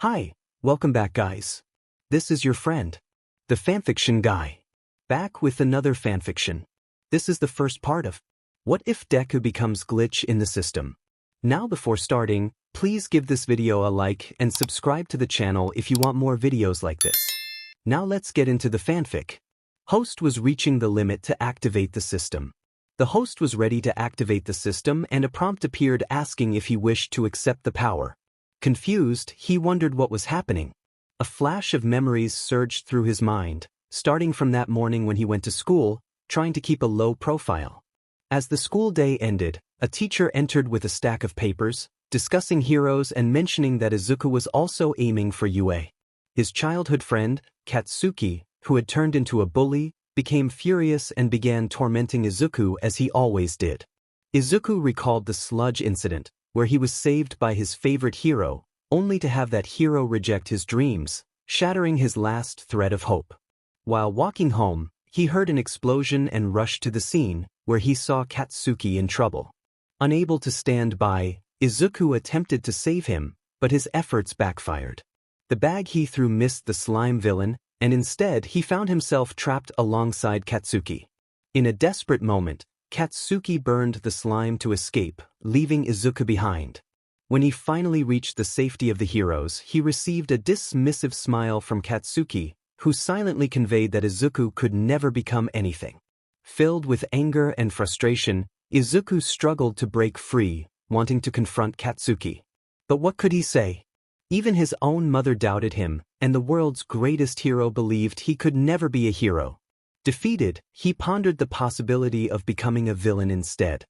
Hi, welcome back guys. This is your friend, the fanfiction guy. Back with another fanfiction. This is the first part of What if Deku becomes glitch in the system? Now before starting, please give this video a like and subscribe to the channel if you want more videos like this. Now let's get into the fanfic. Host was reaching the limit to activate the system. The host was ready to activate the system and a prompt appeared asking if he wished to accept the power. Confused, he wondered what was happening. A flash of memories surged through his mind, starting from that morning when he went to school, trying to keep a low profile. As the school day ended, a teacher entered with a stack of papers, discussing heroes and mentioning that Izuku was also aiming for UA. His childhood friend, Katsuki, who had turned into a bully, became furious and began tormenting Izuku as he always did. Izuku recalled the sludge incident, where he was saved by his favorite hero, only to have that hero reject his dreams, shattering his last thread of hope. While walking home, he heard an explosion and rushed to the scene, where he saw Katsuki in trouble. Unable to stand by, Izuku attempted to save him, but his efforts backfired. The bag he threw missed the slime villain, and instead he found himself trapped alongside Katsuki. In a desperate moment, Katsuki burned the slime to escape, leaving Izuku behind. When he finally reached the safety of the heroes, he received a dismissive smile from Katsuki, who silently conveyed that Izuku could never become anything. Filled with anger and frustration, Izuku struggled to break free, wanting to confront Katsuki. But what could he say? Even his own mother doubted him, and the world's greatest hero believed he could never be a hero. Defeated, he pondered the possibility of becoming a villain instead.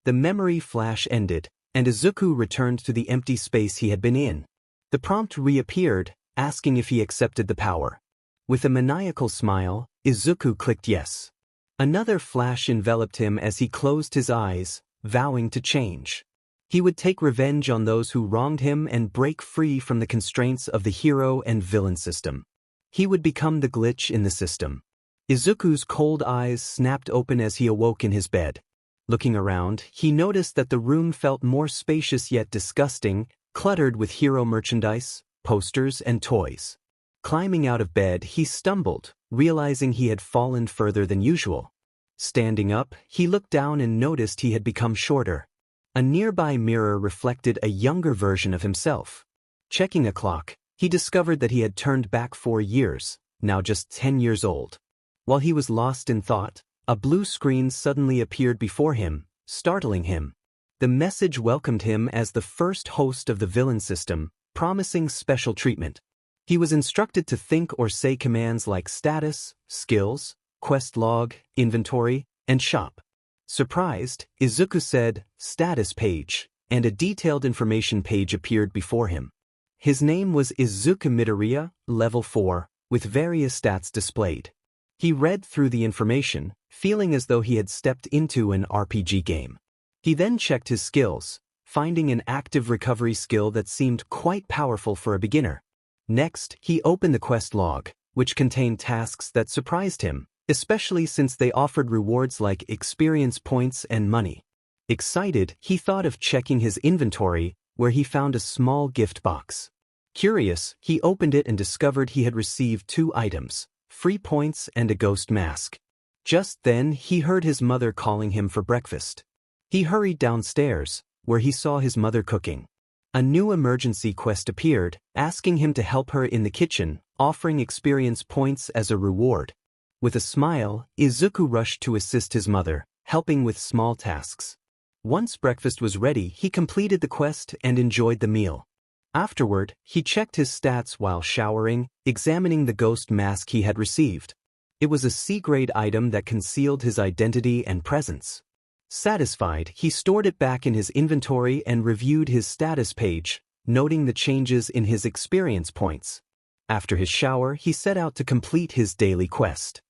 The memory flash ended, and Izuku returned to the empty space he had been in. The prompt reappeared, asking if he accepted the power. With a maniacal smile, Izuku clicked yes. Another flash enveloped him as he closed his eyes, vowing to change. He would take revenge on those who wronged him and break free from the constraints of the hero and villain system. He would become the glitch in the system. Izuku's cold eyes snapped open as he awoke in his bed. Looking around, he noticed that the room felt more spacious yet disgusting, cluttered with hero merchandise, posters, and toys. Climbing out of bed, he stumbled, realizing he had fallen further than usual. Standing up, he looked down and noticed he had become shorter. A nearby mirror reflected a younger version of himself. Checking a clock, he discovered that he had turned back 4 years, now just 10 years old. While he was lost in thought, a blue screen suddenly appeared before him, startling him. The message welcomed him as the first host of the villain system, promising special treatment. He was instructed to think or say commands like status, skills, quest log, inventory, and shop. Surprised, Izuku said, status page, and a detailed information page appeared before him. His name was Izuku Midoriya, level 4, with various stats displayed. He read through the information, feeling as though he had stepped into an RPG game. He then checked his skills, finding an active recovery skill that seemed quite powerful for a beginner. Next, he opened the quest log, which contained tasks that surprised him, especially since they offered rewards like experience points and money. Excited, he thought of checking his inventory, where he found a small gift box. Curious, he opened it and discovered he had received 2 items. Free points and a ghost mask. Just then, he heard his mother calling him for breakfast. He hurried downstairs, where he saw his mother cooking. A new emergency quest appeared, asking him to help her in the kitchen, offering experience points as a reward. With a smile, Izuku rushed to assist his mother, helping with small tasks. Once breakfast was ready, he completed the quest and enjoyed the meal. Afterward, he checked his stats while showering, examining the ghost mask he had received. It was a C-grade item that concealed his identity and presence. Satisfied, he stored it back in his inventory and reviewed his status page, noting the changes in his experience points. After his shower, he set out to complete his daily quest.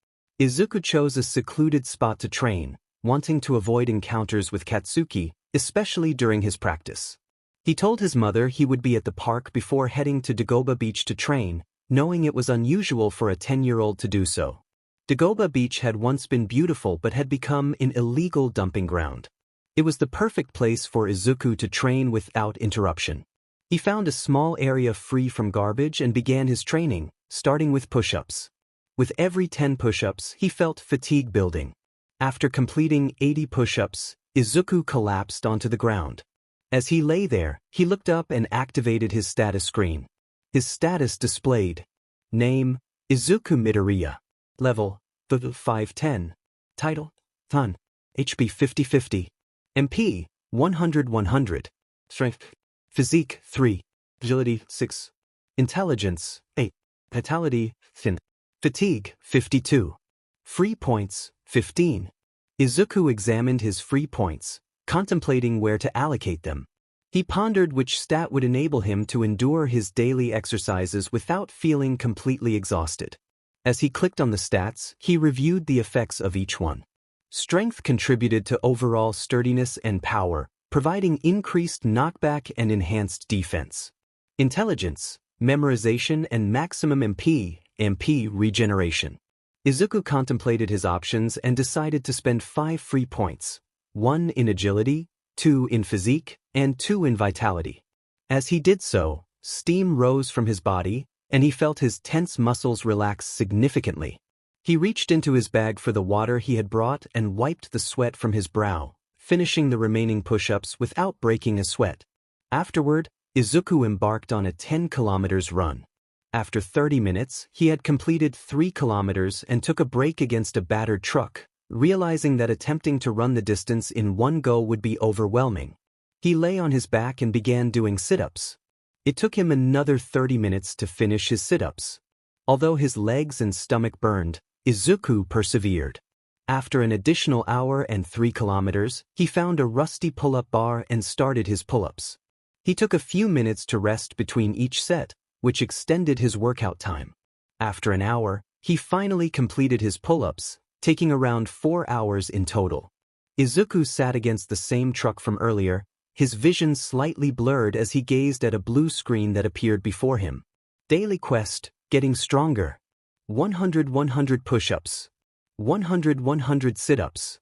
Izuku chose a secluded spot to train, wanting to avoid encounters with Katsuki, especially during his practice. He told his mother he would be at the park before heading to Doba Beach to train, knowing it was unusual for a 10-year-old to do so. Doba Beach had once been beautiful but had become an illegal dumping ground. It was the perfect place for Izuku to train without interruption. He found a small area free from garbage and began his training, starting with push-ups. With every 10 push-ups, he felt fatigue building. After completing 80 push-ups, Izuku collapsed onto the ground. As he lay there, he looked up and activated his status screen. His status displayed. Name, Izuku Midoriya. Level, 510. Title, Thun. HP 50-50. MP, 100-100. Strength, Physique, 3. Agility, 6. Intelligence, 8. Vitality, 10. Fatigue, 52. Free points, 15. Izuku examined his free points, contemplating where to allocate them. He pondered which stat would enable him to endure his daily exercises without feeling completely exhausted. As he clicked on the stats, he reviewed the effects of each one. Strength contributed to overall sturdiness and power, providing increased knockback and enhanced defense. Intelligence, memorization, and maximum MP regeneration. Izuku contemplated his options and decided to spend 5 free points, 1 in agility, 2 in physique, and 2 in vitality. As he did so, steam rose from his body, and he felt his tense muscles relax significantly. He reached into his bag for the water he had brought and wiped the sweat from his brow, finishing the remaining push-ups without breaking a sweat. Afterward, Izuku embarked on a 10 kilometers run. After 30 minutes, he had completed 3 kilometers and took a break against a battered truck, realizing that attempting to run the distance in one go would be overwhelming. He lay on his back and began doing sit-ups. It took him another 30 minutes to finish his sit-ups. Although his legs and stomach burned, Izuku persevered. After an additional hour and 3 kilometers, he found a rusty pull-up bar and started his pull-ups. He took a few minutes to rest between each set, which extended his workout time. After an hour, he finally completed his pull-ups, taking around 4 hours in total. Izuku sat against the same truck from earlier, his vision slightly blurred as he gazed at a blue screen that appeared before him. Daily quest, getting stronger. 100-100 push-ups. 100-100 sit-ups.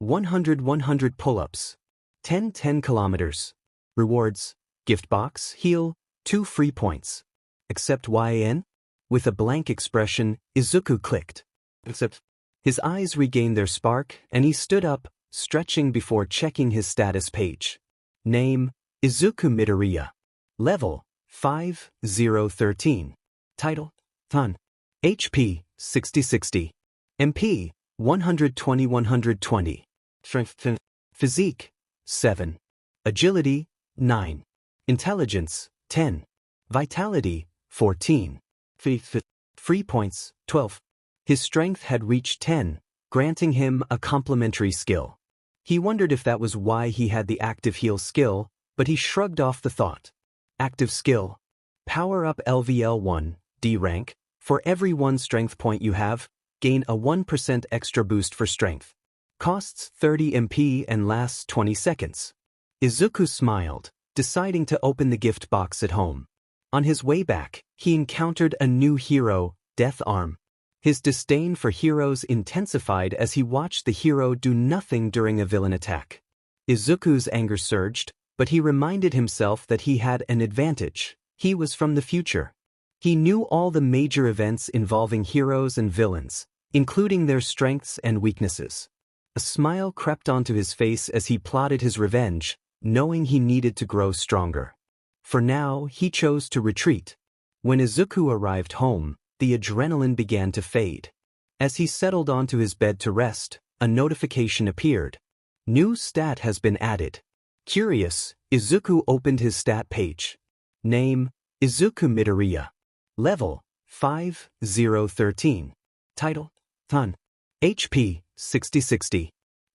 100-100 pull-ups. 10 kilometers. Rewards, gift box, heal, 2 free points. Accept YN? With a blank expression, Izuku clicked. Accept. His eyes regained their spark, and he stood up, stretching before checking his status page. Name, Izuku Midoriya. Level, 5013. Title, Thun. HP, 60-60. MP, 120-120. Strength, Physique, 7. Agility, 9. Intelligence, 10. Vitality, 14. Free points, 12. His strength had reached 10, granting him a complementary skill. He wondered if that was why he had the active heal skill, but he shrugged off the thought. Active skill. Power up LVL1, D rank. For every 1 strength point you have, gain a 1% extra boost for strength. Costs 30 MP and lasts 20 seconds. Izuku smiled, deciding to open the gift box at home. On his way back, he encountered a new hero, Death Arm. His disdain for heroes intensified as he watched the hero do nothing during a villain attack. Izuku's anger surged, but he reminded himself that he had an advantage. He was from the future. He knew all the major events involving heroes and villains, including their strengths and weaknesses. A smile crept onto his face as he plotted his revenge, knowing he needed to grow stronger. For now, he chose to retreat. When Izuku arrived home, the adrenaline began to fade. As he settled onto his bed to rest, a notification appeared. New stat has been added. Curious, Izuku opened his stat page. Name, Izuku Midoriya. Level, 5013. Title, Thun. HP, 60-60.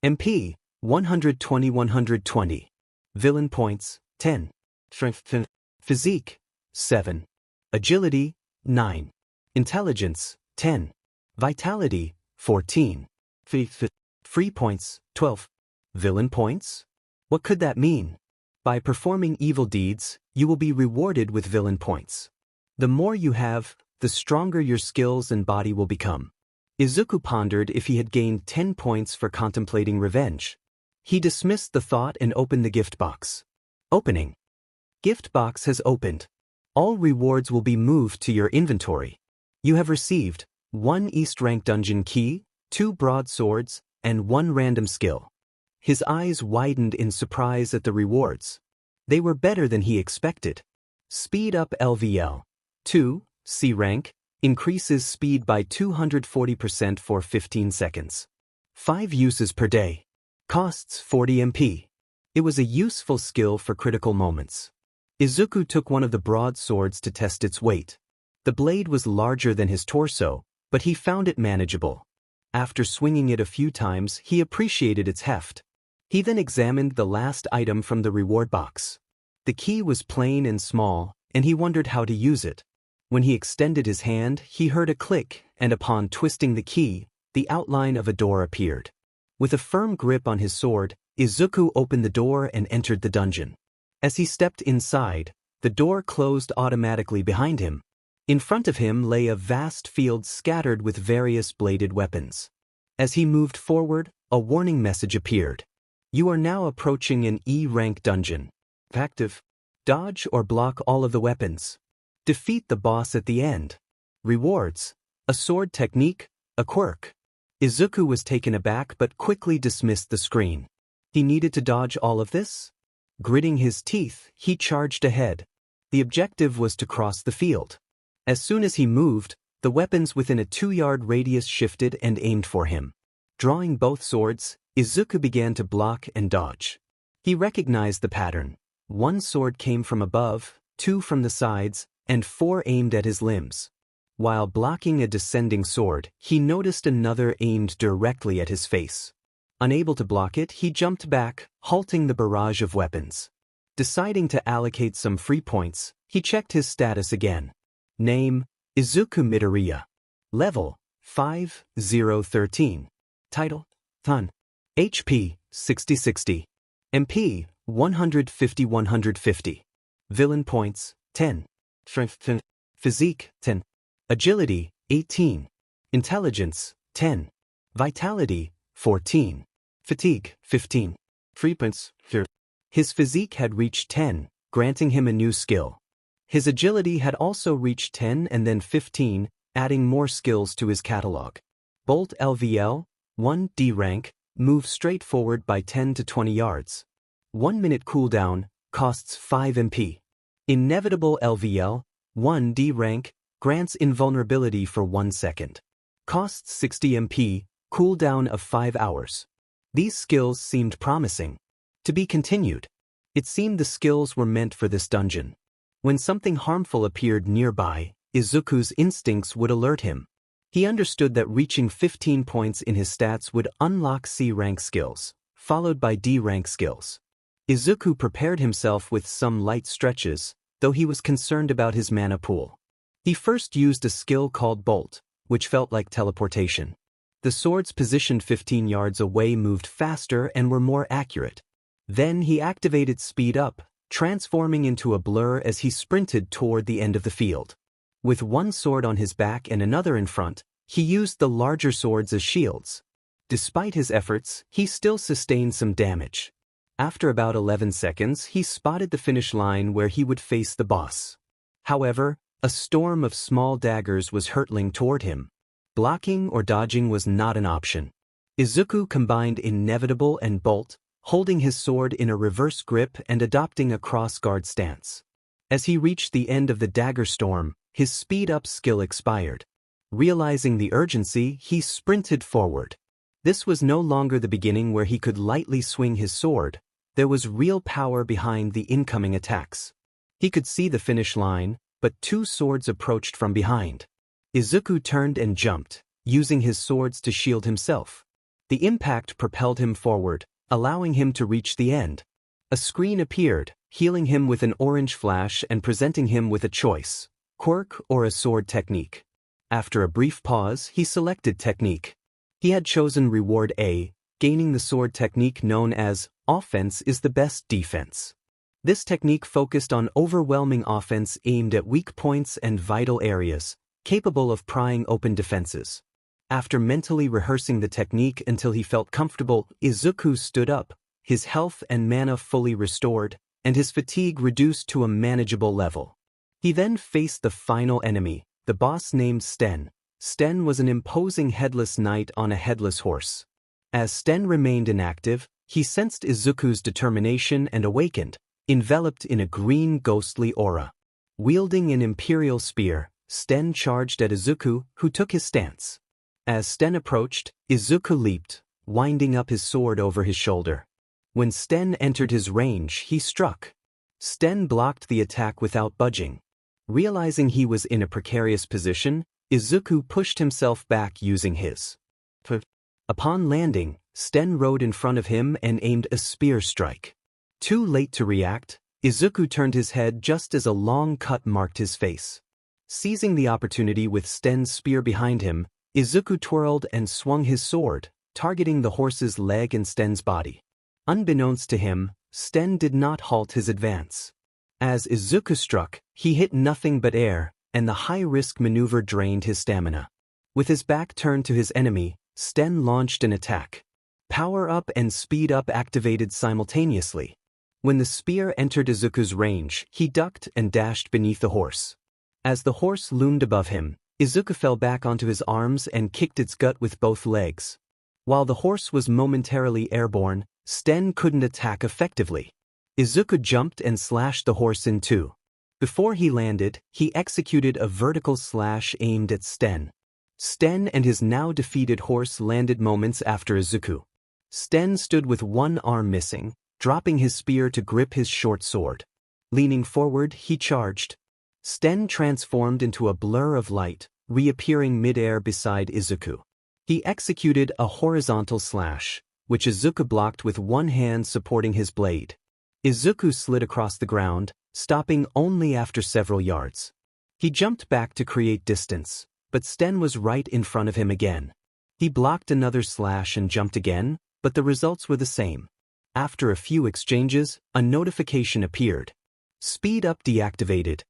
MP, 120-120. Villain points, 10. Strength, Physique, 7. Agility, 9. Intelligence, 10. Vitality, 14. Free points, 12. Villain points? What could that mean? By performing evil deeds, you will be rewarded with villain points. The more you have, the stronger your skills and body will become. Izuku pondered if he had gained 10 points for contemplating revenge. He dismissed the thought and opened the gift box. Opening. Gift box has opened. All rewards will be moved to your inventory. You have received 1 East Rank Dungeon Key, 2 Broadswords, and 1 random skill. His eyes widened in surprise at the rewards. They were better than he expected. Speed up LVL. 2, C rank, increases speed by 240% for 15 seconds. 5 uses per day. Costs 40 MP. It was a useful skill for critical moments. Izuku took one of the broadswords to test its weight. The blade was larger than his torso, but he found it manageable. After swinging it a few times, he appreciated its heft. He then examined the last item from the reward box. The key was plain and small, and he wondered how to use it. When he extended his hand, he heard a click, and upon twisting the key, the outline of a door appeared. With a firm grip on his sword, Izuku opened the door and entered the dungeon. As he stepped inside, the door closed automatically behind him. In front of him lay a vast field scattered with various bladed weapons. As he moved forward, a warning message appeared. You are now approaching an E-rank dungeon. Active. Dodge or block all of the weapons. Defeat the boss at the end. Rewards. A sword technique, a quirk. Izuku was taken aback but quickly dismissed the screen. He needed to dodge all of this? Gritting his teeth, he charged ahead. The objective was to cross the field. As soon as he moved, the weapons within a 2-yard radius shifted and aimed for him. Drawing both swords, Izuku began to block and dodge. He recognized the pattern. 1 sword came from above, 2 from the sides, and 4 aimed at his limbs. While blocking a descending sword, he noticed another aimed directly at his face. Unable to block it, he jumped back, halting the barrage of weapons. Deciding to allocate some free points, he checked his status again. Name, Izuku Midoriya. Level, 5013. Title, Thun. HP, 60-60. MP, 150-150. Villain points, 10. Strength, 10. Physique, 10. Agility, 18. Intelligence, 10. Vitality, 14. Fatigue, 15. Free points, 4. His physique had reached 10, granting him a new skill. His agility had also reached 10 and then 15, adding more skills to his catalog. Bolt LVL, 1 D rank, move straight forward by 10 to 20 yards. 1 minute cooldown, costs 5 MP. Inevitable LVL, 1 D rank, grants invulnerability for 1 second. Costs 60 MP, cooldown of 5 hours. These skills seemed promising. To be continued. It seemed the skills were meant for this dungeon. When something harmful appeared nearby, Izuku's instincts would alert him. He understood that reaching 15 points in his stats would unlock C-rank skills, followed by D-rank skills. Izuku prepared himself with some light stretches, though he was concerned about his mana pool. He first used a skill called Bolt, which felt like teleportation. The swords positioned 15 yards away moved faster and were more accurate. Then he activated Speed Up, transforming into a blur as he sprinted toward the end of the field. With 1 sword on his back and another in front, he used the larger swords as shields. Despite his efforts, he still sustained some damage. After about 11 seconds, he spotted the finish line where he would face the boss. However, a storm of small daggers was hurtling toward him. Blocking or dodging was not an option. Izuku combined Inevitable and Bolt, holding his sword in a reverse grip and adopting a cross-guard stance. As he reached the end of the dagger storm, his speed-up skill expired. Realizing the urgency, he sprinted forward. This was no longer the beginning where he could lightly swing his sword. There was real power behind the incoming attacks. He could see the finish line, but 2 swords approached from behind. Izuku turned and jumped, using his swords to shield himself. The impact propelled him forward, allowing him to reach the end. A screen appeared, healing him with an orange flash and presenting him with a choice: quirk or a sword technique. After a brief pause, he selected technique. He had chosen reward A, gaining the sword technique known as offense is the best defense. This technique focused on overwhelming offense aimed at weak points and vital areas, capable of prying open defenses. After mentally rehearsing the technique until he felt comfortable, Izuku stood up, his health and mana fully restored, and his fatigue reduced to a manageable level. He then faced the final enemy, the boss named Sten. Sten was an imposing headless knight on a headless horse. As Sten remained inactive, he sensed Izuku's determination and awakened, enveloped in a green ghostly aura. Wielding an imperial spear, Sten charged at Izuku, who took his stance. As Sten approached, Izuku leaped, winding up his sword over his shoulder. When Sten entered his range, he struck. Sten blocked the attack without budging. Realizing he was in a precarious position, Izuku pushed himself back using his. Upon landing, Sten rode in front of him and aimed a spear strike. Too late to react, Izuku turned his head just as a long cut marked his face. Seizing the opportunity with Sten's spear behind him, Izuku twirled and swung his sword, targeting the horse's leg and Sten's body. Unbeknownst to him, Sten did not halt his advance. As Izuku struck, he hit nothing but air, and the high-risk maneuver drained his stamina. With his back turned to his enemy, Sten launched an attack. Power Up and Speed Up activated simultaneously. When the spear entered Izuku's range, he ducked and dashed beneath the horse. As the horse loomed above him, Izuku fell back onto his arms and kicked its gut with both legs. While the horse was momentarily airborne, Sten couldn't attack effectively. Izuku jumped and slashed the horse in two. Before he landed, he executed a vertical slash aimed at Sten. Sten and his now defeated horse landed moments after Izuku. Sten stood with one arm missing, dropping his spear to grip his short sword. Leaning forward, he charged. Sten transformed into a blur of light, reappearing mid-air beside Izuku. He executed a horizontal slash, which Izuku blocked with one hand supporting his blade. Izuku slid across the ground, stopping only after several yards. He jumped back to create distance, but Sten was right in front of him again. He blocked another slash and jumped again, but the results were the same. After a few exchanges, a notification appeared. Speed Up deactivated.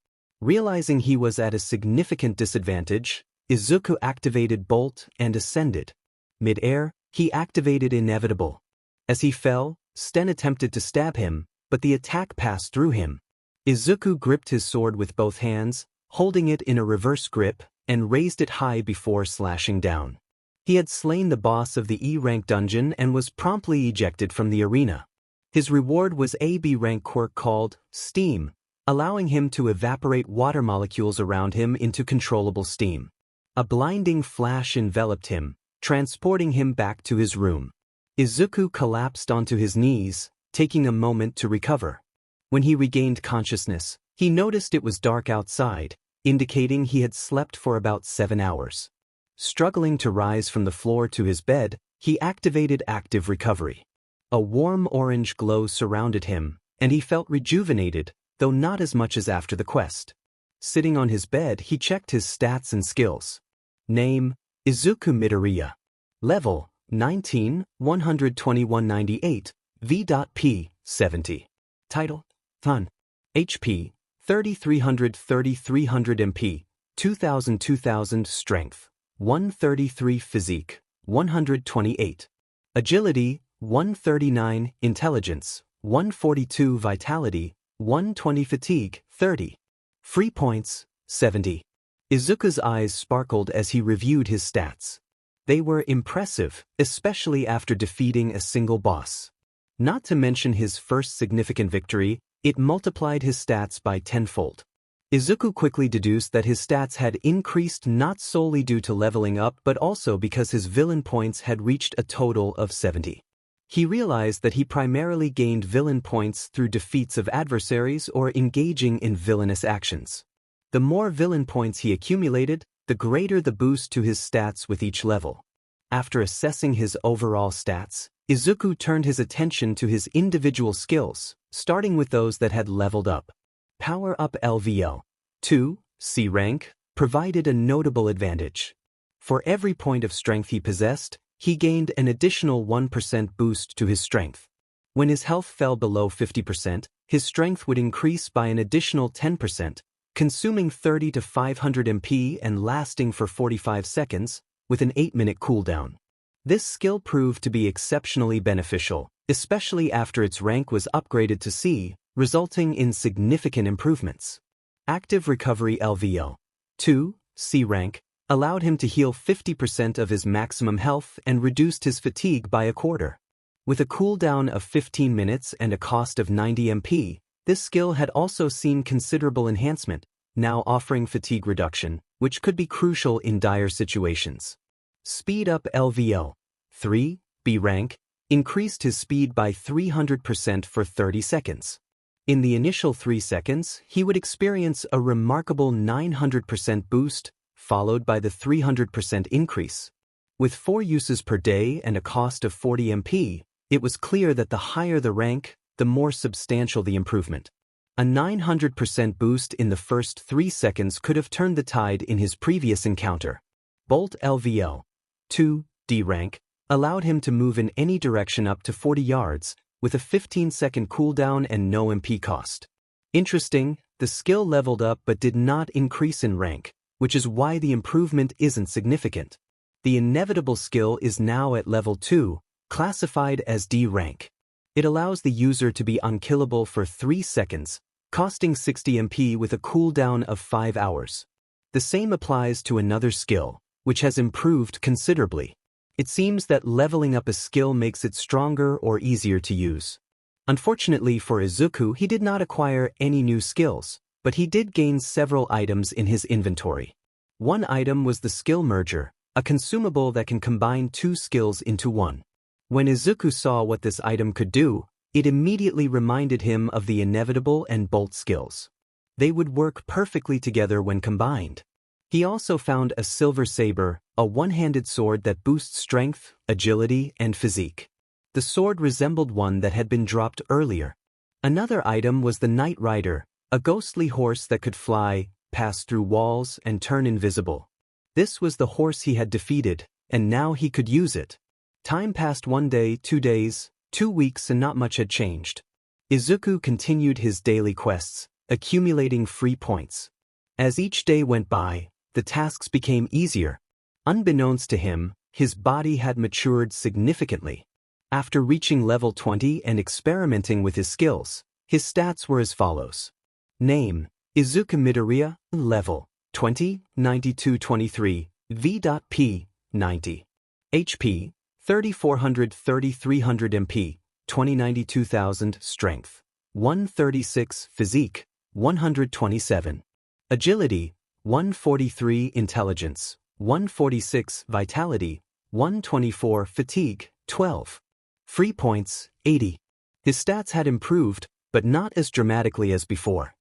Realizing he was at a significant disadvantage, Izuku activated Bolt and ascended. Mid-air, he activated Inevitable. As he fell, Sten attempted to stab him, but the attack passed through him. Izuku gripped his sword with both hands, holding it in a reverse grip, and raised it high before slashing down. He had slain the boss of the E-rank dungeon and was promptly ejected from the arena. His reward was a B-rank quirk called Steam, allowing him to evaporate water molecules around him into controllable steam. A blinding flash enveloped him, transporting him back to his room. Izuku collapsed onto his knees, taking a moment to recover. When he regained consciousness, he noticed it was dark outside, indicating he had slept for about 7 hours. Struggling to rise from the floor to his bed, he activated active recovery. A warm orange glow surrounded him, and he felt rejuvenated, though not as much as after the quest. Sitting on his bed, he checked his stats and skills. Name: Izuku Midoriya. Level: 19, 12198, V.P. 70. Title: Fun. HP: 3300 MP, 2000 Strength, 133 Physique, 128. Agility, 139 Intelligence, 142 Vitality, 120 Fatigue, 30. Free points, 70. Izuku's eyes sparkled as he reviewed his stats. They were impressive, especially after defeating a single boss. Not to mention his first significant victory, it multiplied his stats by tenfold. Izuku quickly deduced that his stats had increased not solely due to leveling up but also because his villain points had reached a total of 70. He realized that he primarily gained villain points through defeats of adversaries or engaging in villainous actions. The more villain points he accumulated, the greater the boost to his stats with each level. After assessing his overall stats, Izuku turned his attention to his individual skills, starting with those that had leveled up. Power Up LVL 2, C rank, provided a notable advantage. For every point of strength he possessed, he gained an additional 1% boost to his strength. When his health fell below 50%, his strength would increase by an additional 10%, consuming 30 to 500 MP and lasting for 45 seconds, with an 8-minute cooldown. This skill proved to be exceptionally beneficial, especially after its rank was upgraded to C, resulting in significant improvements. Active Recovery LVL 2, C rank, allowed him to heal 50% of his maximum health and reduced his fatigue by a quarter. With a cooldown of 15 minutes and a cost of 90 MP, this skill had also seen considerable enhancement, now offering fatigue reduction, which could be crucial in dire situations. Speed Up LVL 3, B rank, increased his speed by 300% for 30 seconds. In the initial 3 seconds, he would experience a remarkable 900% boost, followed by the 300% increase. With 4 uses per day and a cost of 40 MP, it was clear that the higher the rank, the more substantial the improvement. A 900% boost in the first 3 seconds could have turned the tide in his previous encounter. Bolt LVL 2, D rank, allowed him to move in any direction up to 40 yards, with a 15-second cooldown and no MP cost. Interesting, the skill leveled up but did not increase in rank, which is why the improvement isn't significant. The inevitable skill is now at level 2, classified as D rank. It allows the user to be unkillable for 3 seconds, costing 60 MP with a cooldown of 5 hours. The same applies to another skill, which has improved considerably. It seems that leveling up a skill makes it stronger or easier to use. Unfortunately for Izuku, he did not acquire any new skills, but he did gain several items in his inventory. One item was the Skill Merger, a consumable that can combine 2 skills into one. When Izuku saw what this item could do, it immediately reminded him of the Inevitable and Bolt skills. They would work perfectly together when combined. He also found a Silver Saber, a one-handed sword that boosts strength, agility, and physique. The sword resembled one that had been dropped earlier. Another item was the Night Rider, a ghostly horse that could fly, pass through walls, and turn invisible. This was the horse he had defeated, and now he could use it. Time passed 1 day, 2 days, 2 weeks, and not much had changed. Izuku continued his daily quests, accumulating free points. As each day went by, the tasks became easier. Unbeknownst to him, his body had matured significantly. After reaching level 20 and experimenting with his skills, his stats were as follows. Name: Izuku Midoriya, level 20, 9223, V.P, 90. HP: 3400 3300 MP, 2092,000 Strength, 136 Physique, 127. Agility: 143 Intelligence, 146 Vitality, 124 Fatigue, 12. Free points, 80. His stats had improved, but not as dramatically as before.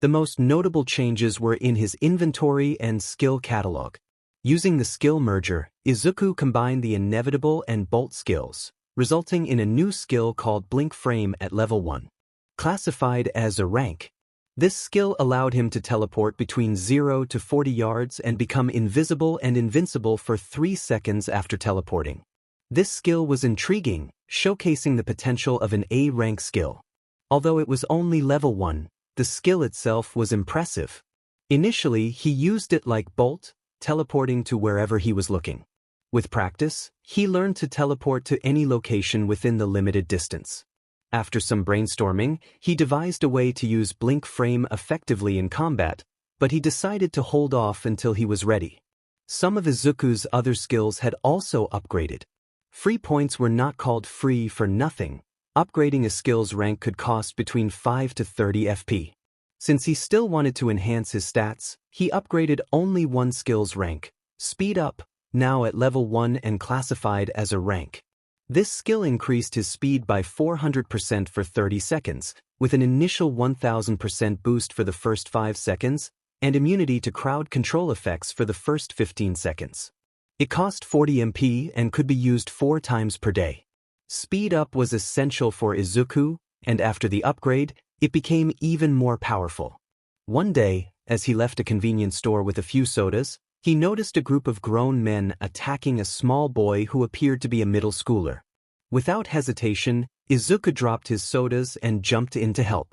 The most notable changes were in his inventory and skill catalog. Using the Skill Merger, Izuku combined the Inevitable and Bolt skills, resulting in a new skill called Blink Frame at level 1. Classified as a rank, this skill allowed him to teleport between 0 to 40 yards and become invisible and invincible for 3 seconds after teleporting. This skill was intriguing, showcasing the potential of an A-rank skill. Although it was only level 1, the skill itself was impressive. Initially, he used it like Bolt, teleporting to wherever he was looking. With practice, he learned to teleport to any location within the limited distance. After some brainstorming, he devised a way to use Blink Frame effectively in combat, but he decided to hold off until he was ready. Some of Izuku's other skills had also upgraded. Free points were not called free for nothing. Upgrading a skill's rank could cost between 5 to 30 FP. Since he still wanted to enhance his stats, he upgraded only one skill's rank, Speed Up, now at level 1 and classified as a rank. This skill increased his speed by 400% for 30 seconds, with an initial 1000% boost for the first 5 seconds, and immunity to crowd control effects for the first 15 seconds. It cost 40 MP and could be used 4 times per day. Speed Up was essential for Izuku, and after the upgrade, it became even more powerful. One day, as he left a convenience store with a few sodas, he noticed a group of grown men attacking a small boy who appeared to be a middle schooler. Without hesitation, Izuku dropped his sodas and jumped in to help.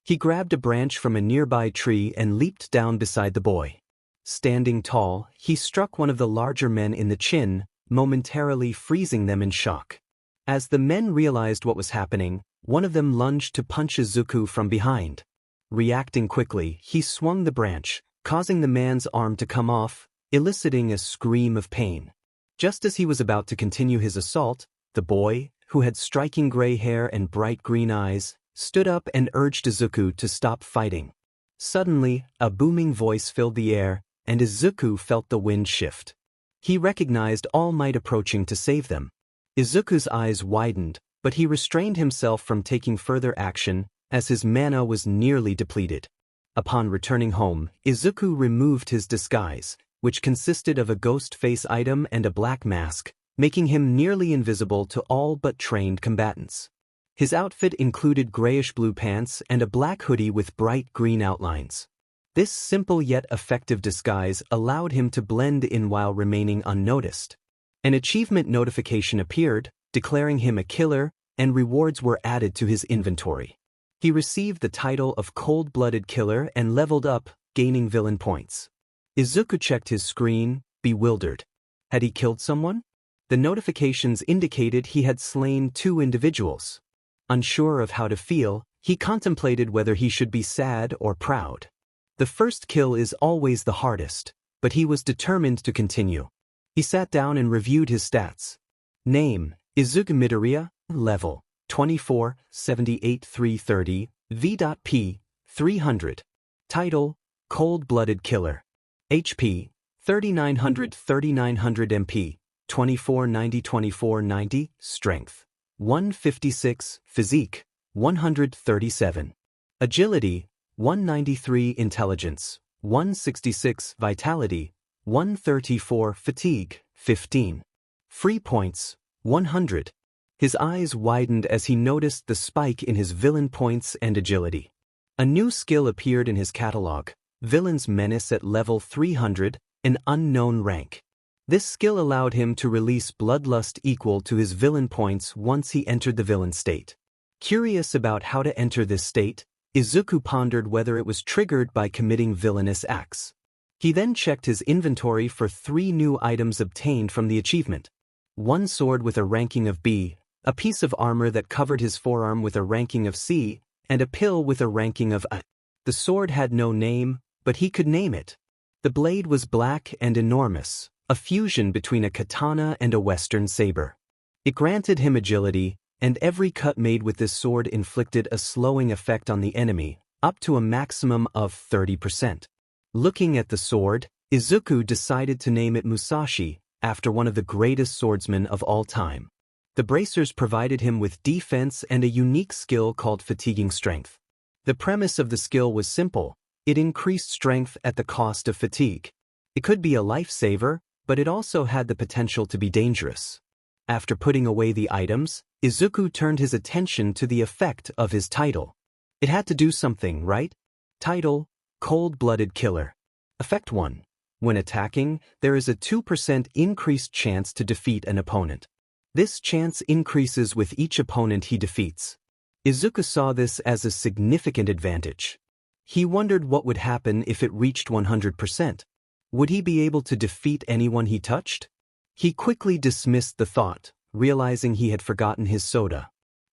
He grabbed a branch from a nearby tree and leaped down beside the boy. Standing tall, he struck one of the larger men in the chin, momentarily freezing them in shock. As the men realized what was happening, One of them lunged to punch Izuku from behind. Reacting quickly, he swung the branch, causing the man's arm to come off, eliciting a scream of pain. Just as he was about to continue his assault, the boy, who had striking gray hair and bright green eyes, stood up and urged Izuku to stop fighting. Suddenly, a booming voice filled the air, and Izuku felt the wind shift. He recognized All Might approaching to save them. Izuku's eyes widened, but he restrained himself from taking further action, as his mana was nearly depleted. Upon returning home, Izuku removed his disguise, which consisted of a ghost face item and a black mask, making him nearly invisible to all but trained combatants. His outfit included grayish-blue pants and a black hoodie with bright green outlines. This simple yet effective disguise allowed him to blend in while remaining unnoticed. An achievement notification appeared, declaring him a killer, and rewards were added to his inventory. He received the title of Cold-Blooded Killer and leveled up, gaining villain points. Izuku checked his screen, bewildered. Had he killed someone? The notifications indicated he had slain 2 individuals. Unsure of how to feel, he contemplated whether he should be sad or proud. The first kill is always the hardest, but he was determined to continue. He sat down and reviewed his stats. Name, Izuku Midoriya, level, 24, 78 330, V.P, 300. Title, Cold-Blooded Killer. HP, 3900 MP, 2490 2490, Strength, 156, Physique, 137. Agility, 193 Intelligence, 166 Vitality, 134 Fatigue, 15. Free points, 100. His eyes widened as he noticed the spike in his villain points and agility. A new skill appeared in his catalog, Villain's Menace at level 300, an unknown rank. This skill allowed him to release bloodlust equal to his villain points once he entered the villain state. Curious about how to enter this state, Izuku pondered whether it was triggered by committing villainous acts. He then checked his inventory for 3 new items obtained from the achievement. 1 sword with a ranking of B, a piece of armor that covered his forearm with a ranking of C, and a pill with a ranking of A. The sword had no name, but he could name it. The blade was black and enormous, a fusion between a katana and a western saber. It granted him agility, and every cut made with this sword inflicted a slowing effect on the enemy, up to a maximum of 30%. Looking at the sword, Izuku decided to name it Musashi, after one of the greatest swordsmen of all time. The bracers provided him with defense and a unique skill called Fatiguing Strength. The premise of the skill was simple. It increased strength at the cost of fatigue. It could be a lifesaver, but it also had the potential to be dangerous. After putting away the items, Izuku turned his attention to the effect of his title. It had to do something, right? Title, Cold-Blooded Killer. Effect 1. When attacking, there is a 2% increased chance to defeat an opponent. This chance increases with each opponent he defeats. Izuku saw this as a significant advantage. He wondered what would happen if it reached 100%. Would he be able to defeat anyone he touched? He quickly dismissed the thought, realizing he had forgotten his soda.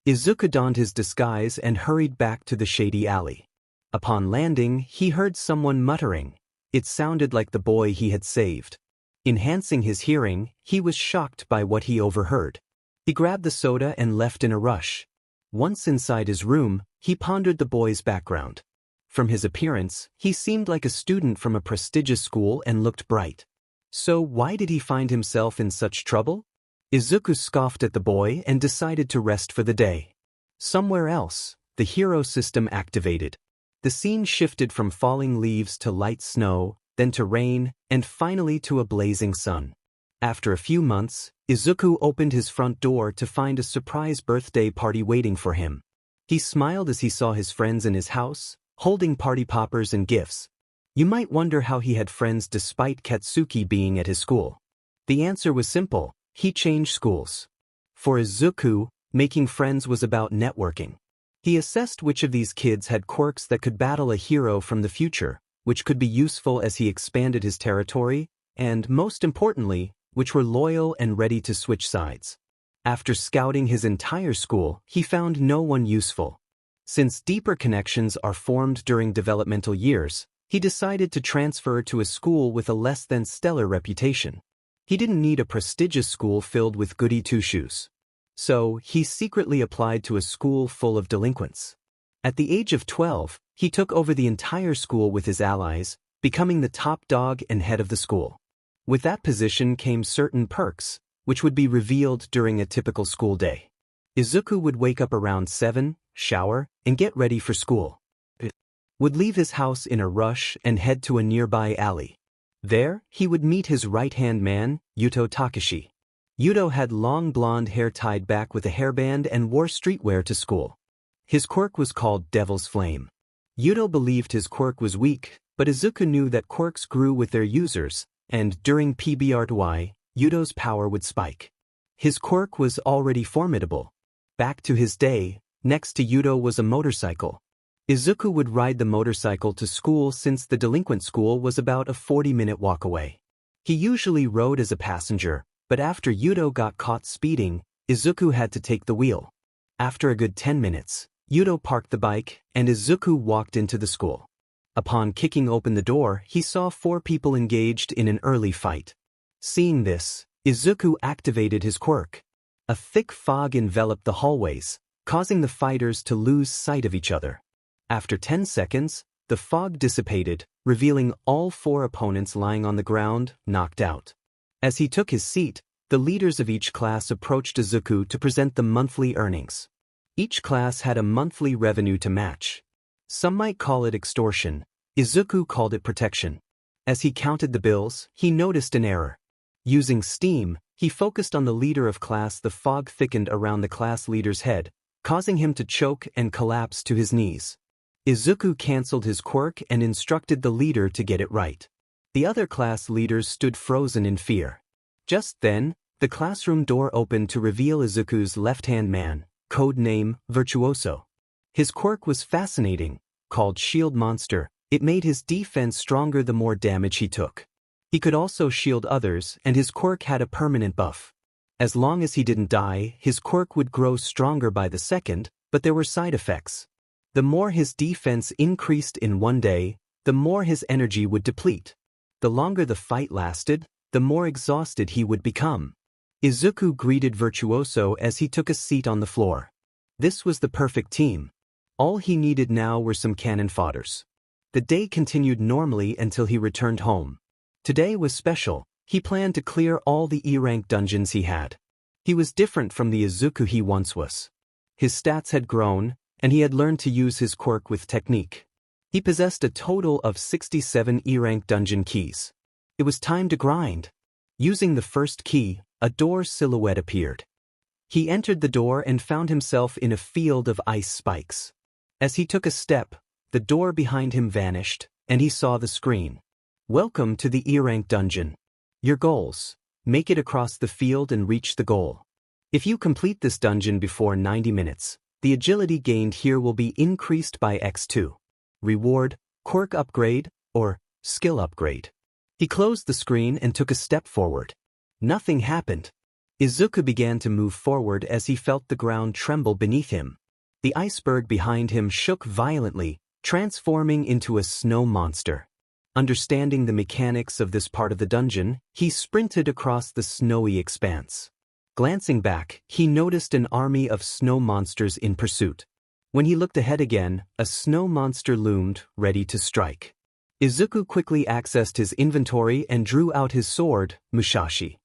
Izuku donned his disguise and hurried back to the shady alley. Upon landing, he heard someone muttering. It sounded like the boy he had saved. Enhancing his hearing, he was shocked by what he overheard. He grabbed the soda and left in a rush. Once inside his room, he pondered the boy's background. From his appearance, he seemed like a student from a prestigious school and looked bright. So why did he find himself in such trouble? Izuku scoffed at the boy and decided to rest for the day. Somewhere else, the hero system activated. The scene shifted from falling leaves to light snow, then to rain, and finally to a blazing sun. After a few months, Izuku opened his front door to find a surprise birthday party waiting for him. He smiled as he saw his friends in his house, holding party poppers and gifts. You might wonder how he had friends despite Katsuki being at his school. The answer was simple: he changed schools. For Izuku, making friends was about networking. He assessed which of these kids had quirks that could battle a hero from the future, which could be useful as he expanded his territory, and, most importantly, which were loyal and ready to switch sides. After scouting his entire school, he found no one useful. Since deeper connections are formed during developmental years, he decided to transfer to a school with a less than stellar reputation. He didn't need a prestigious school filled with goody two-shoes. So, he secretly applied to a school full of delinquents. At the age of 12, he took over the entire school with his allies, becoming the top dog and head of the school. With that position came certain perks, which would be revealed during a typical school day. Izuku would wake up around 7, shower, and get ready for school. Would leave his house in a rush and head to a nearby alley. There, he would meet his right-hand man, Yuto Takashi. Yuto had long blonde hair tied back with a hairband and wore streetwear to school. His quirk was called Devil's Flame. Yuto believed his quirk was weak, but Izuku knew that quirks grew with their users, and during PBRY, Yuto's power would spike. His quirk was already formidable. Back to his day, next to Yuto was a motorcycle. Izuku would ride the motorcycle to school since the delinquent school was about a 40-minute walk away. He usually rode as a passenger, but after Yuto got caught speeding, Izuku had to take the wheel. After a good 10 minutes, Yuto parked the bike, and Izuku walked into the school. Upon kicking open the door, he saw 4 people engaged in an early fight. Seeing this, Izuku activated his quirk. A thick fog enveloped the hallways, causing the fighters to lose sight of each other. After 10 seconds, the fog dissipated, revealing all 4 opponents lying on the ground, knocked out. As he took his seat, the leaders of each class approached Izuku to present the monthly earnings. Each class had a monthly revenue to match. Some might call it extortion. Izuku called it protection. As he counted the bills, he noticed an error. Using steam, he focused on the leader of class. The fog thickened around the class leader's head, causing him to choke and collapse to his knees. Izuku cancelled his quirk and instructed the leader to get it right. The other class leaders stood frozen in fear. Just then, the classroom door opened to reveal Izuku's left-hand man, code name Virtuoso. His quirk was fascinating, called Shield Monster. It made his defense stronger the more damage he took. He could also shield others, and his quirk had a permanent buff. As long as he didn't die, his quirk would grow stronger by the second, but there were side effects. The more his defense increased in one day, the more his energy would deplete. The longer the fight lasted, the more exhausted he would become. Izuku greeted Virtuoso as he took a seat on the floor. This was the perfect team. All he needed now were some cannon fodders. The day continued normally until he returned home. Today was special. He planned to clear all the E-rank dungeons he had. He was different from the Izuku he once was. His stats had grown, and he had learned to use his quirk with technique. He possessed a total of 67 E-rank dungeon keys. It was time to grind. Using the first key, a door silhouette appeared. He entered the door and found himself in a field of ice spikes. As he took a step, the door behind him vanished, and he saw the screen. Welcome to the E-rank dungeon. Your goals: make it across the field and reach the goal. If you complete this dungeon before 90 minutes, the agility gained here will be increased by x2. Reward: quirk upgrade, or skill upgrade. He closed the screen and took a step forward. Nothing happened. Izuku began to move forward as he felt the ground tremble beneath him. The iceberg behind him shook violently, transforming into a snow monster. Understanding the mechanics of this part of the dungeon, he sprinted across the snowy expanse. Glancing back, he noticed an army of snow monsters in pursuit. When he looked ahead again, a snow monster loomed, ready to strike. Izuku quickly accessed his inventory and drew out his sword, Musashi.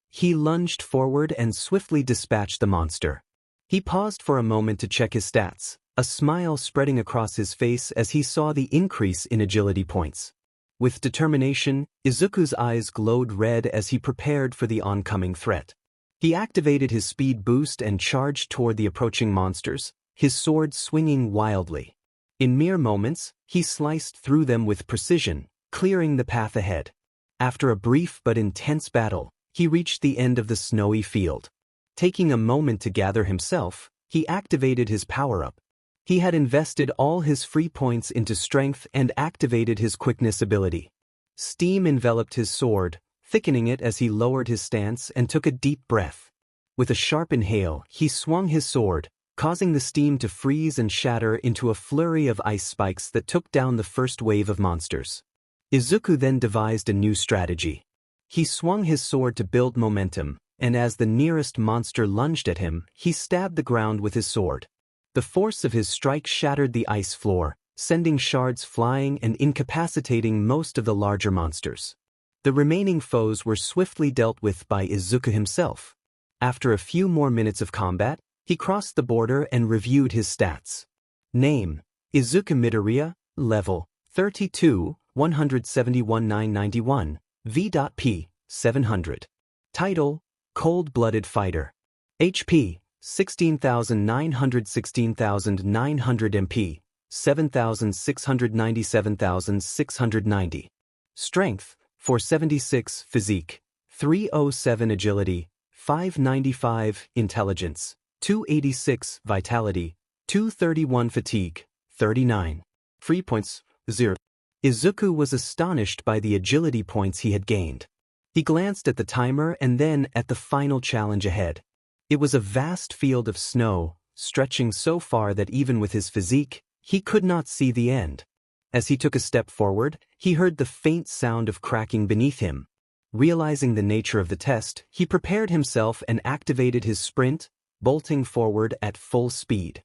He lunged forward and swiftly dispatched the monster. He paused for a moment to check his stats, a smile spreading across his face as he saw the increase in agility points. With determination, Izuku's eyes glowed red as he prepared for the oncoming threat. He activated his speed boost and charged toward the approaching monsters, his sword swinging wildly. In mere moments, he sliced through them with precision, clearing the path ahead. After a brief but intense battle, he reached the end of the snowy field. Taking a moment to gather himself, he activated his power-up. He had invested all his free points into strength and activated his quickness ability. Steam enveloped his sword, thickening it as he lowered his stance and took a deep breath. With a sharp inhale, he swung his sword, causing the steam to freeze and shatter into a flurry of ice spikes that took down the first wave of monsters. Izuku then devised a new strategy. He swung his sword to build momentum, and as the nearest monster lunged at him, he stabbed the ground with his sword. The force of his strike shattered the ice floor, sending shards flying and incapacitating most of the larger monsters. The remaining foes were swiftly dealt with by Izuku himself. After a few more minutes of combat, he crossed the border and reviewed his stats. Name: Izuku Midoriya, Level 32, 171,991, V.P. 700. Title: Cold-Blooded Fighter. HP: 16,900, 16,900 MP, 7,697,690. Strength: 476. Physique: 307. Agility: 595. Intelligence: 286. Vitality: 231. Fatigue: 39. Free points: 0. Izuku was astonished by the agility points he had gained. He glanced at the timer and then at the final challenge ahead. It was a vast field of snow, stretching so far that even with his physique, he could not see the end. As he took a step forward, he heard the faint sound of cracking beneath him. Realizing the nature of the test, he prepared himself and activated his sprint, bolting forward at full speed.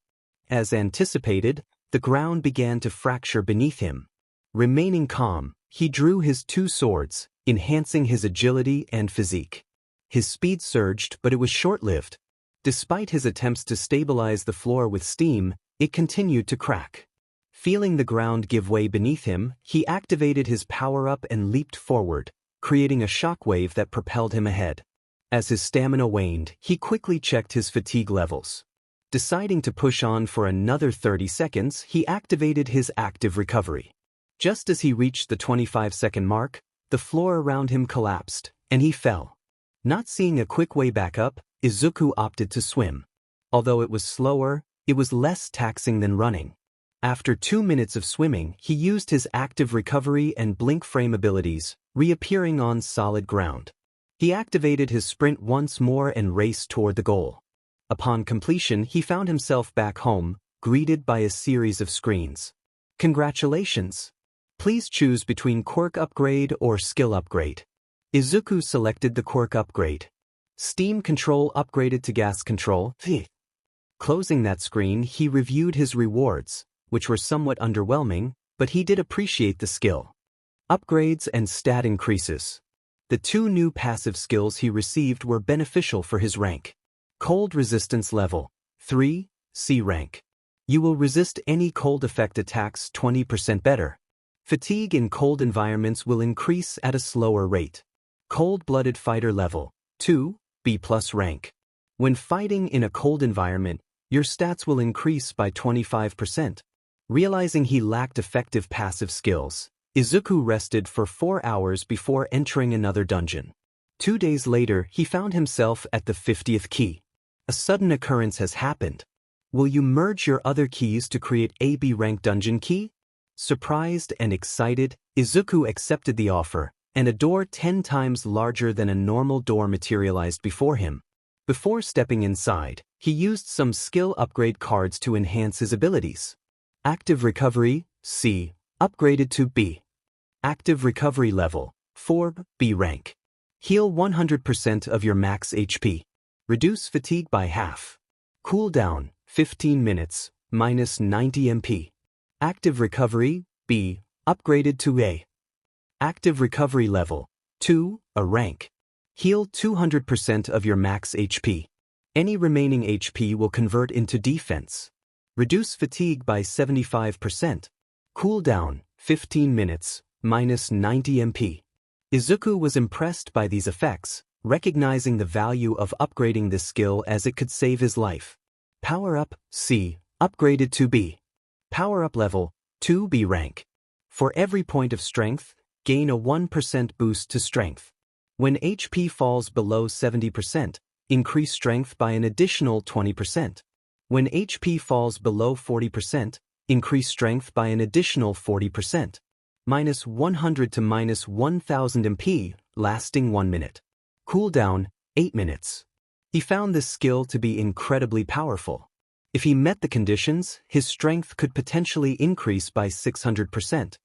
As anticipated, the ground began to fracture beneath him. Remaining calm, he drew his two swords, enhancing his agility and physique. His speed surged, but it was short-lived. Despite his attempts to stabilize the floor with steam, it continued to crack. Feeling the ground give way beneath him, he activated his power-up and leaped forward, creating a shockwave that propelled him ahead. As his stamina waned, he quickly checked his fatigue levels. Deciding to push on for another 30 seconds, he activated his active recovery. Just as he reached the 25-second mark, the floor around him collapsed, and he fell. Not seeing a quick way back up, Izuku opted to swim. Although it was slower, it was less taxing than running. After 2 minutes of swimming, he used his active recovery and blink frame abilities, reappearing on solid ground. He activated his sprint once more and raced toward the goal. Upon completion, he found himself back home, greeted by a series of screens. Congratulations! Please choose between Quirk upgrade or skill upgrade. Izuku selected the Quirk upgrade. Steam control upgraded to gas control. Closing that screen, he reviewed his rewards, which were somewhat underwhelming, but he did appreciate the skill. Upgrades and stat increases. The two new passive skills he received were beneficial for his rank. Cold resistance level 3, C rank. You will resist any cold effect attacks 20% better. Fatigue in cold environments will increase at a slower rate. Cold-blooded fighter level 2, B+ rank. When fighting in a cold environment, your stats will increase by 25%. Realizing he lacked effective passive skills, Izuku rested for 4 hours before entering another dungeon. 2 days later, he found himself at the 50th key. A sudden occurrence has happened. Will you merge your other keys to create a B rank dungeon key? Surprised and excited, Izuku accepted the offer, and a door 10 times larger than a normal door materialized before him. Before stepping inside, he used some skill upgrade cards to enhance his abilities. Active Recovery, C, upgraded to B. Active Recovery Level 4, B rank. Heal 100% of your max HP. Reduce fatigue by half. Cooldown, 15 minutes, minus 90 MP. Active Recovery, B, upgraded to A. Active Recovery Level 2, A rank. Heal 200% of your max HP. Any remaining HP will convert into defense. Reduce fatigue by 75%. Cooldown, 15 minutes, minus 90 MP. Izuku was impressed by these effects, recognizing the value of upgrading this skill as it could save his life. Power-up, C, upgraded to B. Power-up level 2, B rank. For every point of strength, gain a 1% boost to strength. When HP falls below 70%, increase strength by an additional 20%. When HP falls below 40%, increase strength by an additional 40%. Minus 100 to minus 1000 MP, lasting 1 minute. Cooldown, 8 minutes. He found this skill to be incredibly powerful. If he met the conditions, his strength could potentially increase by 600%.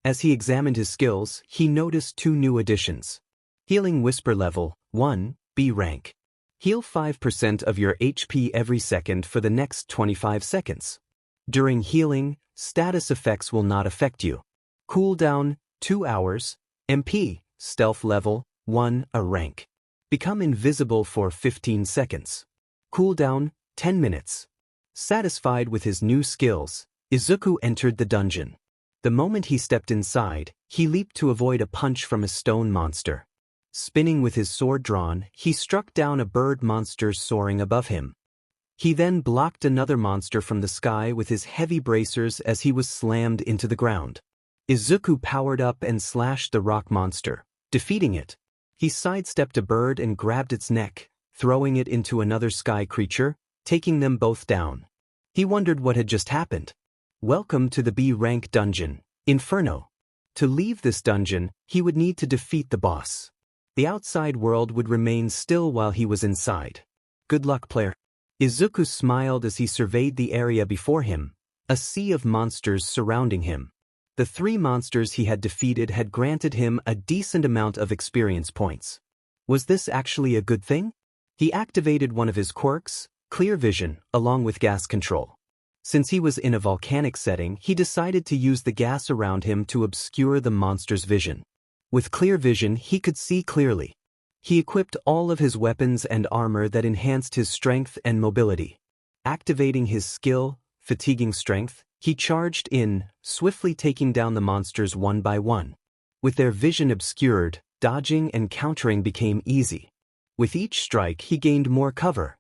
As he examined his skills, he noticed 2 new additions. Healing Whisper Level 1, B rank. Heal 5% of your HP every second for the next 25 seconds. During healing, status effects will not affect you. Cooldown 2 hours. MP, Stealth Level 1, A rank. Become invisible for 15 seconds. Cooldown 10 minutes. Satisfied with his new skills, Izuku entered the dungeon. The moment he stepped inside, he leaped to avoid a punch from a stone monster. Spinning with his sword drawn, he struck down a bird monster soaring above him. He then blocked another monster from the sky with his heavy bracers as he was slammed into the ground. Izuku powered up and slashed the rock monster, defeating it. He sidestepped a bird and grabbed its neck, throwing it into another sky creature, taking them both down. He wondered what had just happened. Welcome to the B-rank dungeon, Inferno. To leave this dungeon, he would need to defeat the boss. The outside world would remain still while he was inside. Good luck, player. Izuku smiled as he surveyed the area before him, a sea of monsters surrounding him. The 3 monsters he had defeated had granted him a decent amount of experience points. Was this actually a good thing? He activated one of his quirks, Clear Vision, along with gas control. Since he was in a volcanic setting, he decided to use the gas around him to obscure the monster's vision. With Clear Vision, he could see clearly. He equipped all of his weapons and armor that enhanced his strength and mobility. Activating his skill, Fatiguing Strength, he charged in, swiftly taking down the monsters one by one. With their vision obscured, dodging and countering became easy. With each strike, he gained more cover.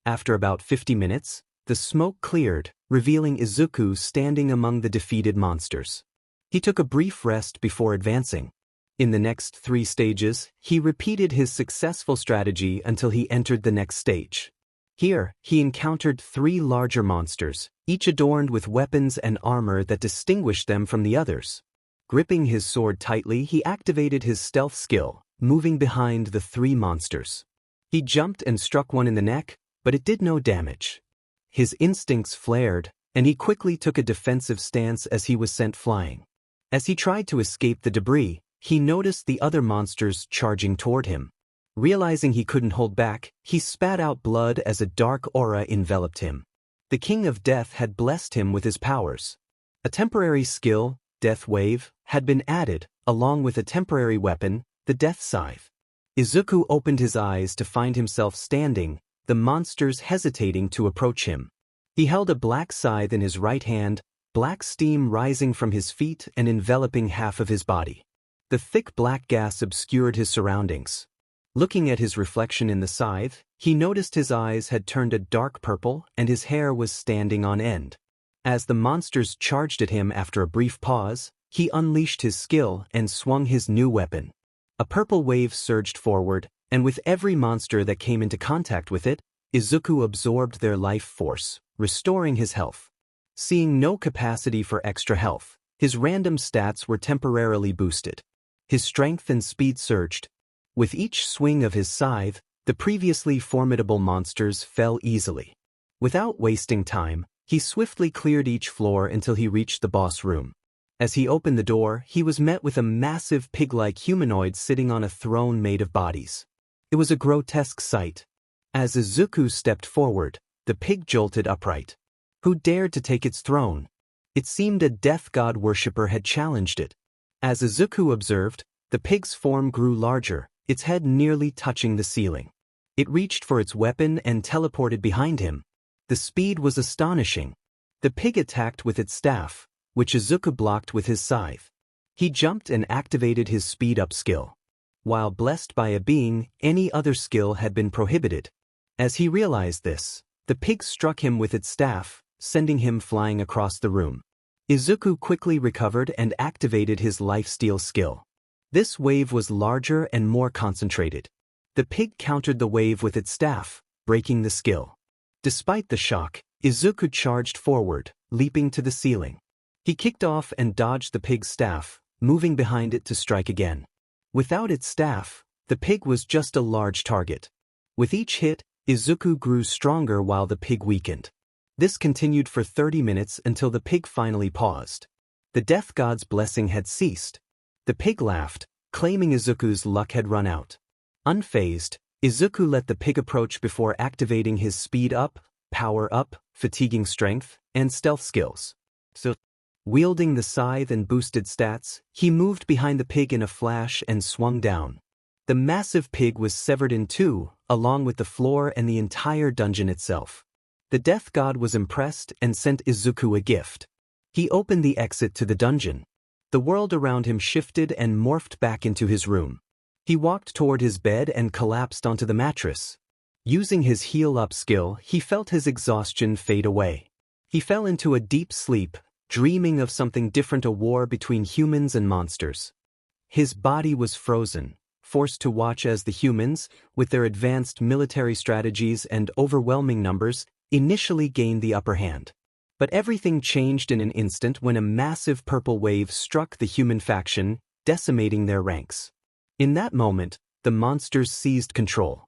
After about 50 minutes, the smoke cleared, revealing Izuku standing among the defeated monsters. He took a brief rest before advancing. In the next 3 stages, he repeated his successful strategy until he entered the next stage. Here, he encountered 3 larger monsters, each adorned with weapons and armor that distinguished them from the others. Gripping his sword tightly, he activated his stealth skill, moving behind the 3 monsters. He jumped and struck one in the neck, but it did no damage. His instincts flared, and he quickly took a defensive stance as he was sent flying. As he tried to escape the debris, he noticed the other monsters charging toward him. Realizing he couldn't hold back, he spat out blood as a dark aura enveloped him. The King of Death had blessed him with his powers. A temporary skill, Death Wave, had been added, along with a temporary weapon, the Death Scythe. Izuku opened his eyes to find himself standing, the monsters hesitating to approach him. He held a black scythe in his right hand, black steam rising from his feet and enveloping half of his body. The thick black gas obscured his surroundings. Looking at his reflection in the scythe, he noticed his eyes had turned a dark purple and his hair was standing on end. As the monsters charged at him after a brief pause, he unleashed his skill and swung his new weapon. A purple wave surged forward, and with every monster that came into contact with it, Izuku absorbed their life force, restoring his health. Seeing no capacity for extra health, his random stats were temporarily boosted. His strength and speed surged. With each swing of his scythe, the previously formidable monsters fell easily. Without wasting time, he swiftly cleared each floor until he reached the boss room. As he opened the door, he was met with a massive pig-like humanoid sitting on a throne made of bodies. It was a grotesque sight. As Izuku stepped forward, the pig jolted upright. Who dared to take its throne? It seemed a death god worshipper had challenged it. As Izuku observed, the pig's form grew larger, its head nearly touching the ceiling. It reached for its weapon and teleported behind him. The speed was astonishing. The pig attacked with its staff, which Izuku blocked with his scythe. He jumped and activated his speed-up skill. While blessed by a being, any other skill had been prohibited. As he realized this, the pig struck him with its staff, sending him flying across the room. Izuku quickly recovered and activated his lifesteal skill. This wave was larger and more concentrated. The pig countered the wave with its staff, breaking the skill. Despite the shock, Izuku charged forward, leaping to the ceiling. He kicked off and dodged the pig's staff, moving behind it to strike again. Without its staff, the pig was just a large target. With each hit, Izuku grew stronger while the pig weakened. This continued for 30 minutes until the pig finally paused. The death god's blessing had ceased. The pig laughed, claiming Izuku's luck had run out. Unfazed, Izuku let the pig approach before activating his speed up, power up, fatiguing strength, and stealth skills. Wielding the scythe and boosted stats, he moved behind the pig in a flash and swung down. The massive pig was severed in two, along with the floor and the entire dungeon itself. The death god was impressed and sent Izuku a gift. He opened the exit to the dungeon. The world around him shifted and morphed back into his room. He walked toward his bed and collapsed onto the mattress. Using his heal-up skill, he felt his exhaustion fade away. He fell into a deep sleep, dreaming of something different, a war between humans and monsters. His body was frozen, forced to watch as the humans, with their advanced military strategies and overwhelming numbers, initially gained the upper hand. But everything changed in an instant when a massive purple wave struck the human faction, decimating their ranks. In that moment, the monsters seized control.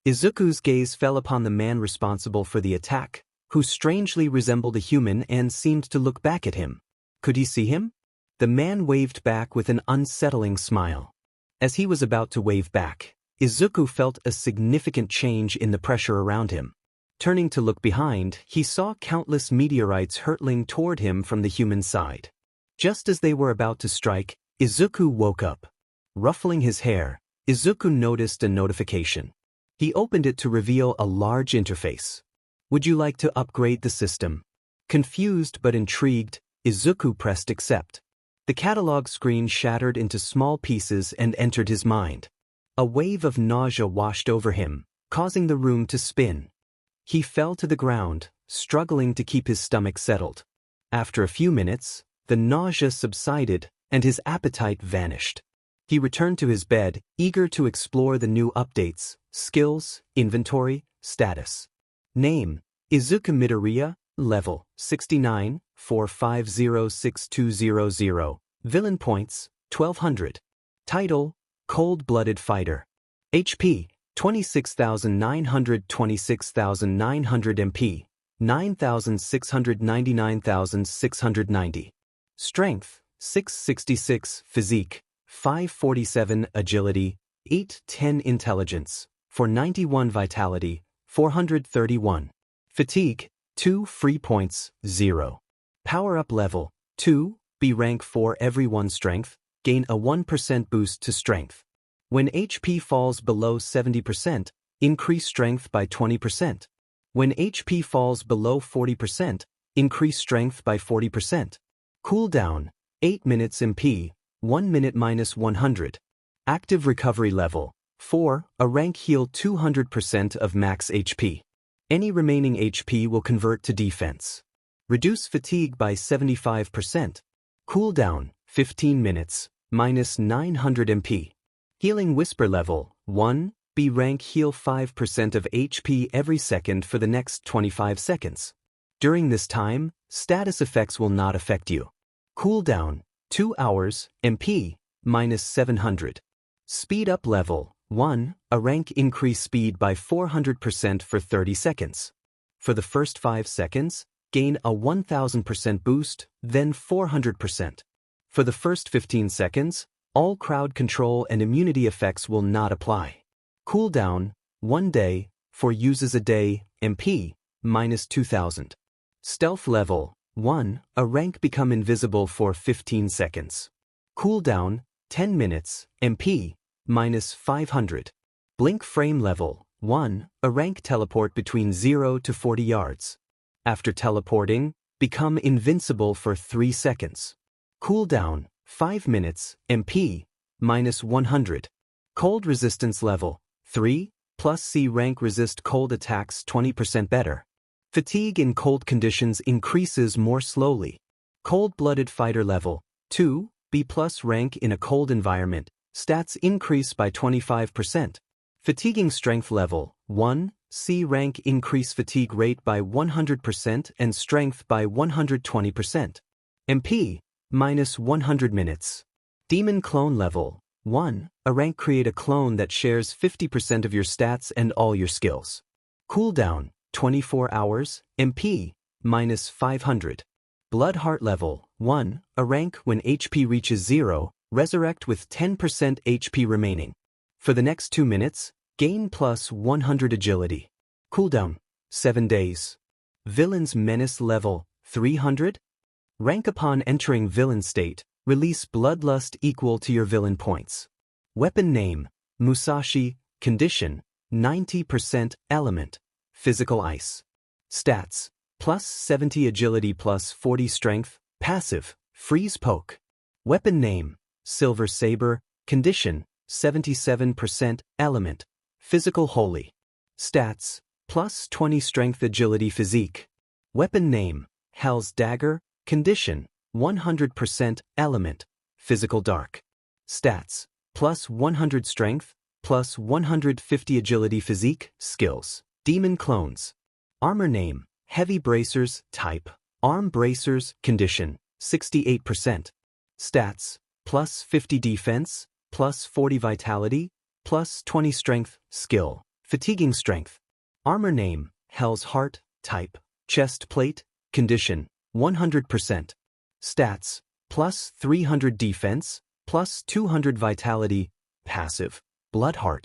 Izuku's gaze fell upon the man responsible for the attack, who strangely resembled a human and seemed to look back at him. Could he see him? The man waved back with an unsettling smile. As he was about to wave back, Izuku felt a significant change in the pressure around him. Turning to look behind, he saw countless meteorites hurtling toward him from the human side. Just as they were about to strike, Izuku woke up. Ruffling his hair, Izuku noticed a notification. He opened it to reveal a large interface. Would you like to upgrade the system? Confused but intrigued, Izuku pressed accept. The catalog screen shattered into small pieces and entered his mind. A wave of nausea washed over him, causing the room to spin. He fell to the ground, struggling to keep his stomach settled. After a few minutes, the nausea subsided and his appetite vanished. He returned to his bed, eager to explore the new updates, skills, inventory, status. Name: Izuku Midoriya, level 69, 4506200. Villain points, 1200. Title: Cold-Blooded Fighter. HP: 26,900, 26,900 MP, 9,699,690. Strength: 666. Physique: 547. Agility: 810. Intelligence: 491. Vitality: 431. Fatigue: 2 free points, 0. Power-up level: 2, B rank. For every 1 strength, gain a 1% boost to strength. When HP falls below 70%, increase strength by 20%. When HP falls below 40%, increase strength by 40%. Cooldown: 8 minutes. MP: 1 minute minus 100. Active recovery level: 4, a rank. Heal 200% of max HP. Any remaining HP will convert to defense. Reduce fatigue by 75%. Cooldown: 15 minutes, minus 900 MP. Healing Whisper level: 1, B rank. Heal 5% of HP every second for the next 25 seconds. During this time, status effects will not affect you. Cooldown: 2 hours, MP, minus 700. Speed up level: 1, a rank. Increase speed by 400% for 30 seconds. For the first 5 seconds, gain a 1000% boost, then 400%. For the first 15 seconds, all crowd control and immunity effects will not apply. Cooldown: 1 day, for uses a day, MP, minus 2000. Stealth level: 1, a rank. Become invisible for 15 seconds. Cooldown: 10 minutes, MP, minus 500. Blink frame level: 1, a rank. Teleport between 0 to 40 yards. After teleporting, become invincible for 3 seconds. Cooldown: 5 minutes, MP, minus 100. Cold resistance level: 3, plus C rank. Resist cold attacks 20% better. Fatigue in cold conditions increases more slowly. Cold-blooded fighter level: 2, B plus rank. In a cold environment, stats increase by 25%. Fatiguing strength level: 1, C rank. Increase fatigue rate by 100% and strength by 120%. MP, minus 100 minutes. Demon clone level: 1, a rank. Create a clone that shares 50% of your stats and all your skills. Cooldown, 24 hours, MP, -500. Blood heart level, 1, a rank when HP reaches 0, resurrect with 10% HP remaining. For the next 2 minutes, gain plus 100 agility. Cooldown, 7 days. Villain's menace level, 300. Rank upon entering villain state, release bloodlust equal to your villain points. Weapon name, Musashi, condition, 90% element, physical ice. Stats, plus 70 agility plus 40 strength, passive, freeze poke. Weapon name, Silver Saber, condition, 77% element, physical holy. Stats, plus 20 strength agility physique. Weapon name, Hell's Dagger, condition, 100% element, physical dark. Stats, plus 100 strength, plus 150 agility physique, skills. Demon clones. Armor name, Heavy Bracers, type, Arm Bracers, condition, 68%. Stats, plus 50 defense, plus 40 vitality, plus 20 strength, skill, Fatiguing strength. Armor name, Hell's Heart, type, Chest plate, condition, 100%. Stats, plus 300 defense, plus 200 vitality, passive, Bloodheart.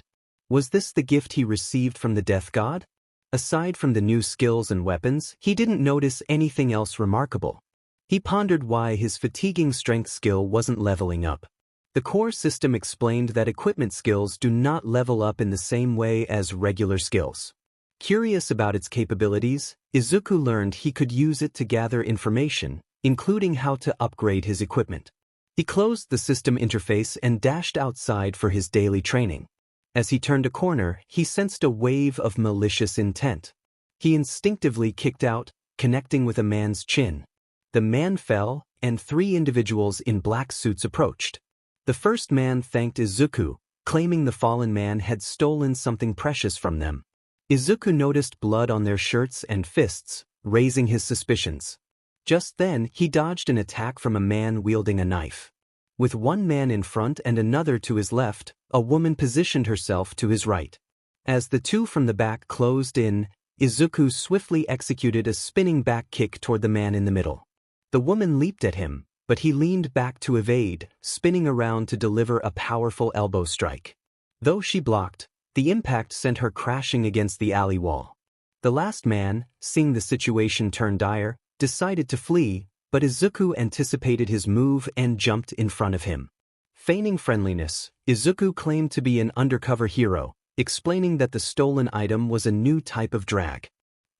Was this the gift he received from the Death God? Aside from the new skills and weapons, he didn't notice anything else remarkable. He pondered why his fatiguing strength skill wasn't leveling up. The core system explained that equipment skills do not level up in the same way as regular skills. Curious about its capabilities, Izuku learned he could use it to gather information, including how to upgrade his equipment. He closed the system interface and dashed outside for his daily training. As he turned a corner, he sensed a wave of malicious intent. He instinctively kicked out, connecting with a man's chin. The man fell, and 3 individuals in black suits approached. The first man thanked Izuku, claiming the fallen man had stolen something precious from them. Izuku noticed blood on their shirts and fists, raising his suspicions. Just then, he dodged an attack from a man wielding a knife. With one man in front and another to his left, a woman positioned herself to his right. As the two from the back closed in, Izuku swiftly executed a spinning back kick toward the man in the middle. The woman leaped at him, but he leaned back to evade, spinning around to deliver a powerful elbow strike. Though she blocked, the impact sent her crashing against the alley wall. The last man, seeing the situation turn dire, decided to flee, but Izuku anticipated his move and jumped in front of him. Feigning friendliness, Izuku claimed to be an undercover hero, explaining that the stolen item was a new type of drag.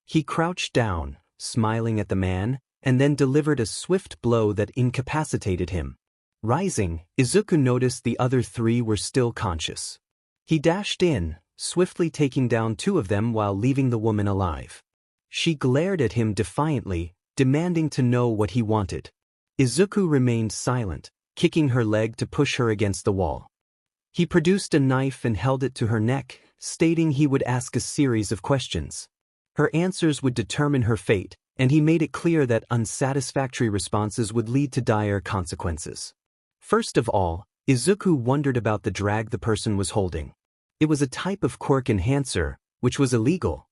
He crouched down, smiling at the man, and then delivered a swift blow that incapacitated him. Rising, Izuku noticed the other 3 were still conscious. He dashed in, swiftly taking down 2 of them while leaving the woman alive. She glared at him defiantly, demanding to know what he wanted. Izuku remained silent, kicking her leg to push her against the wall. He produced a knife and held it to her neck, stating he would ask a series of questions. Her answers would determine her fate, and he made it clear that unsatisfactory responses would lead to dire consequences. First of all, Izuku wondered about the drag the person was holding. It was a type of quirk enhancer, which was illegal.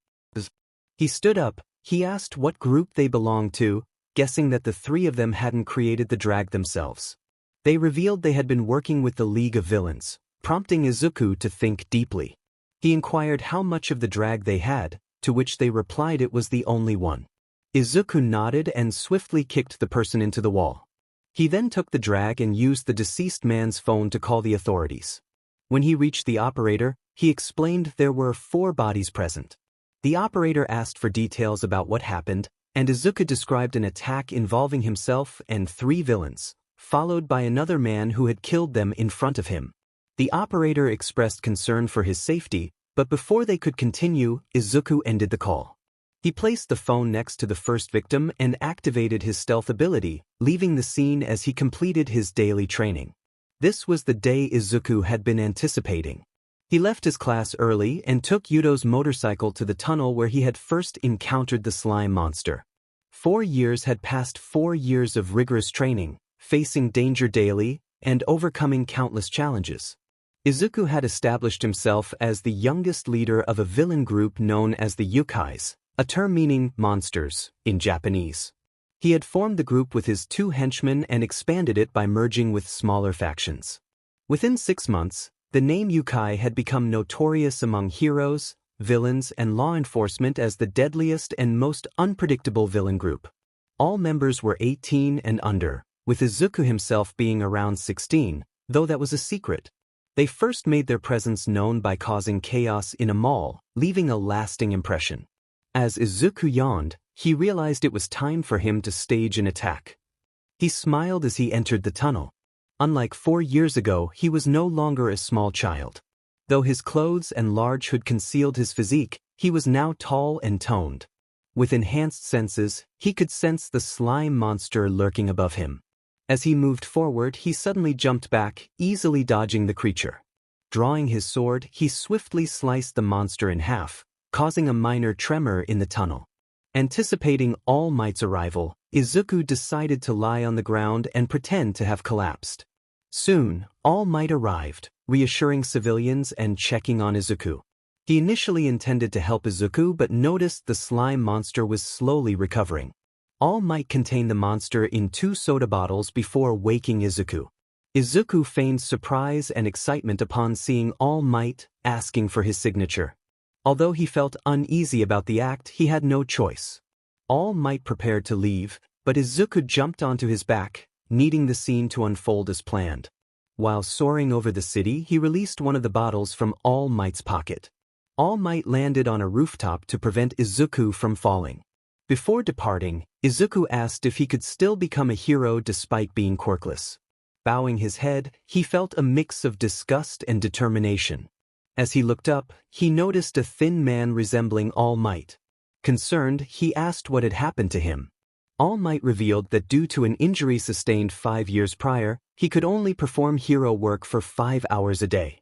He stood up, he asked what group they belonged to, guessing that the 3 of them hadn't created the drag themselves. They revealed they had been working with the League of Villains, prompting Izuku to think deeply. He inquired how much of the drag they had, to which they replied it was the only one. Izuku nodded and swiftly kicked the person into the wall. He then took the drag and used the deceased man's phone to call the authorities. When he reached the operator, he explained there were 4 bodies present. The operator asked for details about what happened, and Izuku described an attack involving himself and 3 villains, followed by another man who had killed them in front of him. The operator expressed concern for his safety, but before they could continue, Izuku ended the call. He placed the phone next to the first victim and activated his stealth ability, leaving the scene as he completed his daily training. This was the day Izuku had been anticipating. He left his class early and took Yudo's motorcycle to the tunnel where he had first encountered the slime monster. 4 years had passed, 4 years of rigorous training, facing danger daily, and overcoming countless challenges. Izuku had established himself as the youngest leader of a villain group known as the Yukais, a term meaning monsters in Japanese. He had formed the group with his 2 henchmen and expanded it by merging with smaller factions. Within 6 months, the name Yukai had become notorious among heroes, villains, and law enforcement as the deadliest and most unpredictable villain group. All members were 18 and under, with Izuku himself being around 16, though that was a secret. They first made their presence known by causing chaos in a mall, leaving a lasting impression. As Izuku yawned, he realized it was time for him to stage an attack. He smiled as he entered the tunnel. Unlike 4 years ago, he was no longer a small child. Though his clothes and large hood concealed his physique, he was now tall and toned. With enhanced senses, he could sense the slime monster lurking above him. As he moved forward, he suddenly jumped back, easily dodging the creature. Drawing his sword, he swiftly sliced the monster in half, causing a minor tremor in the tunnel. Anticipating All Might's arrival, Izuku decided to lie on the ground and pretend to have collapsed. Soon, All Might arrived, reassuring civilians and checking on Izuku. He initially intended to help Izuku but noticed the slime monster was slowly recovering. All Might contained the monster in 2 soda bottles before waking Izuku. Izuku feigned surprise and excitement upon seeing All Might, asking for his signature. Although he felt uneasy about the act, he had no choice. All Might prepared to leave, but Izuku jumped onto his back, needing the scene to unfold as planned. While soaring over the city, he released one of the bottles from All Might's pocket. All Might landed on a rooftop to prevent Izuku from falling. Before departing, Izuku asked if he could still become a hero despite being quirkless. Bowing his head, he felt a mix of disgust and determination. As he looked up, he noticed a thin man resembling All Might. Concerned, he asked what had happened to him. All Might revealed that due to an injury sustained 5 years prior, he could only perform hero work for 5 hours a day.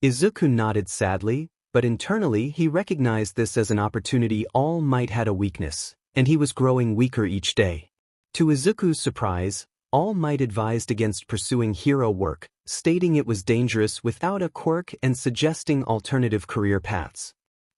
Izuku nodded sadly, but internally he recognized this as an opportunity. All Might had a weakness, and he was growing weaker each day. To Izuku's surprise, All Might advised against pursuing hero work, stating it was dangerous without a quirk and suggesting alternative career paths.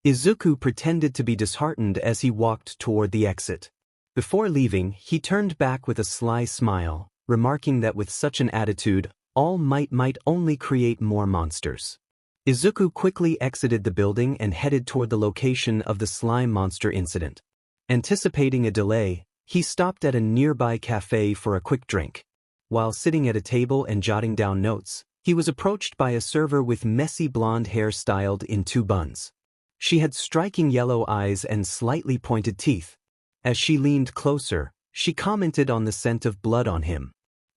Izuku pretended to be disheartened as he walked toward the exit. Before leaving, he turned back with a sly smile, remarking that with such an attitude, All Might only create more monsters. Izuku quickly exited the building and headed toward the location of the slime monster incident. Anticipating a delay, he stopped at a nearby cafe for a quick drink. While sitting at a table and jotting down notes, he was approached by a server with messy blonde hair styled in 2 buns. She had striking yellow eyes and slightly pointed teeth. As she leaned closer, she commented on the scent of blood on him.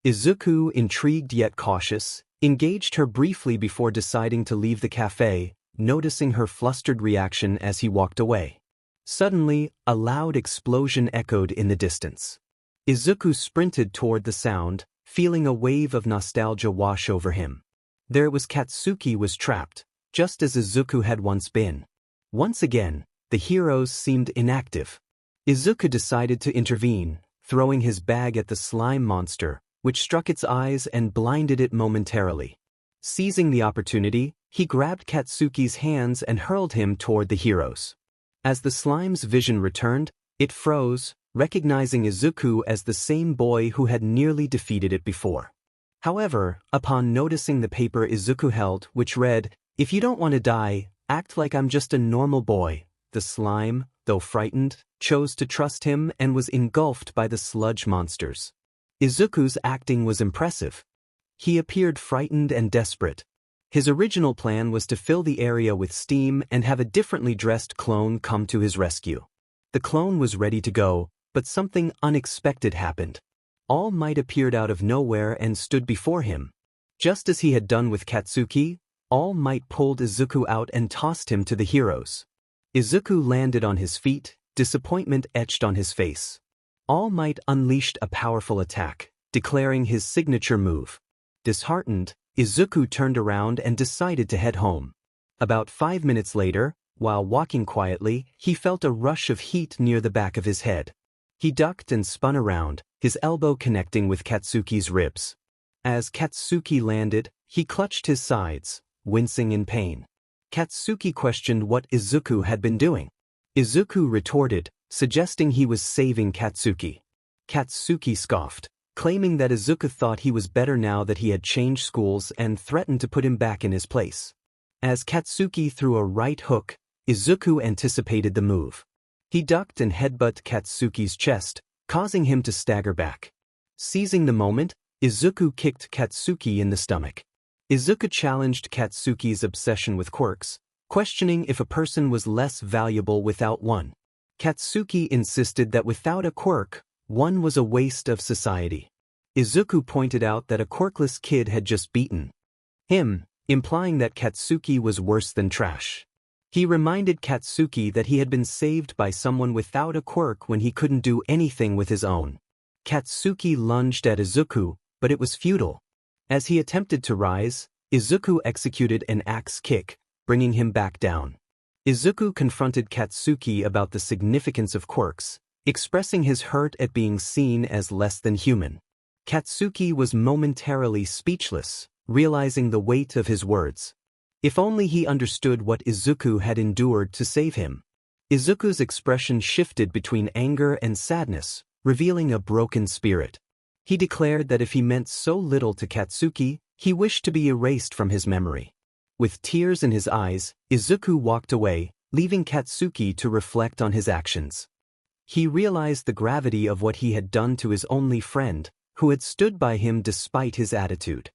Izuku, intrigued yet cautious, engaged her briefly before deciding to leave the cafe, noticing her flustered reaction as he walked away. Suddenly, a loud explosion echoed in the distance. Izuku sprinted toward the sound, feeling a wave of nostalgia wash over him. There was Katsuki was trapped, just as Izuku had once been. Once again, the heroes seemed inactive. Izuku decided to intervene, throwing his bag at the slime monster, which struck its eyes and blinded it momentarily. Seizing the opportunity, he grabbed Katsuki's hands and hurled him toward the heroes. As the slime's vision returned, it froze, recognizing Izuku as the same boy who had nearly defeated it before. However, upon noticing the paper Izuku held, which read, "If you don't want to die, act like I'm just a normal boy," the slime, though frightened, chose to trust him and was engulfed by the sludge monsters. Izuku's acting was impressive. He appeared frightened and desperate. His original plan was to fill the area with steam and have a differently dressed clone come to his rescue. The clone was ready to go, but something unexpected happened. All Might appeared out of nowhere and stood before him. Just as he had done with Katsuki, All Might pulled Izuku out and tossed him to the heroes. Izuku landed on his feet, disappointment etched on his face. All Might unleashed a powerful attack, declaring his signature move. Disheartened, Izuku turned around and decided to head home. About 5 minutes later, while walking quietly, he felt a rush of heat near the back of his head. He ducked and spun around, his elbow connecting with Katsuki's ribs. As Katsuki landed, he clutched his sides, wincing in pain. Katsuki questioned what Izuku had been doing. Izuku retorted, suggesting he was saving Katsuki. Katsuki scoffed, claiming that Izuku thought he was better now that he had changed schools and threatened to put him back in his place. As Katsuki threw a right hook, Izuku anticipated the move. He ducked and headbutted Katsuki's chest, causing him to stagger back. Seizing the moment, Izuku kicked Katsuki in the stomach. Izuku challenged Katsuki's obsession with quirks, questioning if a person was less valuable without one. Katsuki insisted that without a quirk, one was a waste of society. Izuku pointed out that a quirkless kid had just beaten him, implying that Katsuki was worse than trash. He reminded Katsuki that he had been saved by someone without a quirk when he couldn't do anything with his own. Katsuki lunged at Izuku, but it was futile. As he attempted to rise, Izuku executed an axe kick, bringing him back down. Izuku confronted Katsuki about the significance of quirks, expressing his hurt at being seen as less than human. Katsuki was momentarily speechless, realizing the weight of his words. If only he understood what Izuku had endured to save him. Izuku's expression shifted between anger and sadness, revealing a broken spirit. He declared that if he meant so little to Katsuki, he wished to be erased from his memory. With tears in his eyes, Izuku walked away, leaving Katsuki to reflect on his actions. He realized the gravity of what he had done to his only friend, who had stood by him despite his attitude.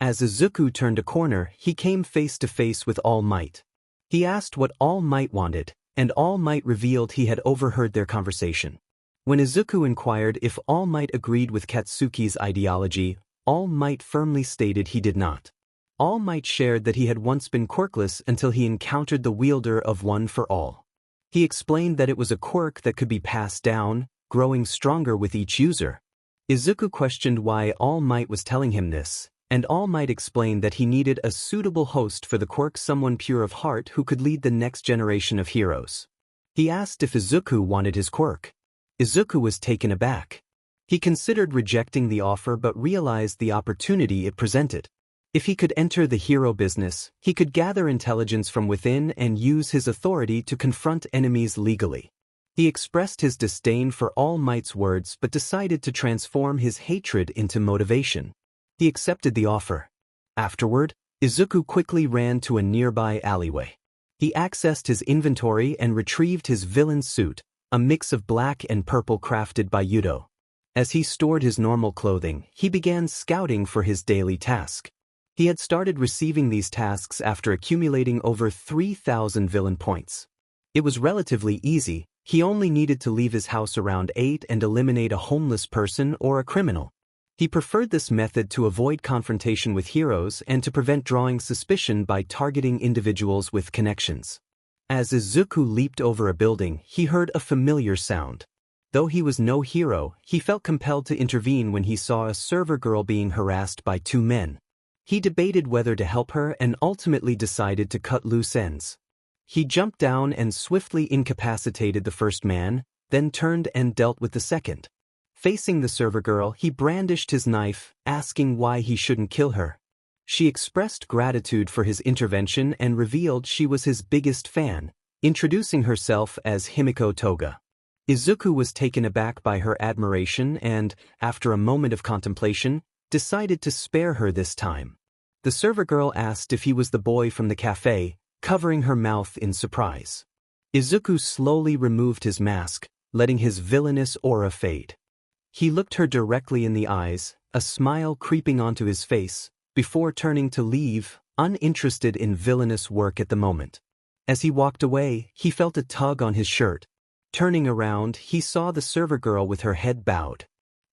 As Izuku turned a corner, he came face to face with All Might. He asked what All Might wanted, and All Might revealed he had overheard their conversation. When Izuku inquired if All Might agreed with Katsuki's ideology, All Might firmly stated he did not. All Might shared that he had once been quirkless until he encountered the wielder of One for All. He explained that it was a quirk that could be passed down, growing stronger with each user. Izuku questioned why All Might was telling him this, and All Might explained that he needed a suitable host for the quirk, someone pure of heart who could lead the next generation of heroes. He asked if Izuku wanted his quirk. Izuku was taken aback. He considered rejecting the offer but realized the opportunity it presented. If he could enter the hero business, he could gather intelligence from within and use his authority to confront enemies legally. He expressed his disdain for All Might's words but decided to transform his hatred into motivation. He accepted the offer. Afterward, Izuku quickly ran to a nearby alleyway. He accessed his inventory and retrieved his villain suit, a mix of black and purple crafted by Yudo. As he stored his normal clothing, he began scouting for his daily task. He had started receiving these tasks after accumulating over 3,000 villain points. It was relatively easy. He only needed to leave his house around 8 and eliminate a homeless person or a criminal. He preferred this method to avoid confrontation with heroes and to prevent drawing suspicion by targeting individuals with connections. As Izuku leaped over a building, he heard a familiar sound. Though he was no hero, he felt compelled to intervene when he saw a server girl being harassed by 2 men. He debated whether to help her and ultimately decided to cut loose ends. He jumped down and swiftly incapacitated the first man, then turned and dealt with the second. Facing the server girl, he brandished his knife, asking why he shouldn't kill her. She expressed gratitude for his intervention and revealed she was his biggest fan, introducing herself as Himiko Toga. Izuku was taken aback by her admiration and, after a moment of contemplation, decided to spare her this time. The server girl asked if he was the boy from the cafe, covering her mouth in surprise. Izuku slowly removed his mask, letting his villainous aura fade. He looked her directly in the eyes, a smile creeping onto his face, before turning to leave, uninterested in villainous work at the moment. As he walked away, he felt a tug on his shirt. Turning around, he saw the server girl with her head bowed.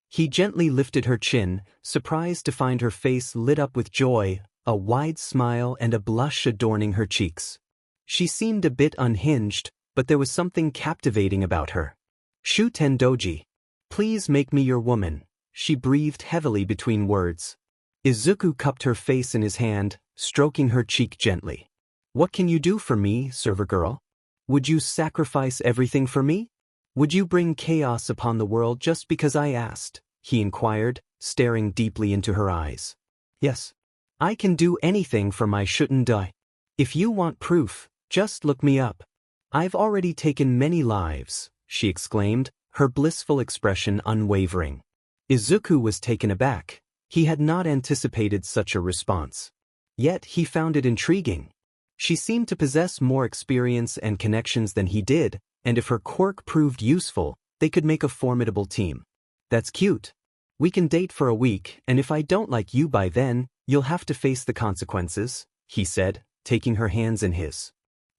He gently lifted her chin, surprised to find her face lit up with joy, a wide smile and a blush adorning her cheeks. She seemed a bit unhinged, but there was something captivating about her. "Shuten Doji. Please make me your woman," she breathed heavily between words. Izuku cupped her face in his hand, stroking her cheek gently. "What can you do for me, server girl? Would you sacrifice everything for me? Would you bring chaos upon the world just because I asked?" he inquired, staring deeply into her eyes. "Yes. I can do anything for my shouldn't I? If you want proof, just look me up. I've already taken many lives, she exclaimed, her blissful expression unwavering. Izuku was taken aback. He had not anticipated such a response. Yet he found it intriguing. She seemed to possess more experience and connections than he did, and if her quirk proved useful, they could make a formidable team. That's cute. We can date for a week, and if I don't like you by then, you'll have to face the consequences, he said, taking her hands in his.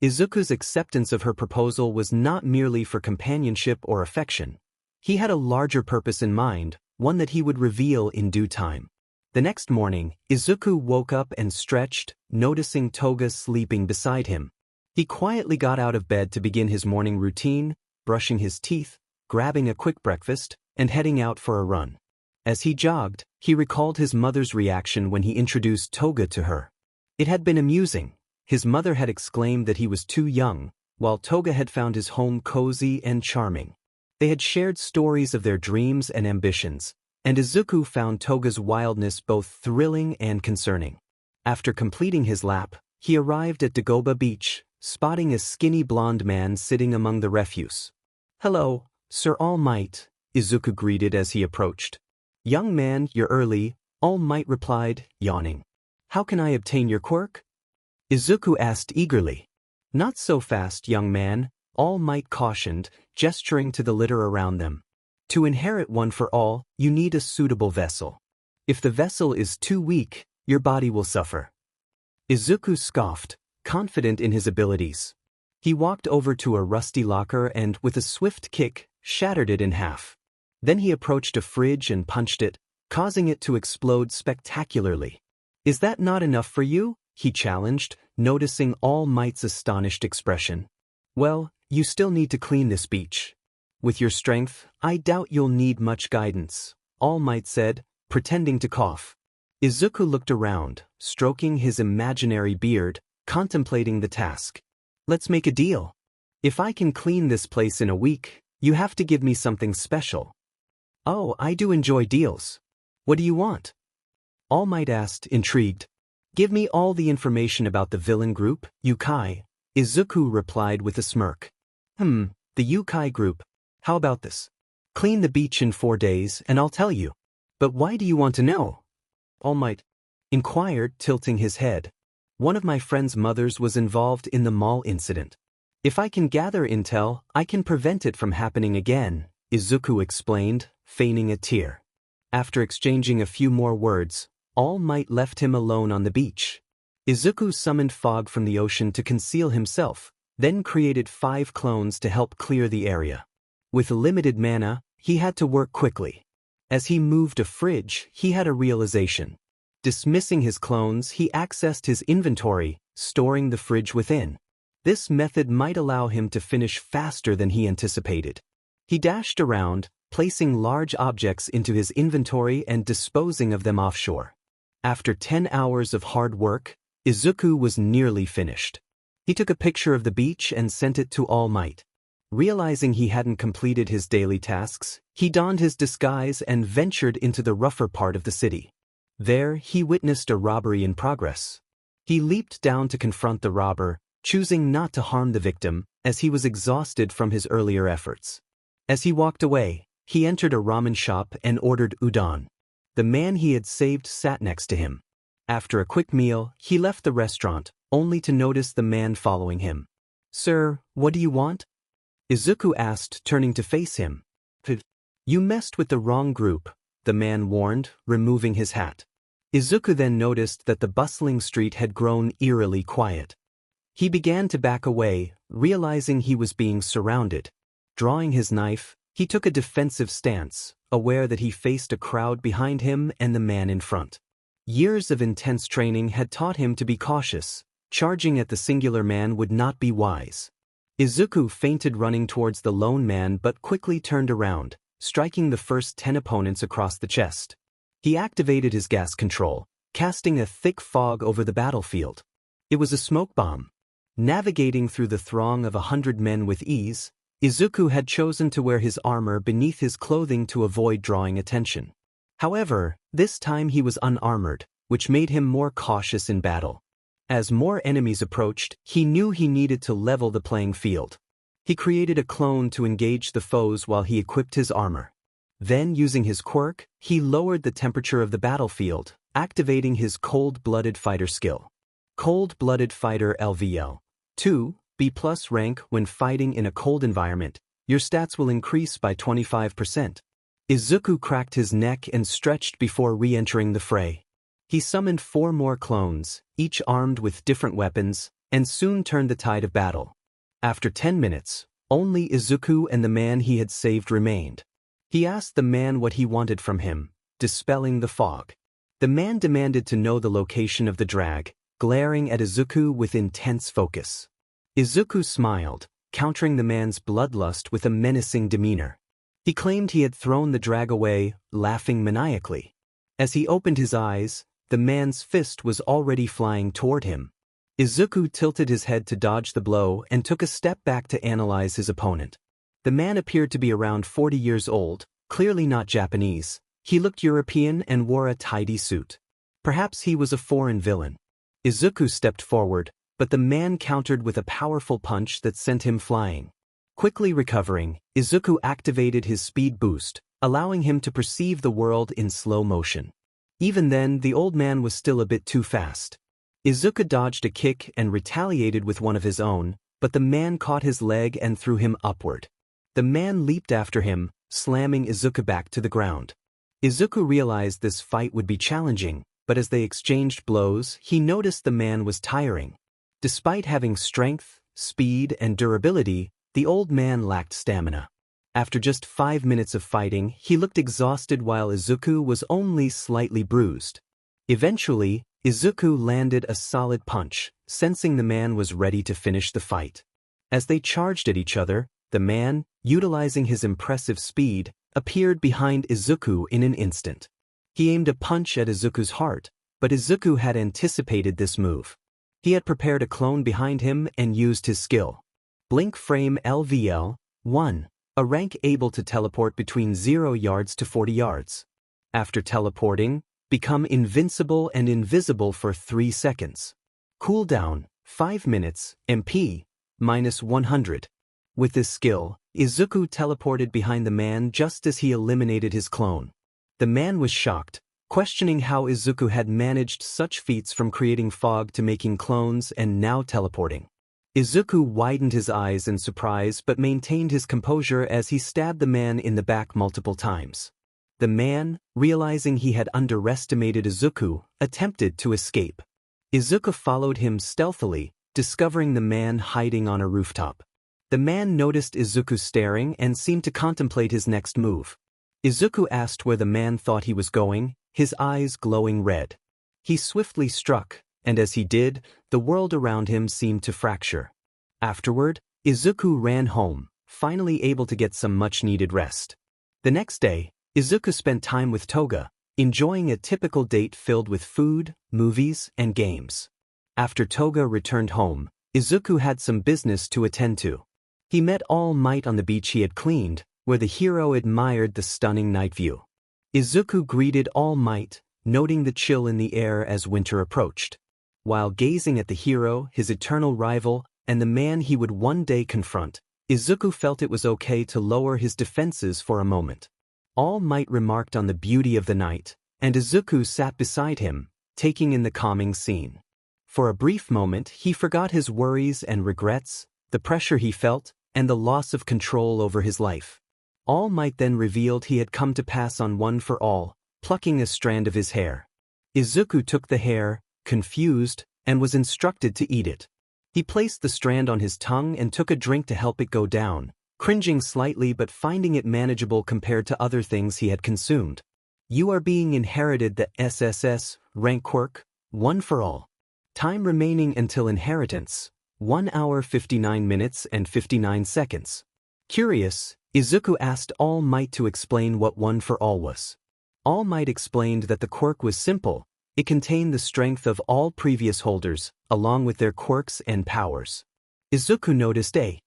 Izuku's acceptance of her proposal was not merely for companionship or affection. He had a larger purpose in mind, one that he would reveal in due time. The next morning, Izuku woke up and stretched, noticing Toga sleeping beside him. He quietly got out of bed to begin his morning routine, brushing his teeth, grabbing a quick breakfast, and heading out for a run. As he jogged, he recalled his mother's reaction when he introduced Toga to her. It had been amusing. His mother had exclaimed that he was too young, while Toga had found his home cozy and charming. They had shared stories of their dreams and ambitions, and Izuku found Toga's wildness both thrilling and concerning. After completing his lap, he arrived at Doba Beach, spotting a skinny blonde man sitting among the refuse. "Hello, Sir All Might," Izuku greeted as he approached. "Young man, you're early," All Might replied, yawning. "How can I obtain your quirk?" Izuku asked eagerly. "Not so fast, young man," All Might cautioned, gesturing to the litter around them. "To inherit one for all, you need a suitable vessel. If the vessel is too weak, your body will suffer." Izuku scoffed, confident in his abilities. He walked over to a rusty locker and, with a swift kick, shattered it in half. Then he approached a fridge and punched it, causing it to explode spectacularly. "Is that not enough for you?" he challenged, noticing All Might's astonished expression. "Well, you still need to clean this beach. With your strength, I doubt you'll need much guidance," All Might said, pretending to cough. Izuku looked around, stroking his imaginary beard, contemplating the task. "Let's make a deal. If I can clean this place in a week, you have to give me something special." "Oh, I do enjoy deals. What do you want?" All Might asked, intrigued. "Give me all the information about the villain group, Yukai," Izuku replied with a smirk. The Yukai group. How about this? Clean the beach in 4 days and I'll tell you." "But why do you want to know?" All Might inquired, tilting his head. "One of my friend's mothers was involved in the mall incident. If I can gather intel, I can prevent it from happening again," Izuku explained, feigning a tear. After exchanging a few more words, All Might left him alone on the beach. Izuku summoned fog from the ocean to conceal himself, then created 5 clones to help clear the area. With limited mana, he had to work quickly. As he moved a fridge, he had a realization. Dismissing his clones, he accessed his inventory, storing the fridge within. This method might allow him to finish faster than he anticipated. He dashed around, placing large objects into his inventory and disposing of them offshore. After 10 hours of hard work, Izuku was nearly finished. He took a picture of the beach and sent it to All Might. Realizing he hadn't completed his daily tasks, he donned his disguise and ventured into the rougher part of the city. There, he witnessed a robbery in progress. He leaped down to confront the robber, choosing not to harm the victim, as he was exhausted from his earlier efforts. As he walked away, he entered a ramen shop and ordered udon. The man he had saved sat next to him. After a quick meal, he left the restaurant, only to notice the man following him. "Sir, what do you want?" Izuku asked, turning to face him. "You messed with the wrong group," the man warned, removing his hat. Izuku then noticed that the bustling street had grown eerily quiet. He began to back away, realizing he was being surrounded. Drawing his knife, he took a defensive stance, aware that he faced a crowd behind him and the man in front. Years of intense training had taught him to be cautious. Charging at the singular man would not be wise. Izuku feinted running towards the lone man but quickly turned around, striking the first 10 opponents across the chest. He activated his gas control, casting a thick fog over the battlefield. It was a smoke bomb. Navigating through the throng of 100 men with ease, Izuku had chosen to wear his armor beneath his clothing to avoid drawing attention. However, this time he was unarmored, which made him more cautious in battle. As more enemies approached, he knew he needed to level the playing field. He created a clone to engage the foes while he equipped his armor. Then, using his quirk, he lowered the temperature of the battlefield, activating his cold-blooded fighter skill. Cold-blooded fighter LVL. 2. B+ rank. When fighting in a cold environment, your stats will increase by 25%. Izuku cracked his neck and stretched before re-entering the fray. He summoned 4 more clones, each armed with different weapons, and soon turned the tide of battle. After 10 minutes, only Izuku and the man he had saved remained. He asked the man what he wanted from him, dispelling the fog. The man demanded to know the location of the drag, glaring at Izuku with intense focus. Izuku smiled, countering the man's bloodlust with a menacing demeanor. He claimed he had thrown the drag away, laughing maniacally. As he opened his eyes, the man's fist was already flying toward him. Izuku tilted his head to dodge the blow and took a step back to analyze his opponent. The man appeared to be around 40 years old, clearly not Japanese. He looked European and wore a tidy suit. Perhaps he was a foreign villain. Izuku stepped forward, but the man countered with a powerful punch that sent him flying. Quickly recovering, Izuku activated his speed boost, allowing him to perceive the world in slow motion. Even then, the old man was still a bit too fast. Izuku dodged a kick and retaliated with one of his own, but the man caught his leg and threw him upward. The man leaped after him, slamming Izuku back to the ground. Izuku realized this fight would be challenging, but as they exchanged blows, he noticed the man was tiring. Despite having strength, speed, and durability, the old man lacked stamina. After just 5 minutes of fighting, he looked exhausted while Izuku was only slightly bruised. Eventually, Izuku landed a solid punch, sensing the man was ready to finish the fight. As they charged at each other, the man, utilizing his impressive speed, appeared behind Izuku in an instant. He aimed a punch at Izuku's heart, but Izuku had anticipated this move. He had prepared a clone behind him and used his skill. Blink Frame LVL 1. A rank able to teleport between 0 yards to 40 yards. After teleporting, become invincible and invisible for 3 seconds. Cooldown, 5 minutes, MP, -100. With this skill, Izuku teleported behind the man just as he eliminated his clone. The man was shocked, questioning how Izuku had managed such feats from creating fog to making clones and now teleporting. Izuku widened his eyes in surprise but maintained his composure as he stabbed the man in the back multiple times. The man, realizing he had underestimated Izuku, attempted to escape. Izuku followed him stealthily, discovering the man hiding on a rooftop. The man noticed Izuku staring and seemed to contemplate his next move. Izuku asked where the man thought he was going, his eyes glowing red. He swiftly struck, and as he did, the world around him seemed to fracture. Afterward, Izuku ran home, finally able to get some much-needed rest. The next day, Izuku spent time with Toga, enjoying a typical date filled with food, movies, and games. After Toga returned home, Izuku had some business to attend to. He met All Might on the beach he had cleaned, where the hero admired the stunning night view. Izuku greeted All Might, noting the chill in the air as winter approached. While gazing at the hero, his eternal rival, and the man he would one day confront, Izuku felt it was okay to lower his defenses for a moment. All Might remarked on the beauty of the night, and Izuku sat beside him, taking in the calming scene. For a brief moment, he forgot his worries and regrets, the pressure he felt, and the loss of control over his life. All Might then revealed he had come to pass on One for All, plucking a strand of his hair. Izuku took the hair, confused, and was instructed to eat it. He placed the strand on his tongue and took a drink to help it go down, cringing slightly but finding it manageable compared to other things he had consumed. You are being inherited the SSS, rank Quirk, One for All. Time remaining until inheritance, 1 hour 59 minutes and 59 seconds. Curious, Izuku asked All Might to explain what One for All was. All Might explained that the quirk was simple. It contained the strength of all previous holders, along with their quirks and powers. Izuku noticed a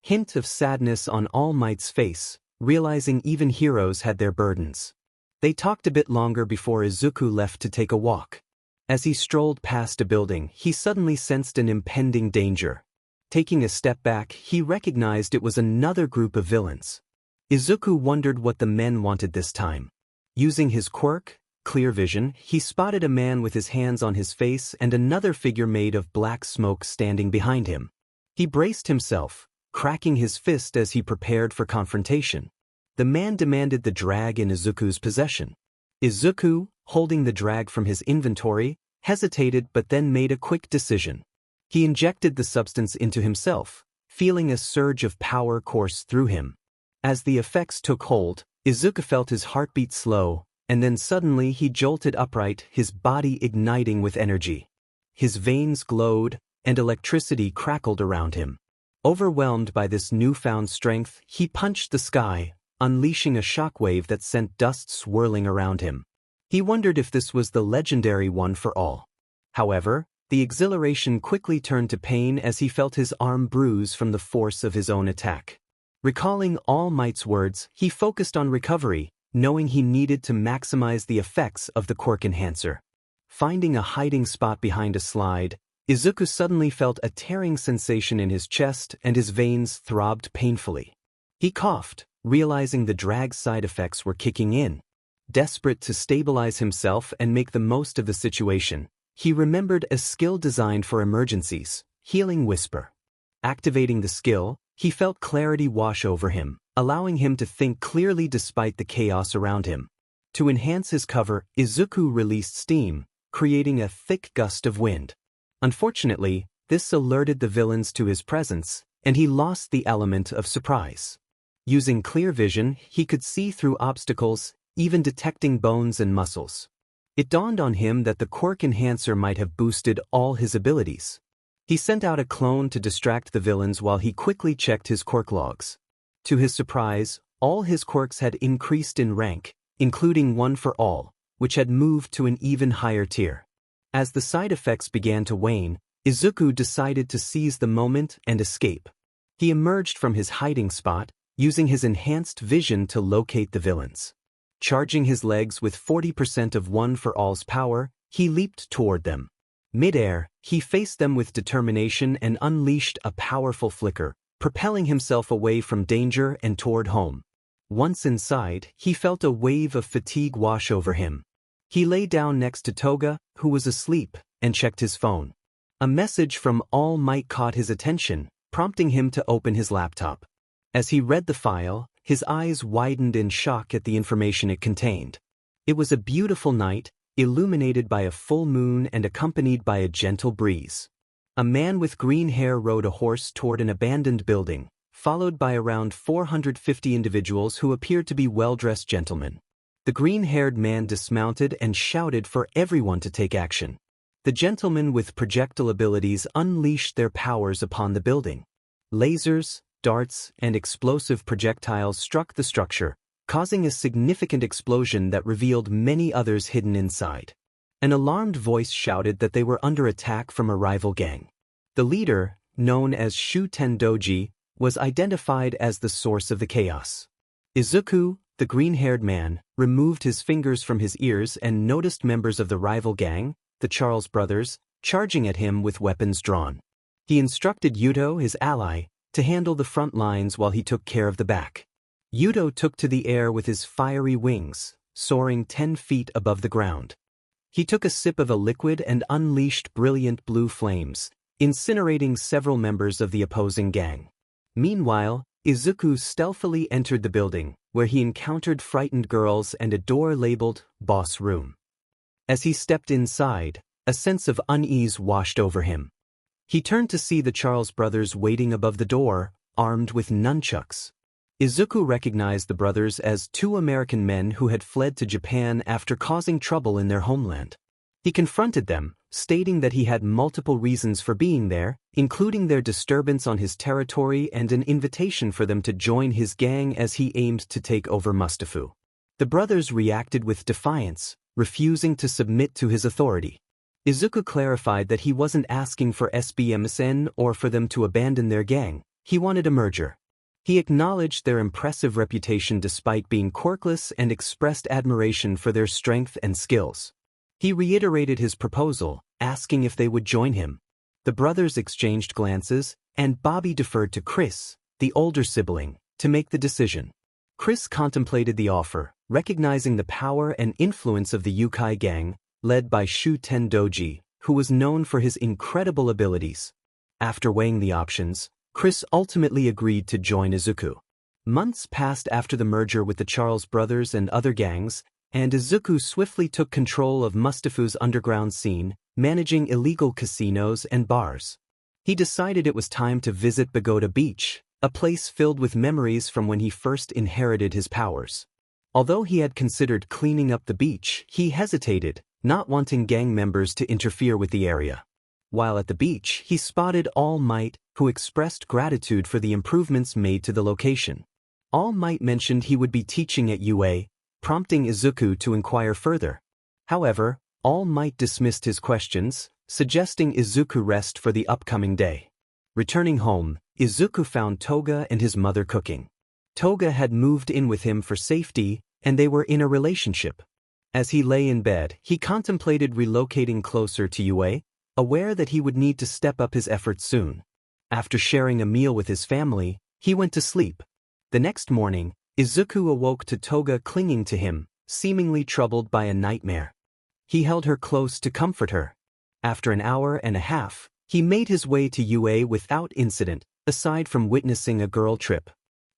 hint of sadness on All Might's face, realizing even heroes had their burdens. They talked a bit longer before Izuku left to take a walk. As he strolled past a building, he suddenly sensed an impending danger. Taking a step back, he recognized it was another group of villains. Izuku wondered what the men wanted this time. Using his quirk, clear vision, he spotted a man with his hands on his face and another figure made of black smoke standing behind him. He braced himself, cracking his fist as he prepared for confrontation. The man demanded the drag in Izuku's possession. Izuku, holding the drag from his inventory, hesitated but then made a quick decision. He injected the substance into himself, feeling a surge of power course through him. As the effects took hold, Izuku felt his heartbeat slow, and then suddenly he jolted upright, his body igniting with energy. His veins glowed, and electricity crackled around him. Overwhelmed by this newfound strength, he punched the sky, unleashing a shockwave that sent dust swirling around him. He wondered if this was the legendary one for all. However, the exhilaration quickly turned to pain as he felt his arm bruise from the force of his own attack. Recalling All Might's words, he focused on recovery, knowing he needed to maximize the effects of the quirk enhancer. Finding a hiding spot behind a slide, Izuku suddenly felt a tearing sensation in his chest and his veins throbbed painfully. He coughed, realizing the drag's side effects were kicking in. Desperate to stabilize himself and make the most of the situation, he remembered a skill designed for emergencies, Healing Whisper. Activating the skill, he felt clarity wash over him, allowing him to think clearly despite the chaos around him. To enhance his cover, Izuku released steam, creating a thick gust of wind. Unfortunately, this alerted the villains to his presence, and he lost the element of surprise. Using clear vision, he could see through obstacles, even detecting bones and muscles. It dawned on him that the quirk enhancer might have boosted all his abilities. He sent out a clone to distract the villains while he quickly checked his quirk logs. To his surprise, all his quirks had increased in rank, including one for all, which had moved to an even higher tier. As the side effects began to wane, Izuku decided to seize the moment and escape. He emerged from his hiding spot, using his enhanced vision to locate the villains. Charging his legs with 40% of One for All's power, he leaped toward them. Mid-air, he faced them with determination and unleashed a powerful flicker, propelling himself away from danger and toward home. Once inside, he felt a wave of fatigue wash over him. He lay down next to Toga, who was asleep, and checked his phone. A message from All Might caught his attention, prompting him to open his laptop. As he read the file, his eyes widened in shock at the information it contained. It was a beautiful night, illuminated by a full moon and accompanied by a gentle breeze. A man with green hair rode a horse toward an abandoned building, followed by around 450 individuals who appeared to be well-dressed gentlemen. The green-haired man dismounted and shouted for everyone to take action. The gentlemen with projectile abilities unleashed their powers upon the building. Lasers, darts, and explosive projectiles struck the structure, causing a significant explosion that revealed many others hidden inside. An alarmed voice shouted that they were under attack from a rival gang. The leader, known as Shuten Doji, was identified as the source of the chaos. Izuku, the green-haired man, removed his fingers from his ears and noticed members of the rival gang, the Charles brothers, charging at him with weapons drawn. He instructed Yuto, his ally, to handle the front lines while he took care of the back. Yuto took to the air with his fiery wings, soaring 10 feet above the ground. He took a sip of a liquid and unleashed brilliant blue flames, incinerating several members of the opposing gang. Meanwhile, Izuku stealthily entered the building, where he encountered frightened girls and a door labeled Boss Room. As he stepped inside, a sense of unease washed over him. He turned to see the Charles brothers waiting above the door, armed with nunchucks. Izuku recognized the brothers as 2 American men who had fled to Japan after causing trouble in their homeland. He confronted them, stating that he had multiple reasons for being there, including their disturbance on his territory and an invitation for them to join his gang as he aimed to take over Mustafu. The brothers reacted with defiance, refusing to submit to his authority. Izuku clarified that he wasn't asking for SBMSN or for them to abandon their gang, he wanted a merger. He acknowledged their impressive reputation despite being quirkless and expressed admiration for their strength and skills. He reiterated his proposal, asking if they would join him. The brothers exchanged glances, and Bobby deferred to Chris, the older sibling, to make the decision. Chris contemplated the offer, recognizing the power and influence of the Yukai gang, led by Shuten Doji, who was known for his incredible abilities. After weighing the options, Chris ultimately agreed to join Izuku. Months passed after the merger with the Charles brothers and other gangs, and Izuku swiftly took control of Mustafu's underground scene, managing illegal casinos and bars. He decided it was time to visit Pagoda Beach, a place filled with memories from when he first inherited his powers. Although he had considered cleaning up the beach, he hesitated, not wanting gang members to interfere with the area. While at the beach, he spotted All Might, who expressed gratitude for the improvements made to the location. All Might mentioned he would be teaching at UA, prompting Izuku to inquire further. However, All Might dismissed his questions, suggesting Izuku rest for the upcoming day. Returning home, Izuku found Toga and his mother cooking. Toga had moved in with him for safety, and they were in a relationship. As he lay in bed, he contemplated relocating closer to UA, aware that he would need to step up his efforts soon. After sharing a meal with his family, he went to sleep. The next morning, Izuku awoke to Toga clinging to him, seemingly troubled by a nightmare. He held her close to comfort her. After an hour and a half, he made his way to UA without incident, aside from witnessing a girl trip.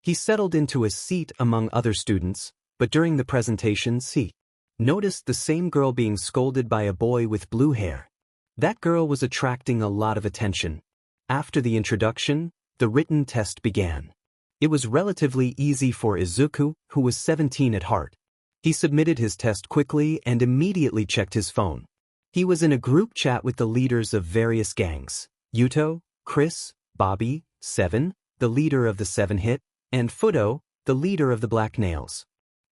He settled into a seat among other students, but during the presentations he noticed the same girl being scolded by a boy with blue hair. That girl was attracting a lot of attention. After the introduction, the written test began. It was relatively easy for Izuku, who was 17 at heart. He submitted his test quickly and immediately checked his phone. He was in a group chat with the leaders of various gangs: Yuto, Chris, Bobby, Seven, the leader of the Seven Hit, and Fudo, the leader of the Black Nails.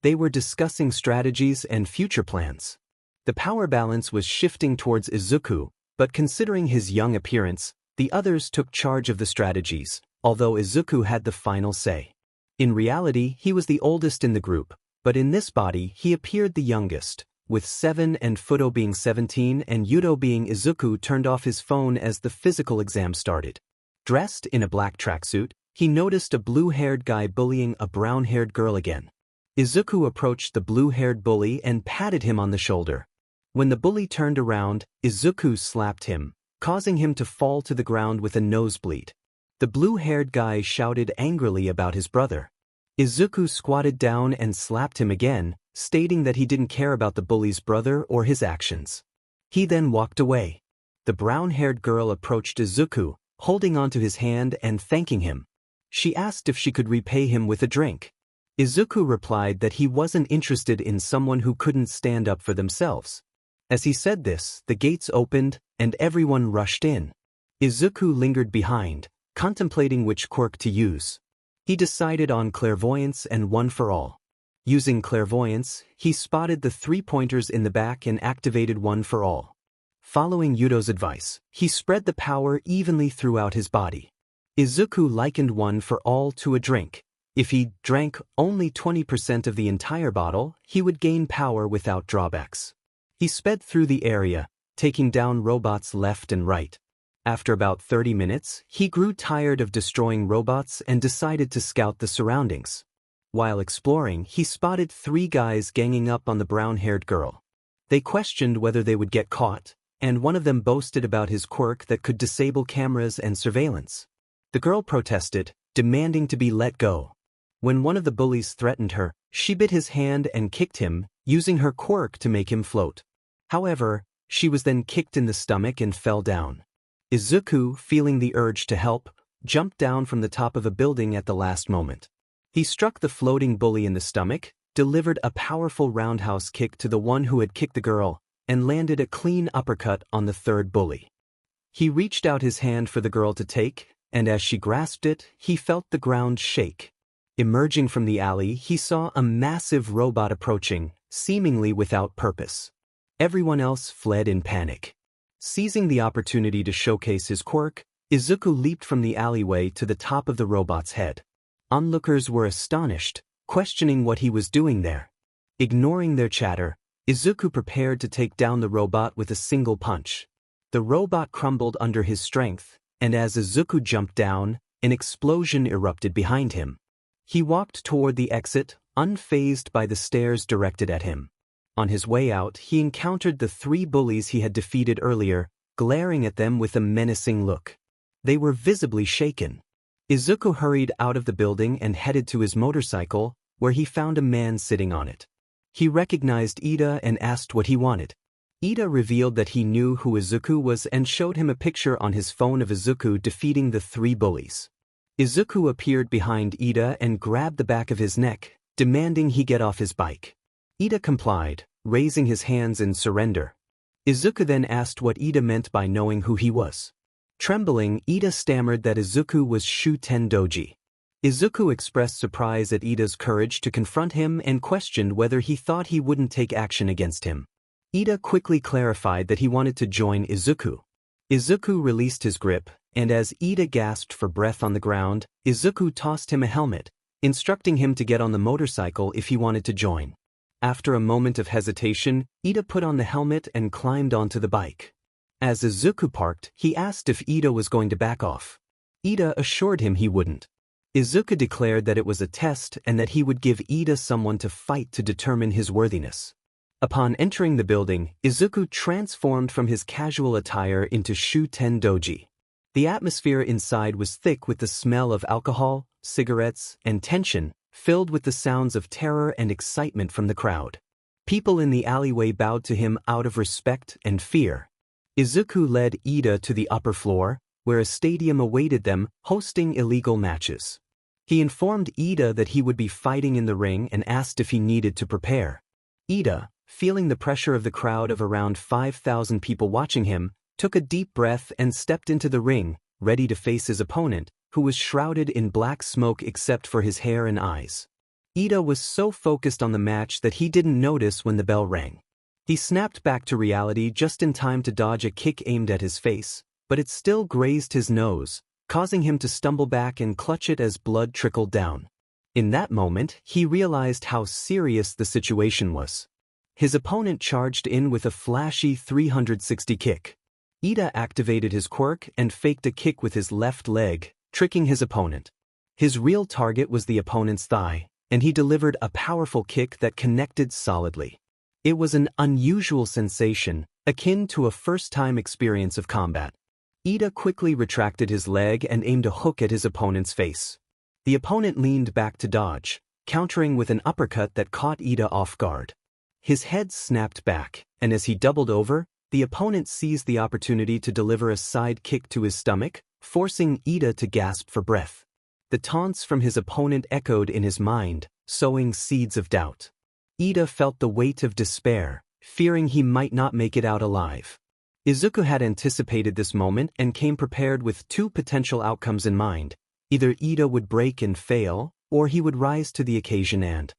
They were discussing strategies and future plans. The power balance was shifting towards Izuku, but considering his young appearance, the others took charge of the strategies, although Izuku had the final say. In reality, he was the oldest in the group, but in this body he appeared the youngest, with Seven and Fudo being 17 and Yuto being. Izuku turned off his phone as the physical exam started. Dressed in a black tracksuit, he noticed a blue-haired guy bullying a brown-haired girl again. Izuku approached the blue-haired bully and patted him on the shoulder. When the bully turned around, Izuku slapped him, causing him to fall to the ground with a nosebleed. The blue-haired guy shouted angrily about his brother. Izuku squatted down and slapped him again, stating that he didn't care about the bully's brother or his actions. He then walked away. The brown-haired girl approached Izuku, holding onto his hand and thanking him. She asked if she could repay him with a drink. Izuku replied that he wasn't interested in someone who couldn't stand up for themselves. As he said this, the gates opened, and everyone rushed in. Izuku lingered behind, contemplating which quirk to use. He decided on clairvoyance and one for all. Using clairvoyance, he spotted the 3 pointers in the back and activated one for all. Following Yuto's advice, he spread the power evenly throughout his body. Izuku likened one for all to a drink. If he drank only 20% of the entire bottle, he would gain power without drawbacks. He sped through the area, taking down robots left and right. After about 30 minutes, he grew tired of destroying robots and decided to scout the surroundings. While exploring, he spotted 3 guys ganging up on the brown-haired girl. They questioned whether they would get caught, and one of them boasted about his quirk that could disable cameras and surveillance. The girl protested, demanding to be let go. When one of the bullies threatened her, she bit his hand and kicked him, using her quirk to make him float. However, she was then kicked in the stomach and fell down. Izuku, feeling the urge to help, jumped down from the top of a building at the last moment. He struck the floating bully in the stomach, delivered a powerful roundhouse kick to the one who had kicked the girl, and landed a clean uppercut on the 3rd bully. He reached out his hand for the girl to take, and as she grasped it, he felt the ground shake. Emerging from the alley, he saw a massive robot approaching, seemingly without purpose. Everyone else fled in panic. Seizing the opportunity to showcase his quirk, Izuku leaped from the alleyway to the top of the robot's head. Onlookers were astonished, questioning what he was doing there. Ignoring their chatter, Izuku prepared to take down the robot with a single punch. The robot crumbled under his strength, and as Izuku jumped down, an explosion erupted behind him. He walked toward the exit, unfazed by the stares directed at him. On his way out, he encountered the 3 bullies he had defeated earlier, glaring at them with a menacing look. They were visibly shaken. Izuku hurried out of the building and headed to his motorcycle, where he found a man sitting on it. He recognized Ida and asked what he wanted. Ida revealed that he knew who Izuku was and showed him a picture on his phone of Izuku defeating the 3 bullies. Izuku appeared behind Ida and grabbed the back of his neck, demanding he get off his bike. Ida complied, raising his hands in surrender. Izuku then asked what Ida meant by knowing who he was. Trembling, Ida stammered that Izuku was Shuten Doji. Izuku expressed surprise at Ida's courage to confront him and questioned whether he thought he wouldn't take action against him. Ida quickly clarified that he wanted to join Izuku. Izuku released his grip, and as Ida gasped for breath on the ground, Izuku tossed him a helmet, instructing him to get on the motorcycle if he wanted to join. After a moment of hesitation, Ida put on the helmet and climbed onto the bike. As Izuku parked, he asked if Ida was going to back off. Ida assured him he wouldn't. Izuku declared that it was a test and that he would give Ida someone to fight to determine his worthiness. Upon entering the building, Izuku transformed from his casual attire into Shuten Doji. The atmosphere inside was thick with the smell of alcohol, cigarettes, and tension, filled with the sounds of terror and excitement from the crowd. People in the alleyway bowed to him out of respect and fear. Izuku led Ida to the upper floor, where a stadium awaited them, hosting illegal matches. He informed Ida that he would be fighting in the ring and asked if he needed to prepare. Ida, feeling the pressure of the crowd of around 5,000 people watching him, took a deep breath and stepped into the ring, ready to face his opponent, who was shrouded in black smoke except for his hair and eyes. Ida was so focused on the match that he didn't notice when the bell rang. He snapped back to reality just in time to dodge a kick aimed at his face, but it still grazed his nose, causing him to stumble back and clutch it as blood trickled down. In that moment, he realized how serious the situation was. His opponent charged in with a flashy 360 kick. Ida activated his quirk and faked a kick with his left leg, tricking his opponent. His real target was the opponent's thigh, and he delivered a powerful kick that connected solidly. It was an unusual sensation, akin to a first-time experience of combat. Ida quickly retracted his leg and aimed a hook at his opponent's face. The opponent leaned back to dodge, countering with an uppercut that caught Ida off guard. His head snapped back, and as he doubled over, the opponent seized the opportunity to deliver a side kick to his stomach, forcing Ida to gasp for breath. The taunts from his opponent echoed in his mind, sowing seeds of doubt. Ida felt the weight of despair, fearing he might not make it out alive. Izuku had anticipated this moment and came prepared with 2 potential outcomes in mind. Either Ida would break and fail, or he would rise to the occasion and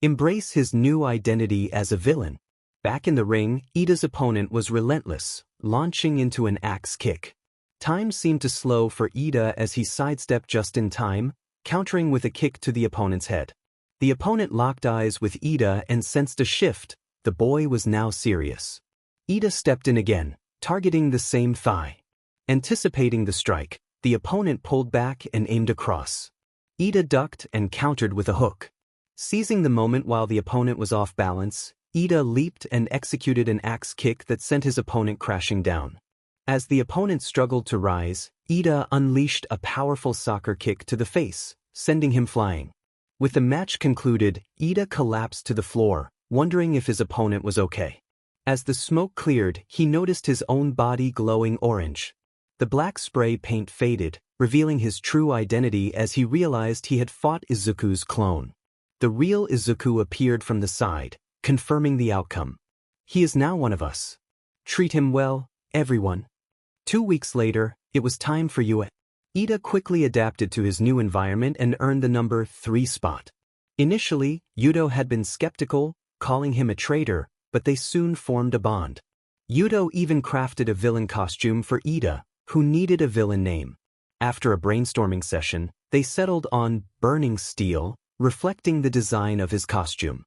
embrace his new identity as a villain. Back in the ring, Ida's opponent was relentless, launching into an axe kick. Time seemed to slow for Ida as he sidestepped just in time, countering with a kick to the opponent's head. The opponent locked eyes with Ida and sensed a shift. The boy was now serious. Ida stepped in again, targeting the same thigh. Anticipating the strike, the opponent pulled back and aimed across. Ida ducked and countered with a hook. Seizing the moment while the opponent was off balance, Ida leaped and executed an axe kick that sent his opponent crashing down. As the opponent struggled to rise, Ida unleashed a powerful soccer kick to the face, sending him flying. With the match concluded, Ida collapsed to the floor, wondering if his opponent was okay. As the smoke cleared, he noticed his own body glowing orange. The black spray paint faded, revealing his true identity as he realized he had fought Izuku's clone. The real Izuku appeared from the side, confirming the outcome. He is now one of us. Treat him well, everyone. 2 weeks later, it was time for UA. Ida quickly adapted to his new environment and earned the number 3 spot. Initially, Yudo had been skeptical, calling him a traitor, but they soon formed a bond. Yudo even crafted a villain costume for Ida, who needed a villain name. After a brainstorming session, they settled on Burning Steel, reflecting the design of his costume.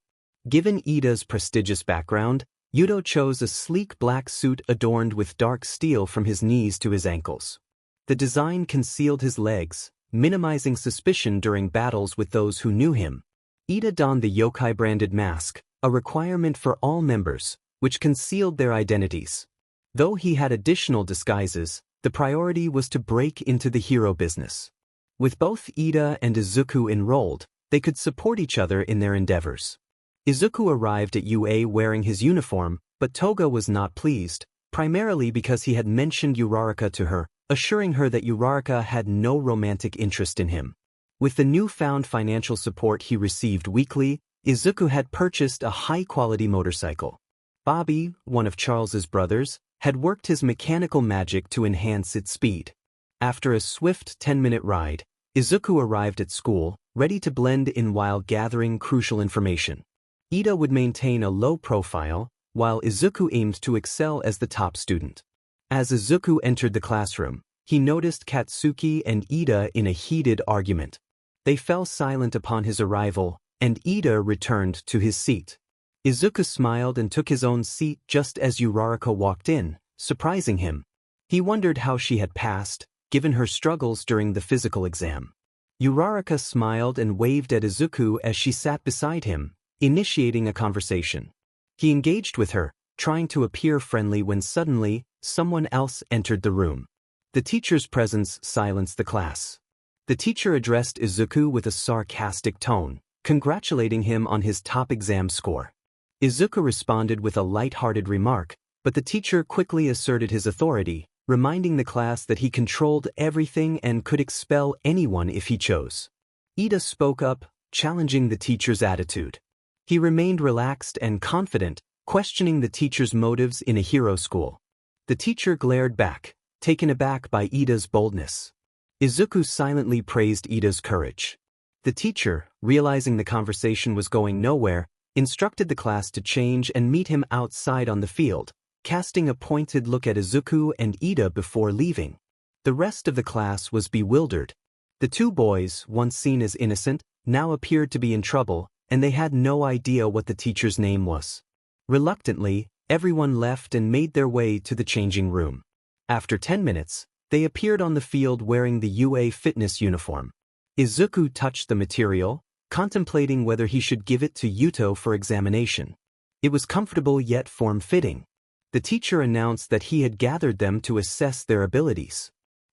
Given Ida's prestigious background, Yuto chose a sleek black suit adorned with dark steel from his knees to his ankles. The design concealed his legs, minimizing suspicion during battles with those who knew him. Ida donned the yokai-branded mask, a requirement for all members, which concealed their identities. Though he had additional disguises, the priority was to break into the hero business. With both Ida and Izuku enrolled, they could support each other in their endeavors. Izuku arrived at UA wearing his uniform, but Toga was not pleased, primarily because he had mentioned Uraraka to her, assuring her that Uraraka had no romantic interest in him. With the newfound financial support he received weekly, Izuku had purchased a high-quality motorcycle. Bobby, one of Charles's brothers, had worked his mechanical magic to enhance its speed. After a swift 10-minute ride, Izuku arrived at school, ready to blend in while gathering crucial information. Ida would maintain a low profile, while Izuku aimed to excel as the top student. As Izuku entered the classroom, he noticed Katsuki and Ida in a heated argument. They fell silent upon his arrival, and Ida returned to his seat. Izuku smiled and took his own seat just as Uraraka walked in, surprising him. He wondered how she had passed, given her struggles during the physical exam. Uraraka smiled and waved at Izuku as she sat beside him, initiating a conversation. He engaged with her, trying to appear friendly when suddenly, someone else entered the room. The teacher's presence silenced the class. The teacher addressed Izuku with a sarcastic tone, congratulating him on his top exam score. Izuku responded with a light-hearted remark, but the teacher quickly asserted his authority, reminding the class that he controlled everything and could expel anyone if he chose. Ida spoke up, challenging the teacher's attitude. He remained relaxed and confident, questioning the teacher's motives in a hero school. The teacher glared back, taken aback by Ida's boldness. Izuku silently praised Ida's courage. The teacher, realizing the conversation was going nowhere, instructed the class to change and meet him outside on the field, casting a pointed look at Izuku and Ida before leaving. The rest of the class was bewildered. The two boys, once seen as innocent, now appeared to be in trouble, and they had no idea what the teacher's name was. Reluctantly, everyone left and made their way to the changing room. After 10 minutes, they appeared on the field wearing the UA fitness uniform. Izuku touched the material, contemplating whether he should give it to Yuto for examination. It was comfortable yet form-fitting. The teacher announced that he had gathered them to assess their abilities.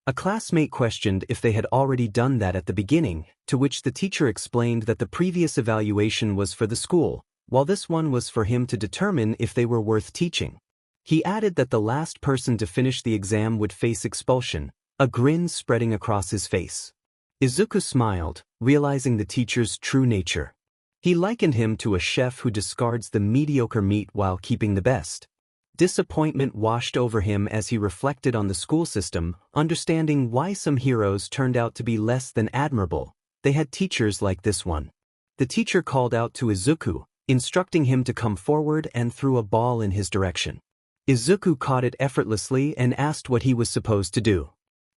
A classmate questioned if they had already done that at the beginning, to which the teacher explained that the previous evaluation was for the school, while this one was for him to determine if they were worth teaching. He added that the last person to finish the exam would face expulsion, a grin spreading across his face. Izuku smiled, realizing the teacher's true nature. He likened him to a chef who discards the mediocre meat while keeping the best. Disappointment washed over him as he reflected on the school system, understanding why some heroes turned out to be less than admirable. They had teachers like this one. The teacher called out to Izuku, instructing him to come forward and threw a ball in his direction. Izuku caught it effortlessly and asked what he was supposed to do.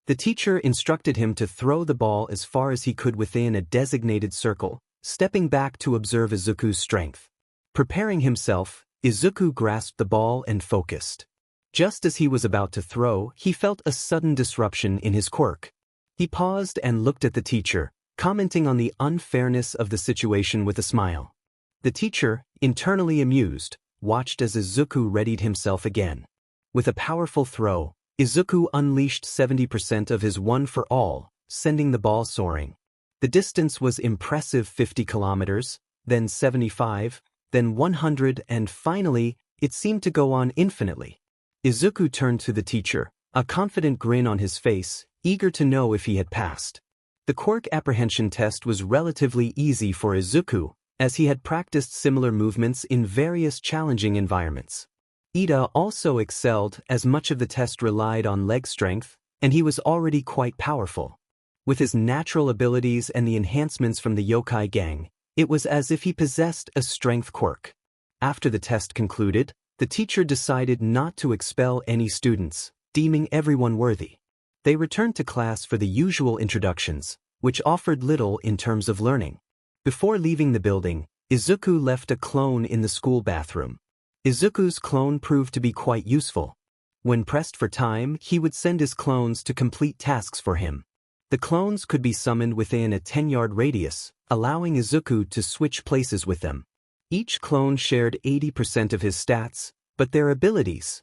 The teacher instructed him to throw the ball as far as he could within a designated circle, stepping back to observe Izuku's strength. Preparing himself, Izuku grasped the ball and focused. Just as he was about to throw, he felt a sudden disruption in his quirk. He paused and looked at the teacher, commenting on the unfairness of the situation with a smile. The teacher, internally amused, watched as Izuku readied himself again. With a powerful throw, Izuku unleashed 70% of his one-for-all, sending the ball soaring. The distance was impressive 50 kilometers, then 75, then 100, and finally, it seemed to go on infinitely. Izuku turned to the teacher, a confident grin on his face, eager to know if he had passed. The Quirk apprehension test was relatively easy for Izuku, as he had practiced similar movements in various challenging environments. Ida also excelled as much of the test relied on leg strength, and he was already quite powerful. With his natural abilities and the enhancements from the yokai gang, it was as if he possessed a strength quirk. After the test concluded, the teacher decided not to expel any students, deeming everyone worthy. They returned to class for the usual introductions, which offered little in terms of learning. Before leaving the building, Izuku left a clone in the school bathroom. Izuku's clone proved to be quite useful. When pressed for time, he would send his clones to complete tasks for him. The clones could be summoned within a 10-yard radius, allowing Izuku to switch places with them. Each clone shared 80% of his stats, but their abilities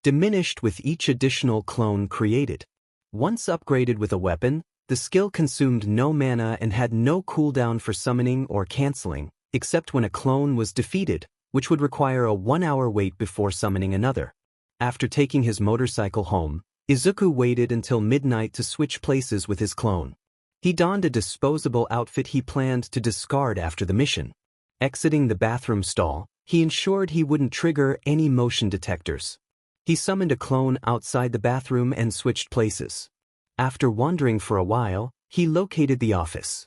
diminished with each additional clone created. Once upgraded with a weapon, the skill consumed no mana and had no cooldown for summoning or canceling, except when a clone was defeated, which would require a 1-hour wait before summoning another. After taking his motorcycle home, Izuku waited until midnight to switch places with his clone. He donned a disposable outfit he planned to discard after the mission. Exiting the bathroom stall, he ensured he wouldn't trigger any motion detectors. He summoned a clone outside the bathroom and switched places. After wandering for a while, he located the office.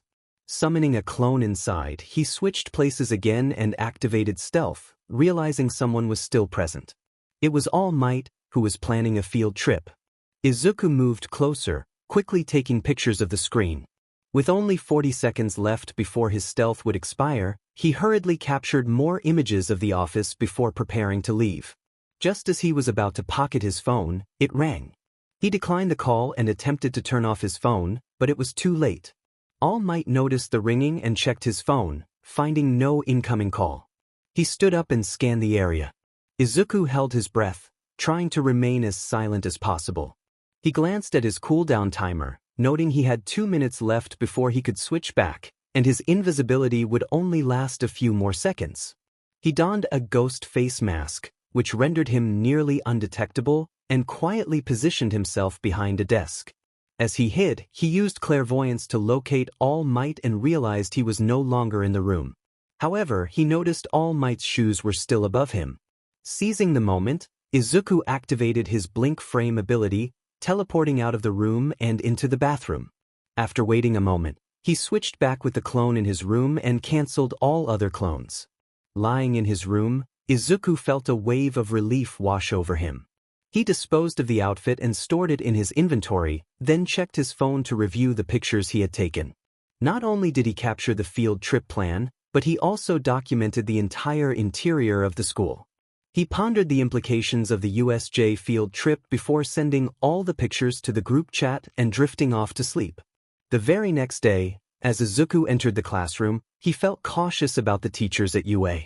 Summoning a clone inside, he switched places again and activated stealth, realizing someone was still present. It was All Might, who was planning a field trip. Izuku moved closer, quickly taking pictures of the screen. With only 40 seconds left before his stealth would expire, he hurriedly captured more images of the office before preparing to leave. Just as he was about to pocket his phone, it rang. He declined the call and attempted to turn off his phone, but it was too late. All Might noticed the ringing and checked his phone, finding no incoming call. He stood up and scanned the area. Izuku held his breath, trying to remain as silent as possible. He glanced at his cooldown timer, noting he had 2 minutes left before he could switch back, and his invisibility would only last a few more seconds. He donned a ghost face mask, which rendered him nearly undetectable, and quietly positioned himself behind a desk. As he hid, he used clairvoyance to locate All Might and realized he was no longer in the room. However, he noticed All Might's shoes were still above him. Seizing the moment, Izuku activated his blink frame ability, teleporting out of the room and into the bathroom. After waiting a moment, he switched back with the clone in his room and cancelled all other clones. Lying in his room, Izuku felt a wave of relief wash over him. He disposed of the outfit and stored it in his inventory, then checked his phone to review the pictures he had taken. Not only did he capture the field trip plan, but he also documented the entire interior of the school. He pondered the implications of the USJ field trip before sending all the pictures to the group chat and drifting off to sleep. The very next day, as Izuku entered the classroom, he felt cautious about the teachers at UA.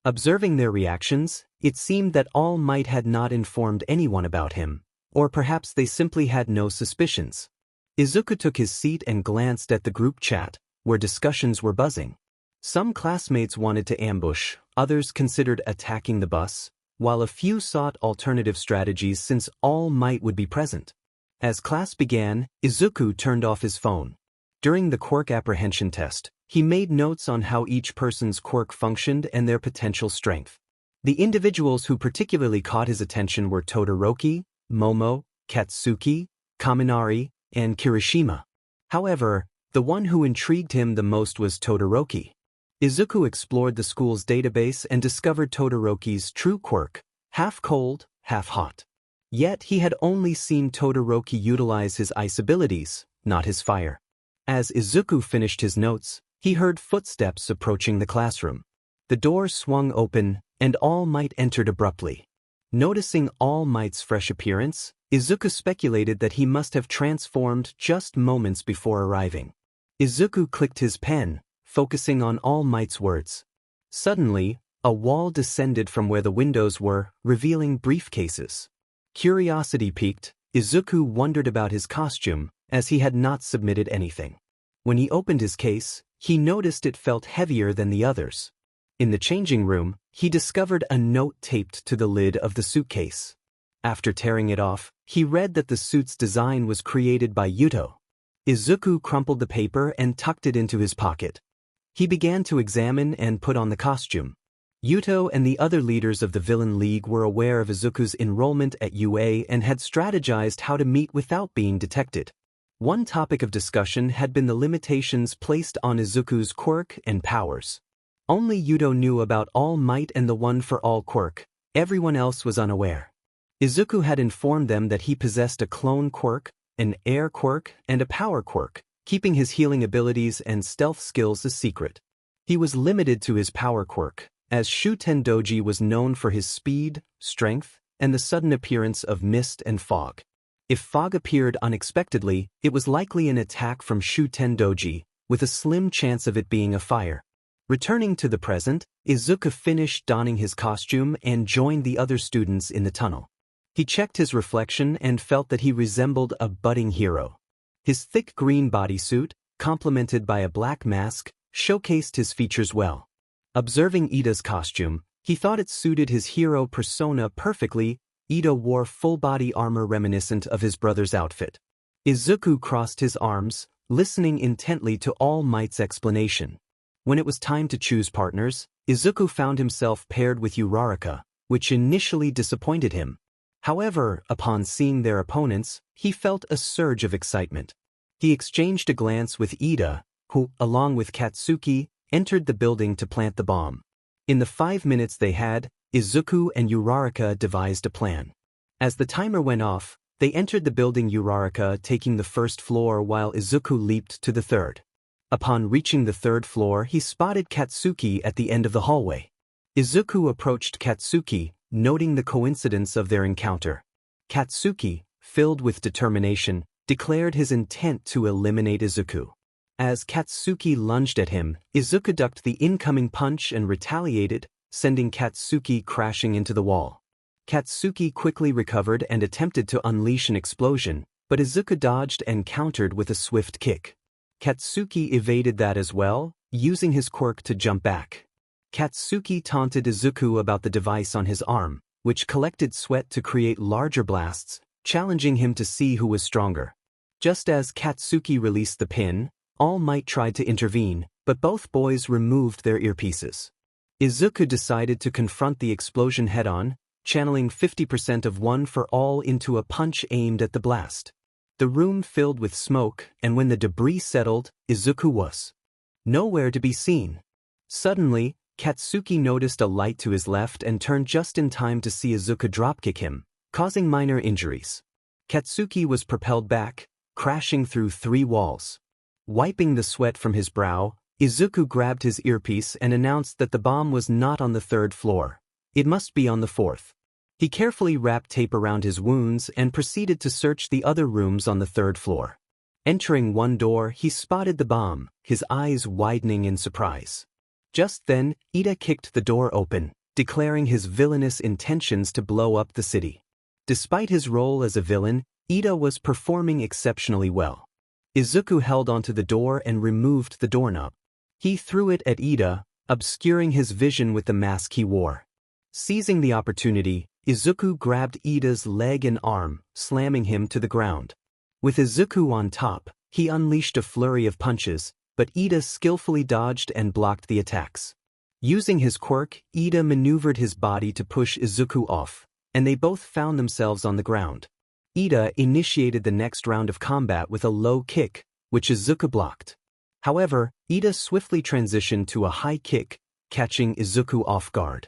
Observing their reactions, it seemed that All Might had not informed anyone about him, or perhaps they simply had no suspicions. Izuku took his seat and glanced at the group chat, where discussions were buzzing. Some classmates wanted to ambush, others considered attacking the bus, while a few sought alternative strategies since All Might would be present. As class began, Izuku turned off his phone. During the quirk apprehension test, he made notes on how each person's quirk functioned and their potential strength. The individuals who particularly caught his attention were Todoroki, Momo, Katsuki, Kaminari, and Kirishima. However, the one who intrigued him the most was Todoroki. Izuku explored the school's database and discovered Todoroki's true quirk, half cold, half hot. Yet he had only seen Todoroki utilize his ice abilities, not his fire. As Izuku finished his notes, he heard footsteps approaching the classroom. The door swung open, and All Might entered abruptly. Noticing All Might's fresh appearance, Izuku speculated that he must have transformed just moments before arriving. Izuku clicked his pen, focusing on All Might's words. Suddenly, a wall descended from where the windows were, revealing briefcases. Curiosity piqued, Izuku wondered about his costume, as he had not submitted anything. When he opened his case, he noticed it felt heavier than the others. In the changing room, he discovered a note taped to the lid of the suitcase. After tearing it off, he read that the suit's design was created by Yuto. Izuku crumpled the paper and tucked it into his pocket. He began to examine and put on the costume. Yuto and the other leaders of the Villain League were aware of Izuku's enrollment at UA and had strategized how to meet without being detected. One topic of discussion had been the limitations placed on Izuku's quirk and powers. Only Yuto knew about All Might and the One for All quirk. Everyone else was unaware. Izuku had informed them that he possessed a clone quirk, an air quirk, and a power quirk, keeping his healing abilities and stealth skills a secret. He was limited to his power quirk, as Shutendoji was known for his speed, strength, and the sudden appearance of mist and fog. If fog appeared unexpectedly, it was likely an attack from Shutendoji, with a slim chance of it being a fire. Returning to the present, Izuku finished donning his costume and joined the other students in the tunnel. He checked his reflection and felt that he resembled a budding hero. His thick green bodysuit, complemented by a black mask, showcased his features well. Observing Ida's costume, he thought it suited his hero persona perfectly. Ida wore full-body armor reminiscent of his brother's outfit. Izuku crossed his arms, listening intently to All Might's explanation. When it was time to choose partners, Izuku found himself paired with Uraraka, which initially disappointed him. However, upon seeing their opponents, he felt a surge of excitement. He exchanged a glance with Ida, who, along with Katsuki, entered the building to plant the bomb. In the 5 minutes they had, Izuku and Uraraka devised a plan. As the timer went off, they entered the building, Uraraka taking the first floor while Izuku leaped to the third. Upon reaching the third floor, he spotted Katsuki at the end of the hallway. Izuku approached Katsuki, noting the coincidence of their encounter. Katsuki, filled with determination, declared his intent to eliminate Izuku. As Katsuki lunged at him, Izuku ducked the incoming punch and retaliated, sending Katsuki crashing into the wall. Katsuki quickly recovered and attempted to unleash an explosion, but Izuku dodged and countered with a swift kick. Katsuki evaded that as well, using his quirk to jump back. Katsuki taunted Izuku about the device on his arm, which collected sweat to create larger blasts, challenging him to see who was stronger. Just as Katsuki released the pin, All Might tried to intervene, but both boys removed their earpieces. Izuku decided to confront the explosion head-on, channeling 50% of One for All into a punch aimed at the blast. The room filled with smoke, and when the debris settled, Izuku was nowhere to be seen. Suddenly, Katsuki noticed a light to his left and turned just in time to see Izuku dropkick him, causing minor injuries. Katsuki was propelled back, crashing through 3 walls. Wiping the sweat from his brow, Izuku grabbed his earpiece and announced that the bomb was not on the 3rd floor. It must be on the 4th. He carefully wrapped tape around his wounds and proceeded to search the other rooms on the 3rd floor. Entering one door, he spotted the bomb, his eyes widening in surprise. Just then, Ida kicked the door open, declaring his villainous intentions to blow up the city. Despite his role as a villain, Ida was performing exceptionally well. Izuku held onto the door and removed the doorknob. He threw it at Ida, obscuring his vision with the mask he wore. Seizing the opportunity, Izuku grabbed Ida's leg and arm, slamming him to the ground. With Izuku on top, he unleashed a flurry of punches, but Ida skillfully dodged and blocked the attacks. Using his quirk, Ida maneuvered his body to push Izuku off, and they both found themselves on the ground. Ida initiated the next round of combat with a low kick, which Izuku blocked. However, Ida swiftly transitioned to a high kick, catching Izuku off guard.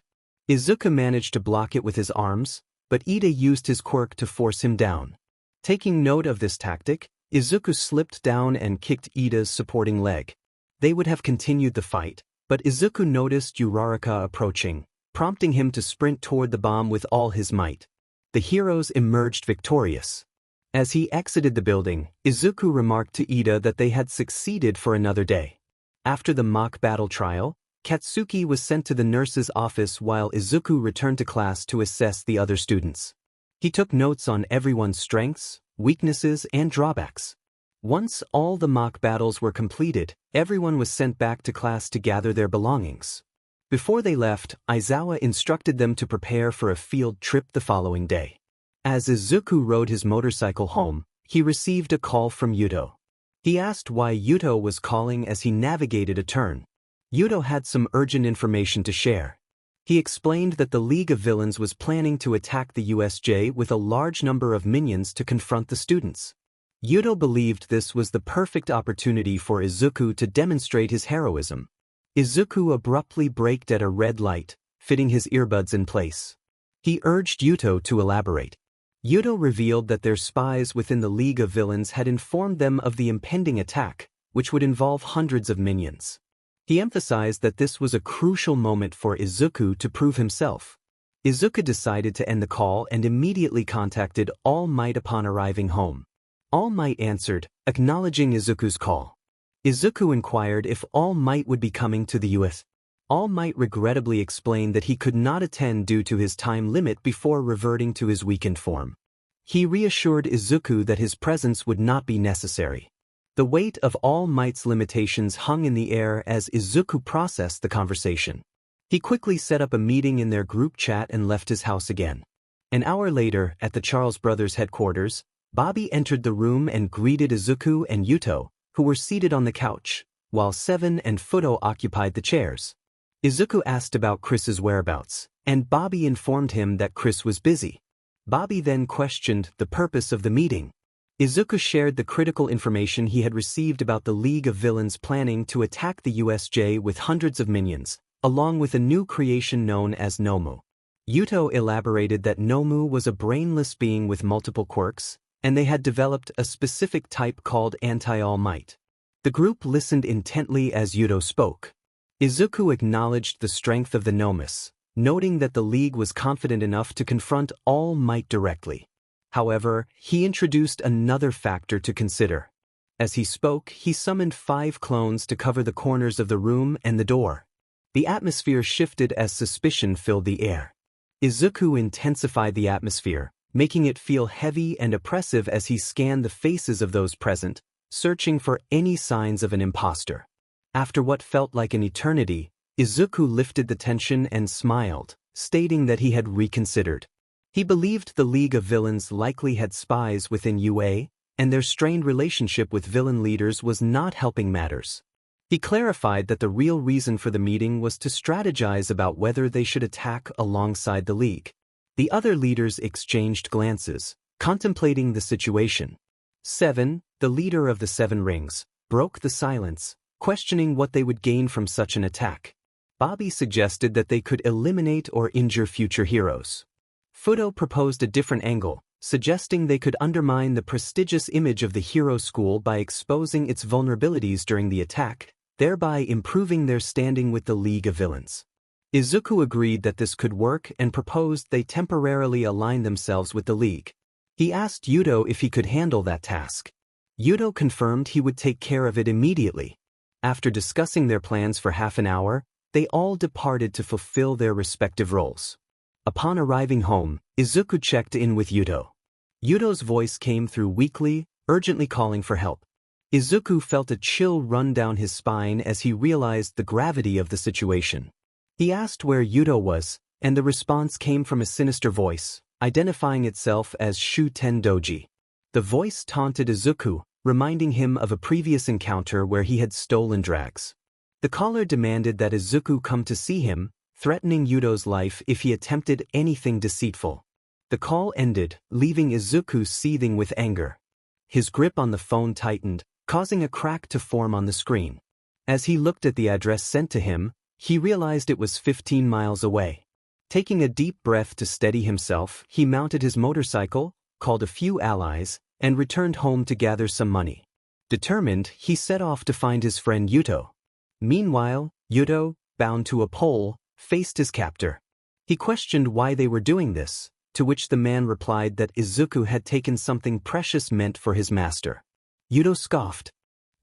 Izuku managed to block it with his arms, but Ida used his quirk to force him down. Taking note of this tactic, Izuku slipped down and kicked Ida's supporting leg. They would have continued the fight, but Izuku noticed Uraraka approaching, prompting him to sprint toward the bomb with all his might. The heroes emerged victorious. As he exited the building, Izuku remarked to Ida that they had succeeded for another day. After the mock battle trial, Katsuki was sent to the nurse's office while Izuku returned to class to assess the other students. He took notes on everyone's strengths, weaknesses, and drawbacks. Once all the mock battles were completed, everyone was sent back to class to gather their belongings. Before they left, Aizawa instructed them to prepare for a field trip the following day. As Izuku rode his motorcycle home, he received a call from Yuto. He asked why Yuto was calling as he navigated a turn. Yuto had some urgent information to share. He explained that the League of Villains was planning to attack the USJ with a large number of minions to confront the students. Yuto believed this was the perfect opportunity for Izuku to demonstrate his heroism. Izuku abruptly braked at a red light, fitting his earbuds in place. He urged Yuto to elaborate. Yuto revealed that their spies within the League of Villains had informed them of the impending attack, which would involve hundreds of minions. He emphasized that this was a crucial moment for Izuku to prove himself. Izuku decided to end the call and immediately contacted All Might upon arriving home. All Might answered, acknowledging Izuku's call. Izuku inquired if All Might would be coming to the US. All Might regrettably explained that he could not attend due to his time limit before reverting to his weakened form. He reassured Izuku that his presence would not be necessary. The weight of All Might's limitations hung in the air as Izuku processed the conversation. He quickly set up a meeting in their group chat and left his house again. An hour later, at the Charles brothers' headquarters, Bobby entered the room and greeted Izuku and Yuto, who were seated on the couch, while Seven and Fudo occupied the chairs. Izuku asked about Chris's whereabouts, and Bobby informed him that Chris was busy. Bobby then questioned the purpose of the meeting. Izuku shared the critical information he had received about the League of Villains planning to attack the USJ with hundreds of minions, along with a new creation known as Nomu. Yuto elaborated that Nomu was a brainless being with multiple quirks, and they had developed a specific type called Anti-All Might. The group listened intently as Yuto spoke. Izuku acknowledged the strength of the Nomus, noting that the League was confident enough to confront All Might directly. However, he introduced another factor to consider. As he spoke, he summoned 5 clones to cover the corners of the room and the door. The atmosphere shifted as suspicion filled the air. Izuku intensified the atmosphere, making it feel heavy and oppressive as he scanned the faces of those present, searching for any signs of an imposter. After what felt like an eternity, Izuku lifted the tension and smiled, stating that he had reconsidered. He believed the League of Villains likely had spies within UA, and their strained relationship with villain leaders was not helping matters. He clarified that the real reason for the meeting was to strategize about whether they should attack alongside the League. The other leaders exchanged glances, contemplating the situation. Seven, the leader of the 7 Rings, broke the silence, questioning what they would gain from such an attack. Bobby suggested that they could eliminate or injure future heroes. Fudo proposed a different angle, suggesting they could undermine the prestigious image of the hero school by exposing its vulnerabilities during the attack, thereby improving their standing with the League of Villains. Izuku agreed that this could work and proposed they temporarily align themselves with the League. He asked Yuto if he could handle that task. Yuto confirmed he would take care of it immediately. After discussing their plans for half an hour, they all departed to fulfill their respective roles. Upon arriving home, Izuku checked in with Yuto. Yuto's voice came through weakly, urgently calling for help. Izuku felt a chill run down his spine as he realized the gravity of the situation. He asked where Yuto was, and the response came from a sinister voice, identifying itself as Shuten Doji. The voice taunted Izuku, reminding him of a previous encounter where he had stolen drags. The caller demanded that Izuku come to see him, threatening Yuto's life if he attempted anything deceitful. The call ended, leaving Izuku seething with anger. His grip on the phone tightened, causing a crack to form on the screen. As he looked at the address sent to him, he realized it was 15 miles away. Taking a deep breath to steady himself, he mounted his motorcycle, called a few allies, and returned home to gather some money. Determined, he set off to find his friend Yuto. Meanwhile, Yuto, bound to a pole, faced his captor. He questioned why they were doing this, to which the man replied that Izuku had taken something precious meant for his master. Yuto scoffed,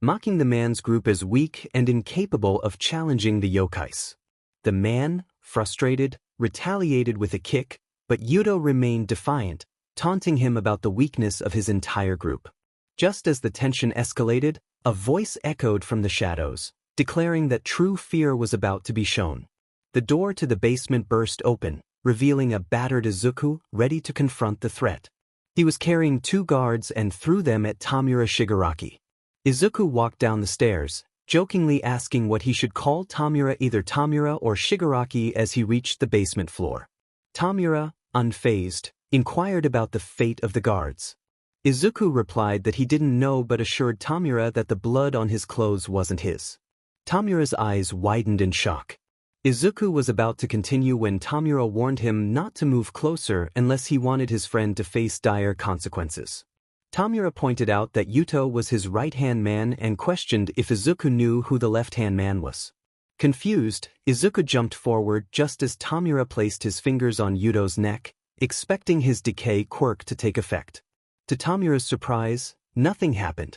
mocking the man's group as weak and incapable of challenging the yokais. The man, frustrated, retaliated with a kick, but Yuto remained defiant, taunting him about the weakness of his entire group. Just as the tension escalated, a voice echoed from the shadows, declaring that true fear was about to be shown. The door to the basement burst open, revealing a battered Izuku ready to confront the threat. He was carrying 2 guards and threw them at Tamura Shigaraki. Izuku walked down the stairs, jokingly asking what he should call Tamura, either Tamura or Shigaraki, as he reached the basement floor. Tamura, unfazed, inquired about the fate of the guards. Izuku replied that he didn't know but assured Tamura that the blood on his clothes wasn't his. Tamura's eyes widened in shock. Izuku was about to continue when Tamura warned him not to move closer unless he wanted his friend to face dire consequences. Tamura pointed out that Yuto was his right-hand man and questioned if Izuku knew who the left-hand man was. Confused, Izuku jumped forward just as Tamura placed his fingers on Yuto's neck, expecting his decay quirk to take effect. To Tamura's surprise, nothing happened.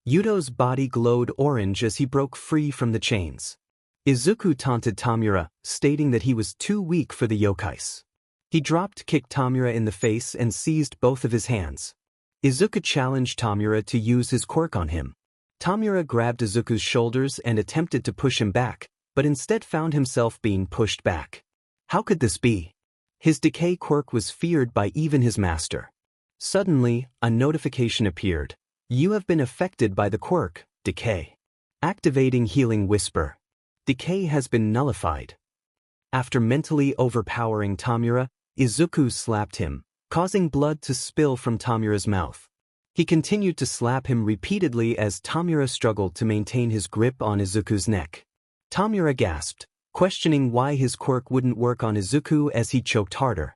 Yuto's body glowed orange as he broke free from the chains. Izuku taunted Tamura, stating that he was too weak for the yokais. He drop-kicked Tamura in the face and seized both of his hands. Izuku challenged Tamura to use his quirk on him. Tamura grabbed Izuku's shoulders and attempted to push him back, but instead found himself being pushed back. How could this be? His decay quirk was feared by even his master. Suddenly, a notification appeared. You have been affected by the quirk, Decay. Activating Healing Whisper. Decay has been nullified. After mentally overpowering Tamura, Izuku slapped him, causing blood to spill from Tamura's mouth. He continued to slap him repeatedly as Tamura struggled to maintain his grip on Izuku's neck. Tamura gasped, questioning why his quirk wouldn't work on Izuku as he choked harder.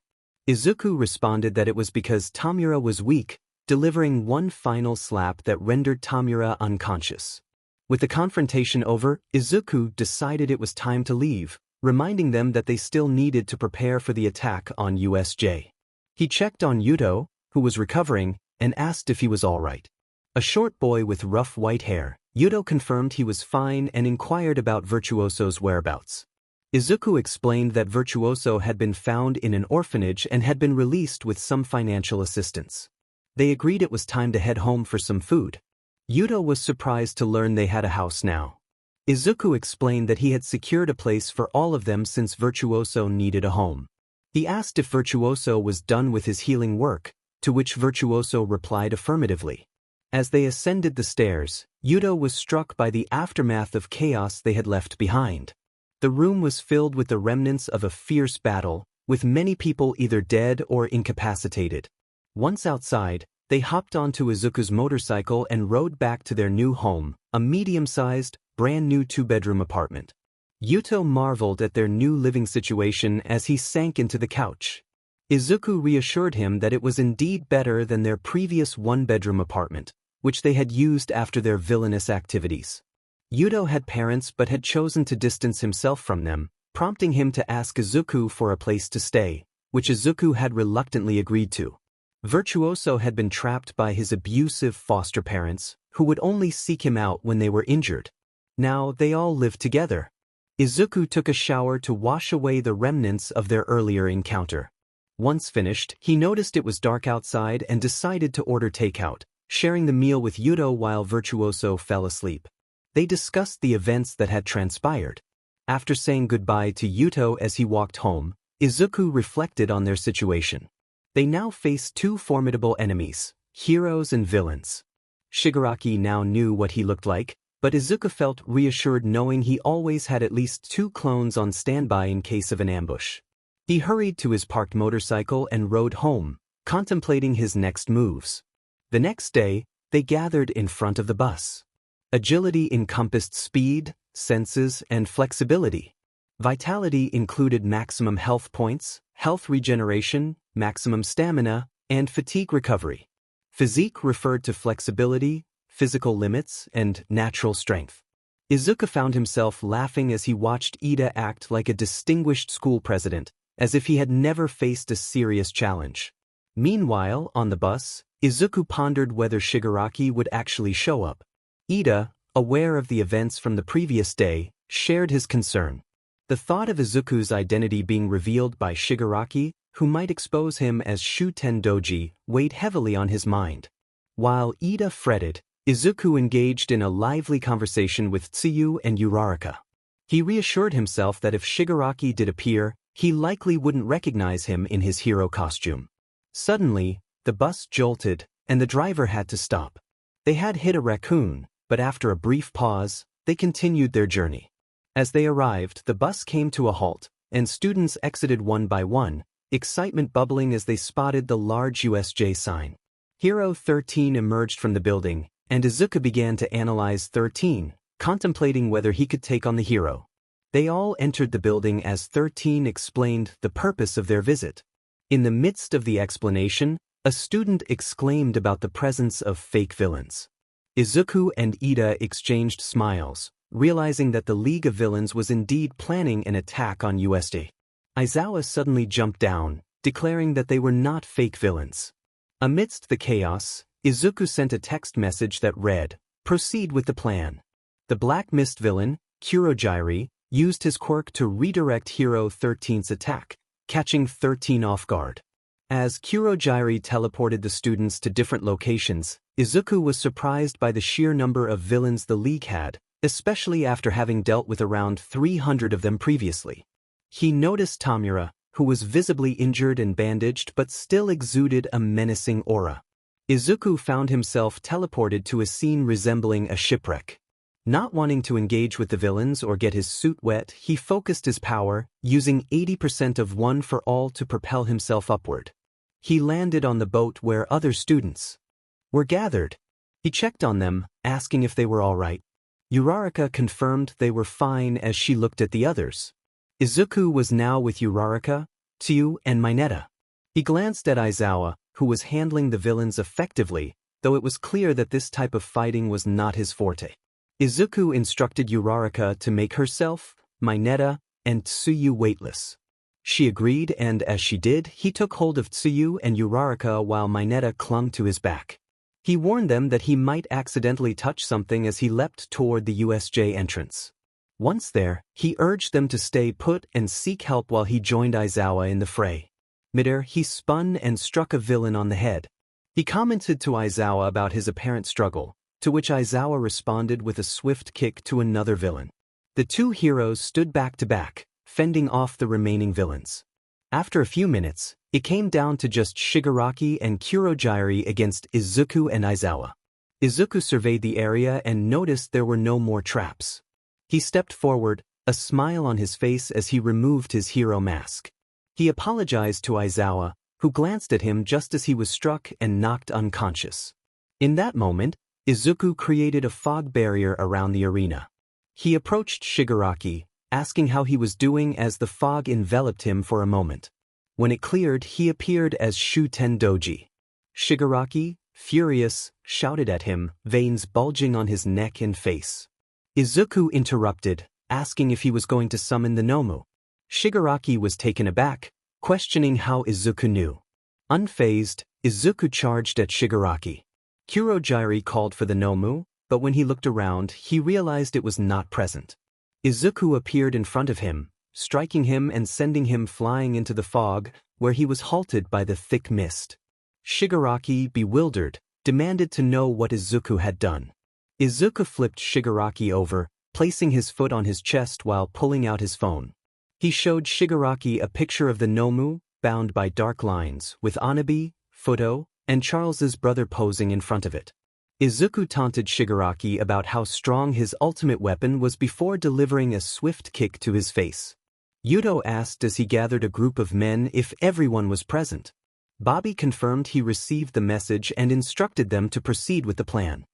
Izuku responded that it was because Tamura was weak, delivering one final slap that rendered Tamura unconscious. With the confrontation over, Izuku decided it was time to leave, reminding them that they still needed to prepare for the attack on USJ. He checked on Yuto, who was recovering, and asked if he was all right. A short boy with rough white hair, Yuto confirmed he was fine and inquired about Virtuoso's whereabouts. Izuku explained that Virtuoso had been found in an orphanage and had been released with some financial assistance. They agreed it was time to head home for some food. Yuto was surprised to learn they had a house now. Izuku explained that he had secured a place for all of them since Virtuoso needed a home. He asked if Virtuoso was done with his healing work, to which Virtuoso replied affirmatively. As they ascended the stairs, Yuto was struck by the aftermath of chaos they had left behind. The room was filled with the remnants of a fierce battle, with many people either dead or incapacitated. Once outside, they hopped onto Izuku's motorcycle and rode back to their new home, a medium-sized, brand-new two-bedroom apartment. Yuto marveled at their new living situation as he sank into the couch. Izuku reassured him that it was indeed better than their previous one-bedroom apartment, which they had used after their villainous activities. Yuto had parents but had chosen to distance himself from them, prompting him to ask Izuku for a place to stay, which Izuku had reluctantly agreed to. Virtuoso had been trapped by his abusive foster parents, who would only seek him out when they were injured. Now they all lived together. Izuku took a shower to wash away the remnants of their earlier encounter. Once finished, he noticed it was dark outside and decided to order takeout, sharing the meal with Yuto while Virtuoso fell asleep. They discussed the events that had transpired. After saying goodbye to Yuto as he walked home, Izuku reflected on their situation. They now faced two formidable enemies, heroes and villains. Shigaraki now knew what he looked like, but Izuku felt reassured knowing he always had at least two clones on standby in case of an ambush. He hurried to his parked motorcycle and rode home, contemplating his next moves. The next day, they gathered in front of the bus. Agility encompassed speed, senses, and flexibility. Vitality included maximum health points, health regeneration, maximum stamina, and fatigue recovery. Physique referred to flexibility, physical limits, and natural strength. Izuku found himself laughing as he watched Ida act like a distinguished school president, as if he had never faced a serious challenge. Meanwhile, on the bus, Izuku pondered whether Shigaraki would actually show up. Ida, aware of the events from the previous day, shared his concern. The thought of Izuku's identity being revealed by Shigaraki, who might expose him as Shuten Doji, weighed heavily on his mind. While Ida fretted, Izuku engaged in a lively conversation with Tsuyu and Uraraka. He reassured himself that if Shigaraki did appear, he likely wouldn't recognize him in his hero costume. Suddenly, the bus jolted, and the driver had to stop. They had hit a raccoon, but after a brief pause, they continued their journey. As they arrived, the bus came to a halt, and students exited one by one, excitement bubbling as they spotted the large USJ sign. Hero 13 emerged from the building, and Izuku began to analyze 13, contemplating whether he could take on the hero. They all entered the building as 13 explained the purpose of their visit. In the midst of the explanation, a student exclaimed about the presence of fake villains. Izuku and Ida exchanged smiles, realizing that the League of Villains was indeed planning an attack on USD. Aizawa suddenly jumped down, declaring that they were not fake villains. Amidst the chaos, Izuku sent a text message that read, "Proceed with the plan." The Black Mist villain, Kurogiri, used his quirk to redirect Hero 13's attack, catching 13 off guard. As Kurogiri teleported the students to different locations, Izuku was surprised by the sheer number of villains the League had, especially after having dealt with around 300 of them previously. He noticed Tamura, who was visibly injured and bandaged but still exuded a menacing aura. Izuku found himself teleported to a scene resembling a shipwreck. Not wanting to engage with the villains or get his suit wet, he focused his power, using 80% of One for All to propel himself upward. He landed on the boat where other students were gathered. He checked on them, asking if they were all right. Uraraka confirmed they were fine as she looked at the others. Izuku was now with Uraraka, Tsu, and Mineta. He glanced at Aizawa, who was handling the villains effectively, though it was clear that this type of fighting was not his forte. Izuku instructed Uraraka to make herself, Mineta, and Tsuyu weightless. She agreed, and as she did, he took hold of Tsuyu and Uraraka while Mineta clung to his back. He warned them that he might accidentally touch something as he leapt toward the USJ entrance. Once there, he urged them to stay put and seek help while he joined Aizawa in the fray. Midair, he spun and struck a villain on the head. He commented to Aizawa about his apparent struggle, to which Aizawa responded with a swift kick to another villain. The two heroes stood back to back, fending off the remaining villains. After a few minutes, it came down to just Shigaraki and Kurogiri against Izuku and Aizawa. Izuku surveyed the area and noticed there were no more traps. He stepped forward, a smile on his face as he removed his hero mask. He apologized to Aizawa, who glanced at him just as he was struck and knocked unconscious. In that moment, Izuku created a fog barrier around the arena. He approached Shigaraki, asking how he was doing as the fog enveloped him for a moment. When it cleared, he appeared as Shuten Doji. Shigaraki, furious, shouted at him, veins bulging on his neck and face. Izuku interrupted, asking if he was going to summon the Nomu. Shigaraki was taken aback, questioning how Izuku knew. Unfazed, Izuku charged at Shigaraki. Kurogiri called for the Nomu, but when he looked around, he realized it was not present. Izuku appeared in front of him, striking him and sending him flying into the fog, where he was halted by the thick mist. Shigaraki, bewildered, demanded to know what Izuku had done. Izuku flipped Shigaraki over, placing his foot on his chest while pulling out his phone. He showed Shigaraki a picture of the Nomu, bound by dark lines, with Anabi, Fudo, and Charles's brother posing in front of it. Izuku taunted Shigaraki about how strong his ultimate weapon was before delivering a swift kick to his face. Yuto asked as he gathered a group of men if everyone was present. Bobby confirmed he received the message and instructed them to proceed with the plan.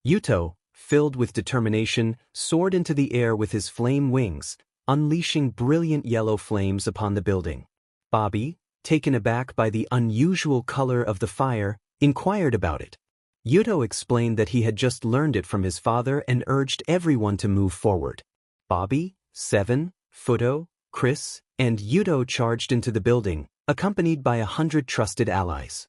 Yuto, filled with determination, soared into the air with his flame wings, unleashing brilliant yellow flames upon the building. Bobby, taken aback by the unusual color of the fire, inquired about it. Yuto explained that he had just learned it from his father and urged everyone to move forward. Bobby, Seven, Fudo, Chris, and Yuto charged into the building, accompanied by 100 trusted allies.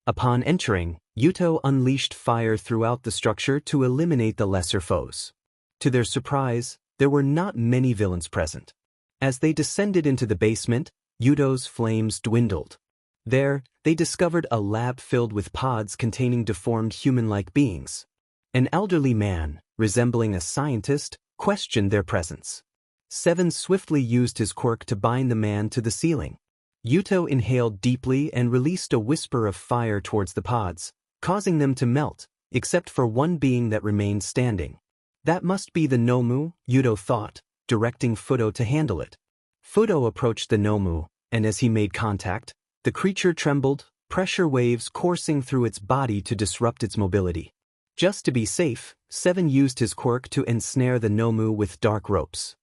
Upon entering, Yuto unleashed fire throughout the structure to eliminate the lesser foes. To their surprise, there were not many villains present. As they descended into the basement, Yuto's flames dwindled. There, they discovered a lab filled with pods containing deformed human-like beings. An elderly man, resembling a scientist, questioned their presence. Seven swiftly used his quirk to bind the man to the ceiling. Yuto inhaled deeply and released a whisper of fire towards the pods, causing them to melt, except for one being that remained standing. That must be the Nomu, Yuto thought, directing Fudo to handle it. Fudo approached the Nomu, and as he made contact, the creature trembled, pressure waves coursing through its body to disrupt its mobility. Just to be safe, Seven used his quirk to ensnare the Nomu with dark ropes.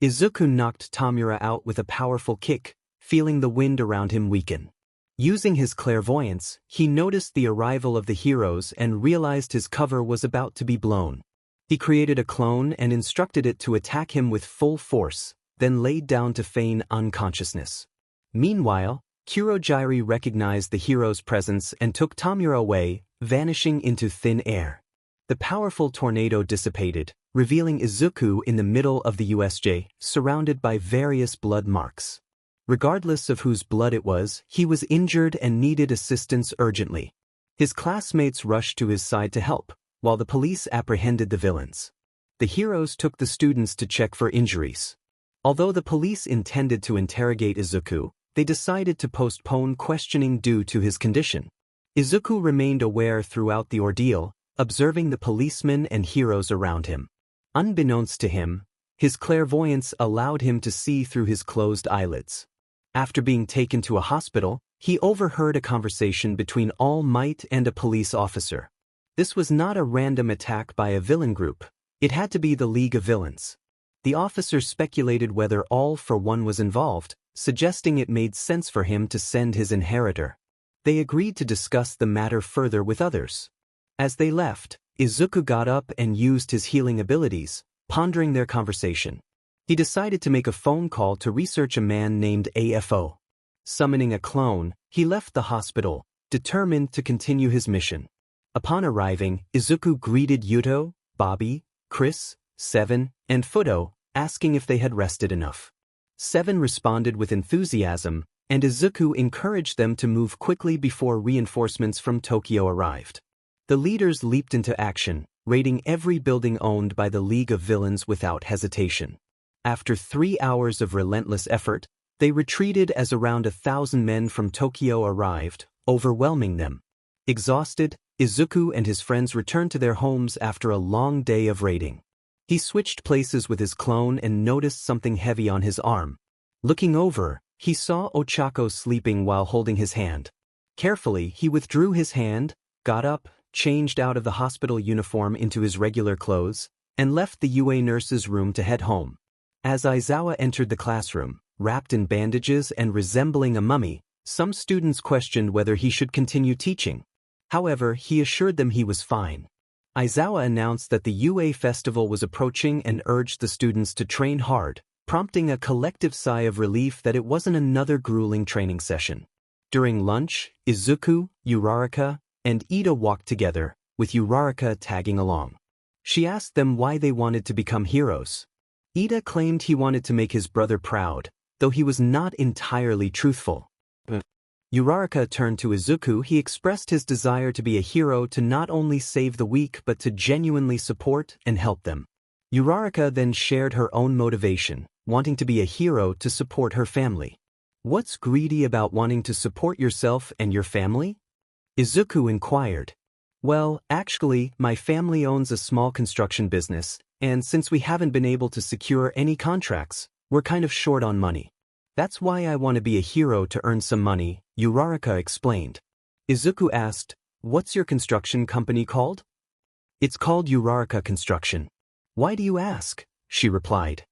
Izuku knocked Tamura out with a powerful kick, feeling the wind around him weaken. Using his clairvoyance, he noticed the arrival of the heroes and realized his cover was about to be blown. He created a clone and instructed it to attack him with full force, then laid down to feign unconsciousness. Meanwhile, Kurogiri recognized the hero's presence and took Tamura away, vanishing into thin air. The powerful tornado dissipated, revealing Izuku in the middle of the USJ, surrounded by various blood marks. Regardless of whose blood it was, he was injured and needed assistance urgently. His classmates rushed to his side to help, while the police apprehended the villains. The heroes took the students to check for injuries. Although the police intended to interrogate Izuku, they decided to postpone questioning due to his condition. Izuku remained aware throughout the ordeal, observing the policemen and heroes around him. Unbeknownst to him, his clairvoyance allowed him to see through his closed eyelids. After being taken to a hospital, he overheard a conversation between All Might and a police officer. This was not a random attack by a villain group. It had to be the League of Villains. The officer speculated whether All for One was involved, suggesting it made sense for him to send his inheritor. They agreed to discuss the matter further with others. As they left, Izuku got up and used his healing abilities, pondering their conversation. He decided to make a phone call to research a man named AFO. Summoning a clone, he left the hospital, determined to continue his mission. Upon arriving, Izuku greeted Yuto, Bobby, Chris, Seven, and Fudo, asking if they had rested enough. Seven responded with enthusiasm, and Izuku encouraged them to move quickly before reinforcements from Tokyo arrived. The leaders leaped into action, raiding every building owned by the League of Villains without hesitation. After 3 hours of relentless effort, they retreated as around 1,000 men from Tokyo arrived, overwhelming them. Exhausted, Izuku and his friends returned to their homes after a long day of raiding. He switched places with his clone and noticed something heavy on his arm. Looking over, he saw Ochako sleeping while holding his hand. Carefully, he withdrew his hand, got up, changed out of the hospital uniform into his regular clothes, and left the UA nurse's room to head home. As Aizawa entered the classroom, wrapped in bandages and resembling a mummy, some students questioned whether he should continue teaching. However, he assured them he was fine. Aizawa announced that the UA festival was approaching and urged the students to train hard, prompting a collective sigh of relief that it wasn't another grueling training session. During lunch, Izuku, Uraraka, and Ida walked together, with Uraraka tagging along. She asked them why they wanted to become heroes. Ida claimed he wanted to make his brother proud, though he was not entirely truthful. Uraraka turned to Izuku. He expressed his desire to be a hero to not only save the weak but to genuinely support and help them. Uraraka then shared her own motivation, wanting to be a hero to support her family. What's greedy about wanting to support yourself and your family? Izuku inquired. Well, actually, my family owns a small construction business, and since we haven't been able to secure any contracts, we're kind of short on money. That's why I want to be a hero to earn some money, Uraraka explained. Izuku asked, what's your construction company called? It's called Uraraka Construction. Why do you ask? She replied.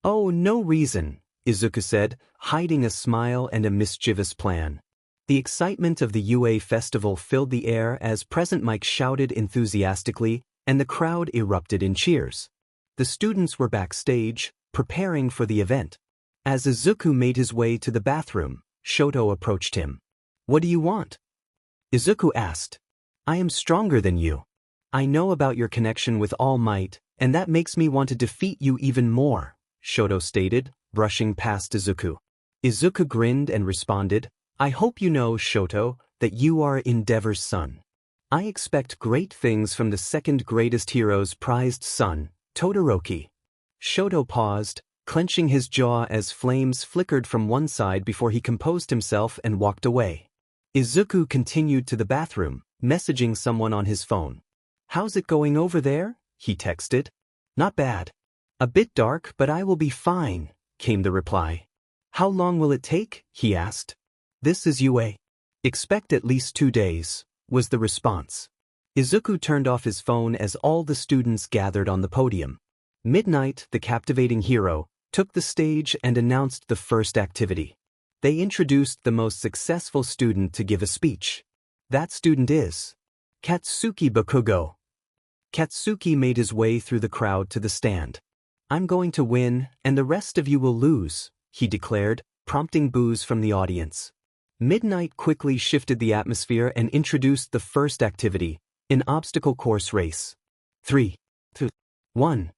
Oh, no reason, Izuku said, hiding a smile and a mischievous plan. The excitement of the UA festival filled the air as Present Mike shouted enthusiastically, and the crowd erupted in cheers. The students were backstage, preparing for the event. As Izuku made his way to the bathroom, Shoto approached him. What do you want? Izuku asked. I am stronger than you. I know about your connection with All Might, and that makes me want to defeat you even more, Shoto stated, brushing past Izuku. Izuku grinned and responded, I hope you know, Shoto, that you are Endeavor's son. I expect great things from the second greatest hero's prized son, Todoroki. Shoto paused, clenching his jaw as flames flickered from one side before he composed himself and walked away. Izuku continued to the bathroom, messaging someone on his phone. How's it going over there? He texted. Not bad. A bit dark, but I will be fine, came the reply. How long will it take? He asked. This is UA. Expect at least 2 days, was the response. Izuku turned off his phone as all the students gathered on the podium. Midnight, the captivating hero, took the stage and announced the first activity. They introduced the most successful student to give a speech. That student is Katsuki Bakugo. Katsuki made his way through the crowd to the stand. "I'm going to win, and the rest of you will lose," he declared, prompting boos from the audience. Midnight quickly shifted the atmosphere and introduced the first activity, an obstacle course race. 3, 2, 1.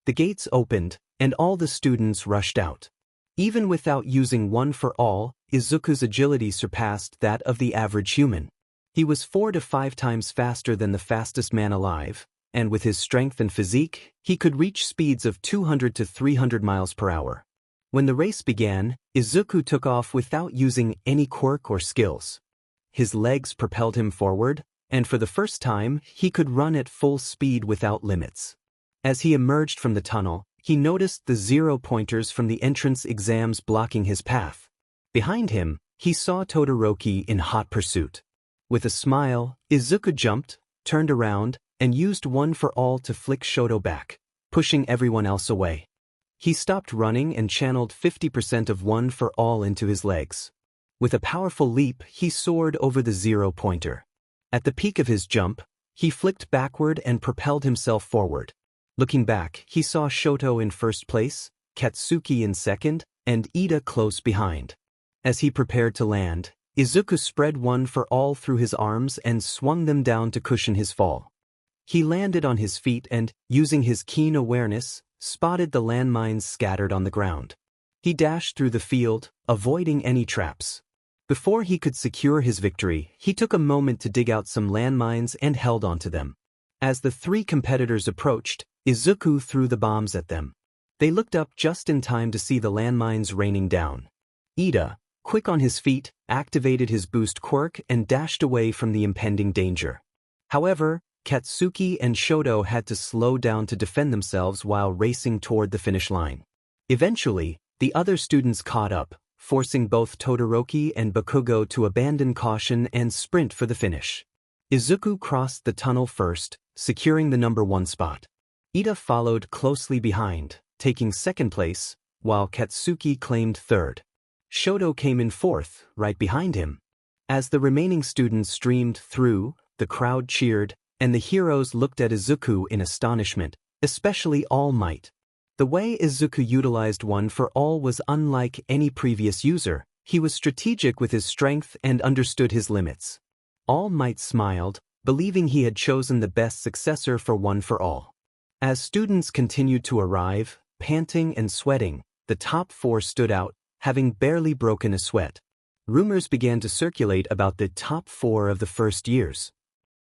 The gates opened, and all the students rushed out. Even without using one for all, Izuku's agility surpassed that of the average human. He was 4 to 5 times faster than the fastest man alive, and with his strength and physique, he could reach speeds of 200 to 300 miles per hour. When the race began, Izuku took off without using any quirk or skills. His legs propelled him forward, and for the first time, he could run at full speed without limits. As he emerged from the tunnel, he noticed the 0-pointers from the entrance exams blocking his path. Behind him, he saw Todoroki in hot pursuit. With a smile, Izuku jumped, turned around, and used one for all to flick Shoto back, pushing everyone else away. He stopped running and channeled 50% of one for all into his legs. With a powerful leap, he soared over the 0-pointer. At the peak of his jump, he flicked backward and propelled himself forward. Looking back, he saw Shoto in first place, Katsuki in second, and Edida close behind. As he prepared to land, Izuku spread one for all through his arms and swung them down to cushion his fall. He landed on his feet and, using his keen awareness, spotted the landmines scattered on the ground. He dashed through the field, avoiding any traps. Before he could secure his victory, he took a moment to dig out some landmines and held onto them. As the 3 competitors approached, Izuku threw the bombs at them. They looked up just in time to see the landmines raining down. Edida, quick on his feet, activated his boost quirk and dashed away from the impending danger. However, Katsuki and Shoto had to slow down to defend themselves while racing toward the finish line. Eventually, the other students caught up, forcing both Todoroki and Bakugo to abandon caution and sprint for the finish. Izuku crossed the tunnel first, securing the number 1 spot. Edida followed closely behind, taking second place, while Katsuki claimed third. Shoto came in fourth, right behind him. As the remaining students streamed through, the crowd cheered, and the heroes looked at Izuku in astonishment, especially All Might. The way Izuku utilized one for all was unlike any previous user. He was strategic with his strength and understood his limits. All Might smiled, believing he had chosen the best successor for one for all. As students continued to arrive, panting and sweating, the top 4 stood out, having barely broken a sweat. Rumors began to circulate about the top 4 of the first years.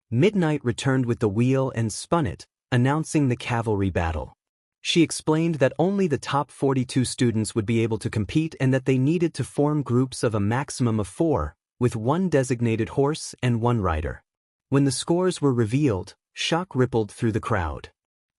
Midnight returned with the wheel and spun it, announcing the cavalry battle. She explained that only the top 42 students would be able to compete and that they needed to form groups of a maximum of 4, with 1 designated horse and 1 rider. When the scores were revealed, shock rippled through the crowd.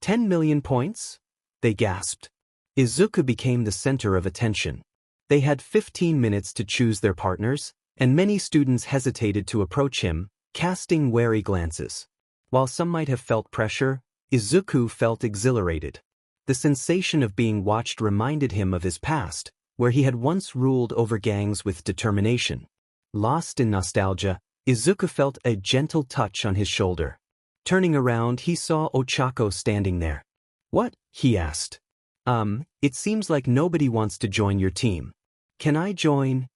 10 million points? They gasped. Izuku became the center of attention. They had 15 minutes to choose their partners, and many students hesitated to approach him, casting wary glances. While some might have felt pressure, Izuku felt exhilarated. The sensation of being watched reminded him of his past, where he had once ruled over gangs with determination. Lost in nostalgia, Izuku felt a gentle touch on his shoulder. Turning around, he saw Achiko standing there. "What?" he asked. It seems like nobody wants to join your team. Can I join?"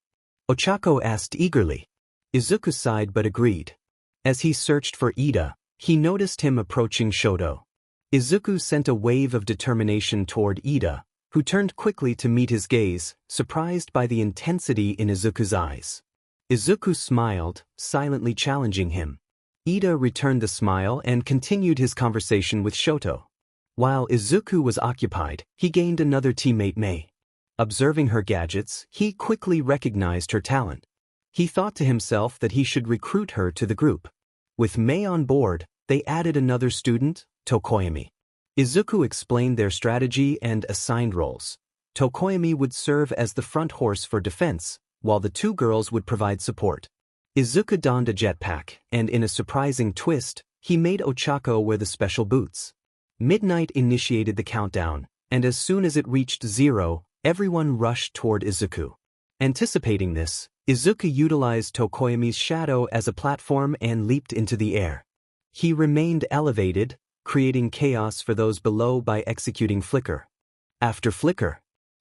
Achiko asked eagerly. Izuku sighed but agreed. As he searched for Edida, he noticed him approaching Shoto. Izuku sent a wave of determination toward Edida, who turned quickly to meet his gaze, surprised by the intensity in Izuku's eyes. Izuku smiled, silently challenging him. Edida returned the smile and continued his conversation with Shoto. While Izuku was occupied, he gained another teammate, Mei. Observing her gadgets, he quickly recognized her talent. He thought to himself that he should recruit her to the group. With Mei on board, they added another student, Tokoyami. Izuku explained their strategy and assigned roles. Tokoyami would serve as the front horse for defense, while the 2 girls would provide support. Izuku donned a jetpack, and in a surprising twist, he made Achiko wear the special boots. Midnight initiated the countdown, and as soon as it reached 0, everyone rushed toward Izuku. Anticipating this, Izuku utilized Tokoyami's shadow as a platform and leaped into the air. He remained elevated, creating chaos for those below by executing flicker after flicker.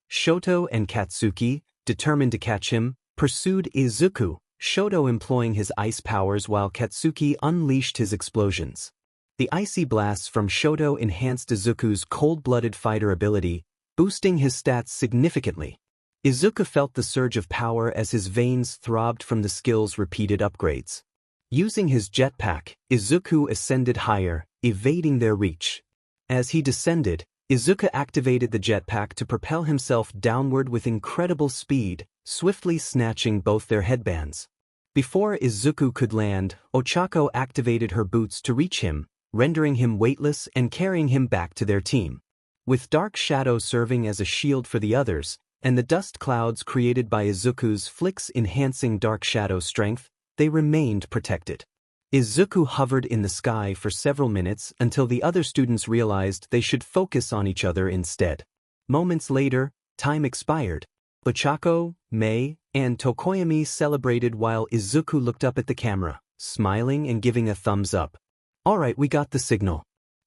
Shoto and Katsuki, determined to catch him, pursued Izuku, Shoto employing his ice powers while Katsuki unleashed his explosions. The icy blasts from Shoto enhanced Izuku's cold-blooded fighter ability, boosting his stats significantly. Izuku felt the surge of power as his veins throbbed from the skill's repeated upgrades. Using his jetpack, Izuku ascended higher, evading their reach. As he descended, Izuku activated the jetpack to propel himself downward with incredible speed, swiftly snatching both their headbands. Before Izuku could land, Ochako activated her boots to reach him, rendering him weightless and carrying him back to their team. With Dark Shadow serving as a shield for the others, and the dust clouds created by Izuku's flicks enhancing Dark Shadow strength, they remained protected. Izuku hovered in the sky for several minutes until the other students realized they should focus on each other instead. Moments later, time expired. Ochako, Mei, and Tokoyami celebrated while Izuku looked up at the camera, smiling and giving a thumbs up. "Alright, we got the signal.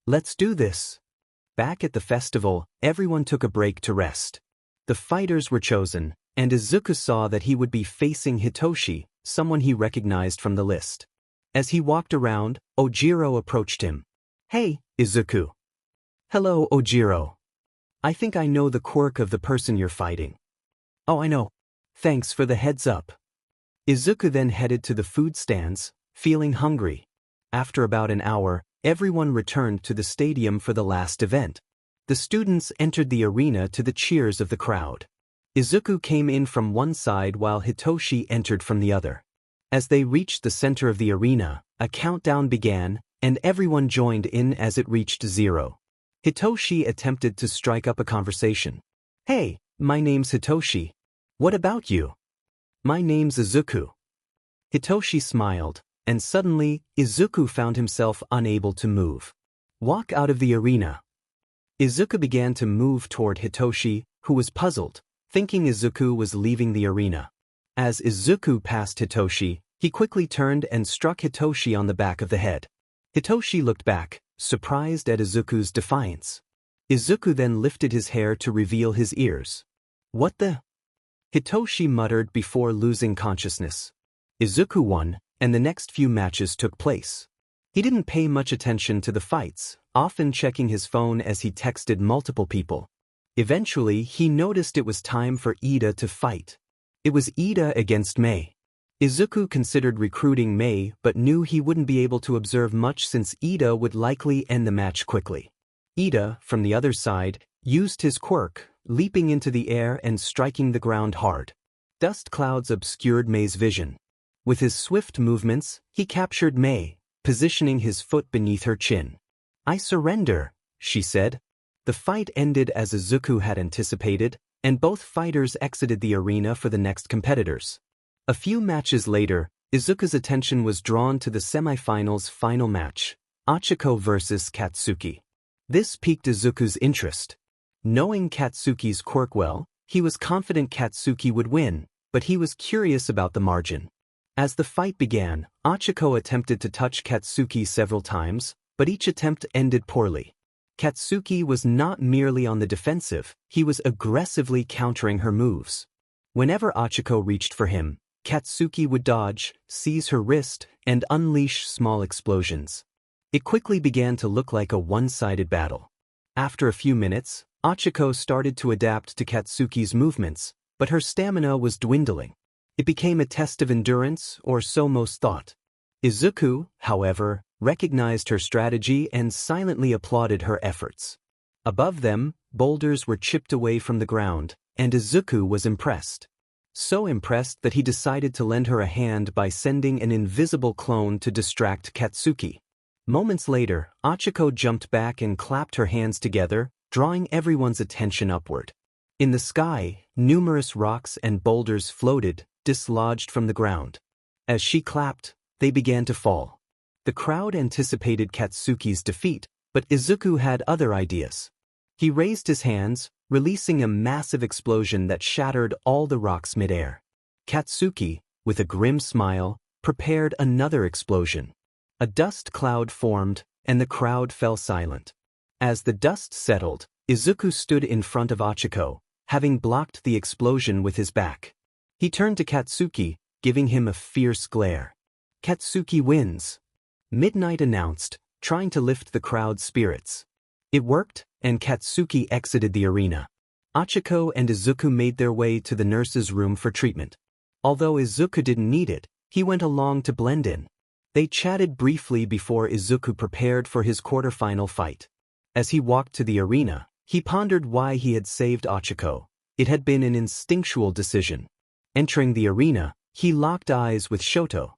Let's do this." Back at the festival, everyone took a break to rest. The fighters were chosen, and Izuku saw that he would be facing Hitoshi, someone he recognized from the list. As he walked around, Ojiro approached him. "Hey, Izuku." "Hello, Ojiro. I think I know the quirk of the person you're fighting." "Oh, I know. Thanks for the heads up." Izuku then headed to the food stands, feeling hungry. After about an hour, everyone returned to the stadium for the last event. The students entered the arena to the cheers of the crowd. Izuku came in from one side while Hitoshi entered from the other. As they reached the center of the arena, a countdown began, and everyone joined in as it reached 0. Hitoshi attempted to strike up a conversation. "Hey, my name's Hitoshi. What about you?" "My name's Izuku." Hitoshi smiled, and suddenly, Izuku found himself unable to move. "Walk out of the arena." Izuku began to move toward Hitoshi, who was puzzled, thinking Izuku was leaving the arena. As Izuku passed Hitoshi, he quickly turned and struck Hitoshi on the back of the head. Hitoshi looked back, surprised at Izuku's defiance. Izuku then lifted his hair to reveal his ears. "What the?" Hitoshi muttered before losing consciousness. Izuku won, and the next few matches took place. He didn't pay much attention to the fights, often checking his phone as he texted multiple people. Eventually, he noticed it was time for Ida to fight. It was Ida against Mei. Izuku considered recruiting Mei but knew he wouldn't be able to observe much since Ida would likely end the match quickly. Ida, from the other side, used his quirk, leaping into the air and striking the ground hard. Dust clouds obscured Mei's vision. With his swift movements, he captured Mei, positioning his foot beneath her chin. "I surrender," she said. The fight ended as Izuku had anticipated, and both fighters exited the arena for the next competitors. A few matches later, Izuku's attention was drawn to the semifinals' final match, Achiko vs. Katsuki. This piqued Izuku's interest. Knowing Katsuki's quirk well, he was confident Katsuki would win, but he was curious about the margin. As the fight began, Achiko attempted to touch Katsuki several times, but each attempt ended poorly. Katsuki was not merely on the defensive, he was aggressively countering her moves. Whenever Achiko reached for him, Katsuki would dodge, seize her wrist, and unleash small explosions. It quickly began to look like a one-sided battle. After a few minutes, Achiko started to adapt to Katsuki's movements, but her stamina was dwindling. It became a test of endurance, or so most thought. Izuku, however, recognized her strategy and silently applauded her efforts. Above them, boulders were chipped away from the ground, and Izuku was impressed. So impressed that he decided to lend her a hand by sending an invisible clone to distract Katsuki. Moments later, Achiko jumped back and clapped her hands together, drawing everyone's attention upward. In the sky, numerous rocks and boulders floated, dislodged from the ground. As she clapped, they began to fall. The crowd anticipated Katsuki's defeat, but Izuku had other ideas. He raised his hands, releasing a massive explosion that shattered all the rocks midair. Katsuki, with a grim smile, prepared another explosion. A dust cloud formed, and the crowd fell silent. As the dust settled, Izuku stood in front of Achiko, having blocked the explosion with his back. He turned to Katsuki, giving him a fierce glare. "Katsuki wins," Midnight announced, trying to lift the crowd's spirits. It worked, and Katsuki exited the arena. Achiko and Izuku made their way to the nurse's room for treatment. Although Izuku didn't need it, he went along to blend in. They chatted briefly before Izuku prepared for his quarterfinal fight. As he walked to the arena, he pondered why he had saved Achiko. It had been an instinctual decision. Entering the arena, he locked eyes with Shoto.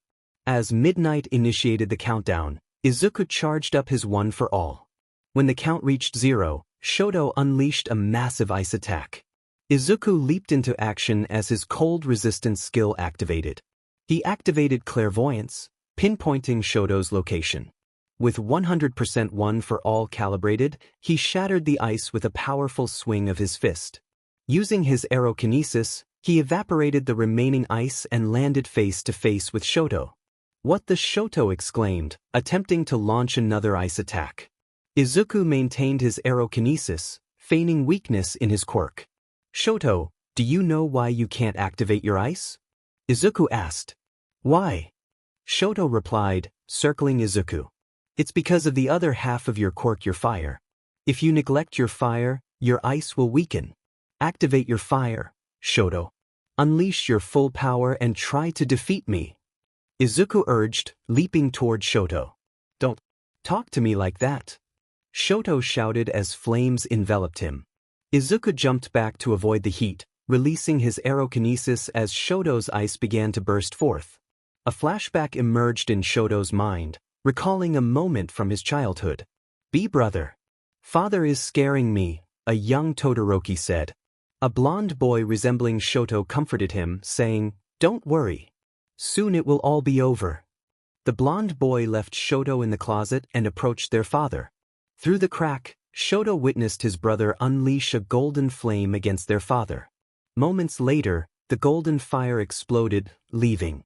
As Midnight initiated the countdown, Izuku charged up his one for all. When the count reached 0, Shoto unleashed a massive ice attack. Izuku leaped into action as his cold resistance skill activated. He activated clairvoyance, pinpointing Shoto's location. With 100% one for all calibrated, he shattered the ice with a powerful swing of his fist. Using his aerokinesis, he evaporated the remaining ice and landed face to face with Shoto. "What the?" Shoto exclaimed, attempting to launch another ice attack. Izuku maintained his aerokinesis, feigning weakness in his quirk. "Shoto, do you know why you can't activate your ice?" Izuku asked. "Why?" Shoto replied, circling Izuku. "It's because of the other half of your quirk, your fire. If you neglect your fire, your ice will weaken. Activate your fire, Shoto. Unleash your full power and try to defeat me," Izuku urged, leaping toward Shoto. "Don't talk to me like that," Shoto shouted as flames enveloped him. Izuku jumped back to avoid the heat, releasing his aerokinesis as Shoto's ice began to burst forth. A flashback emerged in Shoto's mind, recalling a moment from his childhood. "Brother. Father is scaring me," a young Todoroki said. A blonde boy resembling Shoto comforted him, saying, "Don't worry. Soon it will all be over." The blonde boy left Shoto in the closet and approached their father. Through the crack, Shoto witnessed his brother unleash a golden flame against their father. Moments later, the golden fire exploded, leaving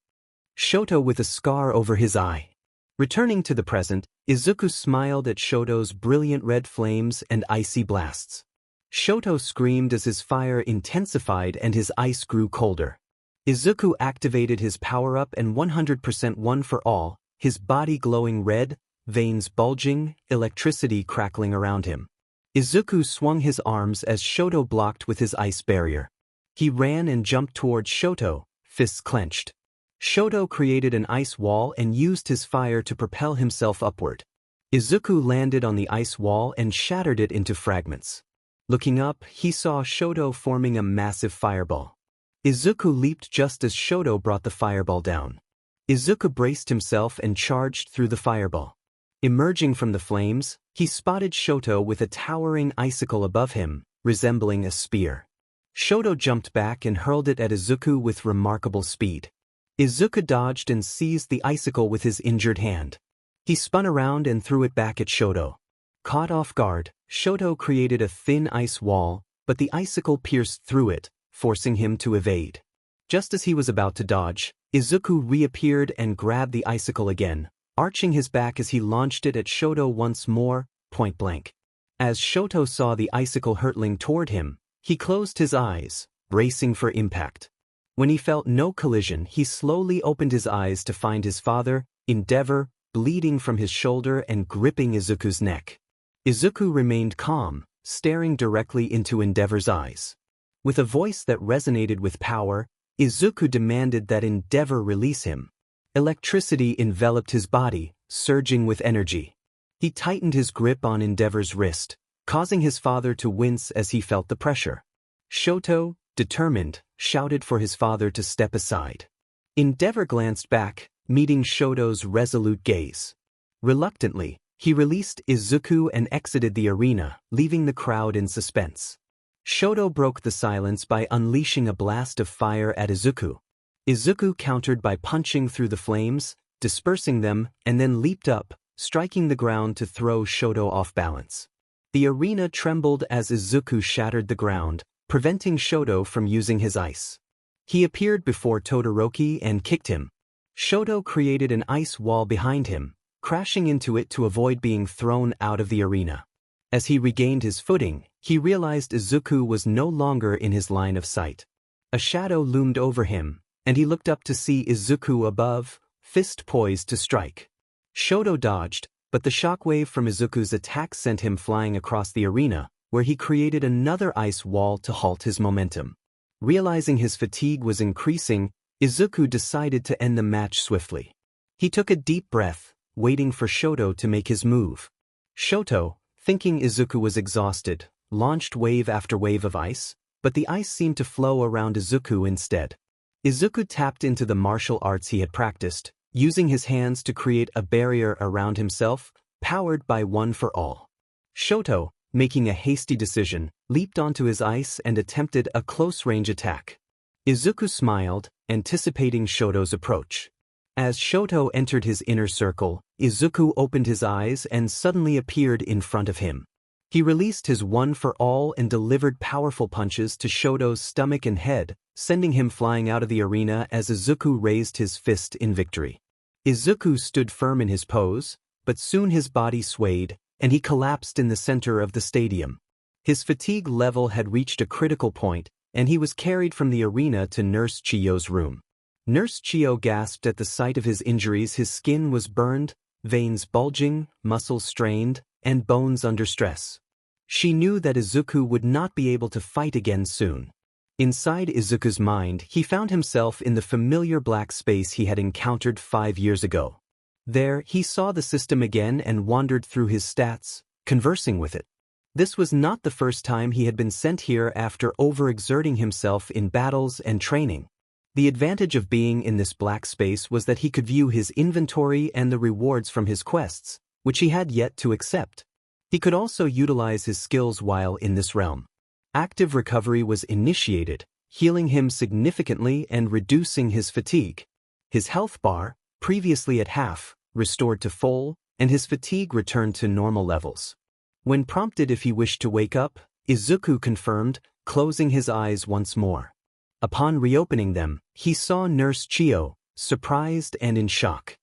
Shoto with a scar over his eye. Returning to the present, Izuku smiled at Shoto's brilliant red flames and icy blasts. Shoto screamed as his fire intensified and his ice grew colder. Izuku activated his power-up and 100% one for all, his body glowing red, veins bulging, electricity crackling around him. Izuku swung his arms as Shoto blocked with his ice barrier. He ran and jumped towards Shoto, fists clenched. Shoto created an ice wall and used his fire to propel himself upward. Izuku landed on the ice wall and shattered it into fragments. Looking up, he saw Shoto forming a massive fireball. Izuku leaped just as Shoto brought the fireball down. Izuku braced himself and charged through the fireball. Emerging from the flames, he spotted Shoto with a towering icicle above him, resembling a spear. Shoto jumped back and hurled it at Izuku with remarkable speed. Izuku dodged and seized the icicle with his injured hand. He spun around and threw it back at Shoto. Caught off guard, Shoto created a thin ice wall, but the icicle pierced through it, forcing him to evade. Just as he was about to dodge, Izuku reappeared and grabbed the icicle again, arching his back as he launched it at Shoto once more, point blank. As Shoto saw the icicle hurtling toward him, he closed his eyes, bracing for impact. When he felt no collision, he slowly opened his eyes to find his father, Endeavor, bleeding from his shoulder and gripping Izuku's neck. Izuku remained calm, staring directly into Endeavor's eyes. With a voice that resonated with power, Izuku demanded that Endeavor release him. Electricity enveloped his body, surging with energy. He tightened his grip on Endeavor's wrist, causing his father to wince as he felt the pressure. Shoto, determined, shouted for his father to step aside. Endeavor glanced back, meeting Shoto's resolute gaze. Reluctantly, he released Izuku and exited the arena, leaving the crowd in suspense. Shoto broke the silence by unleashing a blast of fire at Izuku. Izuku countered by punching through the flames, dispersing them, and then leaped up, striking the ground to throw Shoto off balance. The arena trembled as Izuku shattered the ground, preventing Shoto from using his ice. He appeared before Todoroki and kicked him. Shoto created an ice wall behind him, crashing into it to avoid being thrown out of the arena. As he regained his footing, he realized Izuku was no longer in his line of sight. A shadow loomed over him, and he looked up to see Izuku above, fist poised to strike. Shoto dodged, but the shockwave from Izuku's attack sent him flying across the arena, where he created another ice wall to halt his momentum. Realizing his fatigue was increasing, Izuku decided to end the match swiftly. He took a deep breath, waiting for Shoto to make his move. Shoto, thinking Izuku was exhausted, launched wave after wave of ice, but the ice seemed to flow around Izuku instead. Izuku tapped into the martial arts he had practiced, using his hands to create a barrier around himself, powered by One for All. Shoto, making a hasty decision, leaped onto his ice and attempted a close-range attack. Izuku smiled, anticipating Shoto's approach. As Shoto entered his inner circle, Izuku opened his eyes and suddenly appeared in front of him. He released his One for All and delivered powerful punches to Shoto's stomach and head, sending him flying out of the arena as Izuku raised his fist in victory. Izuku stood firm in his pose, but soon his body swayed, and he collapsed in the center of the stadium. His fatigue level had reached a critical point, and he was carried from the arena to Nurse Chiyo's room. Nurse Chiyo gasped at the sight of his injuries. His skin was burned, veins bulging, muscles strained, and bones under stress. She knew that Izuku would not be able to fight again soon. Inside Izuku's mind, he found himself in the familiar black space he had encountered 5 years ago. There, he saw the system again and wandered through his stats, conversing with it. This was not the first time he had been sent here after overexerting himself in battles and training. The advantage of being in this black space was that he could view his inventory and the rewards from his quests, which he had yet to accept. He could also utilize his skills while in this realm. Active recovery was initiated, healing him significantly and reducing his fatigue. His health bar, previously at half, restored to full, and his fatigue returned to normal levels. When prompted if he wished to wake up, Izuku confirmed, closing his eyes once more. Upon reopening them, he saw Nurse Chiyo, surprised and in shock.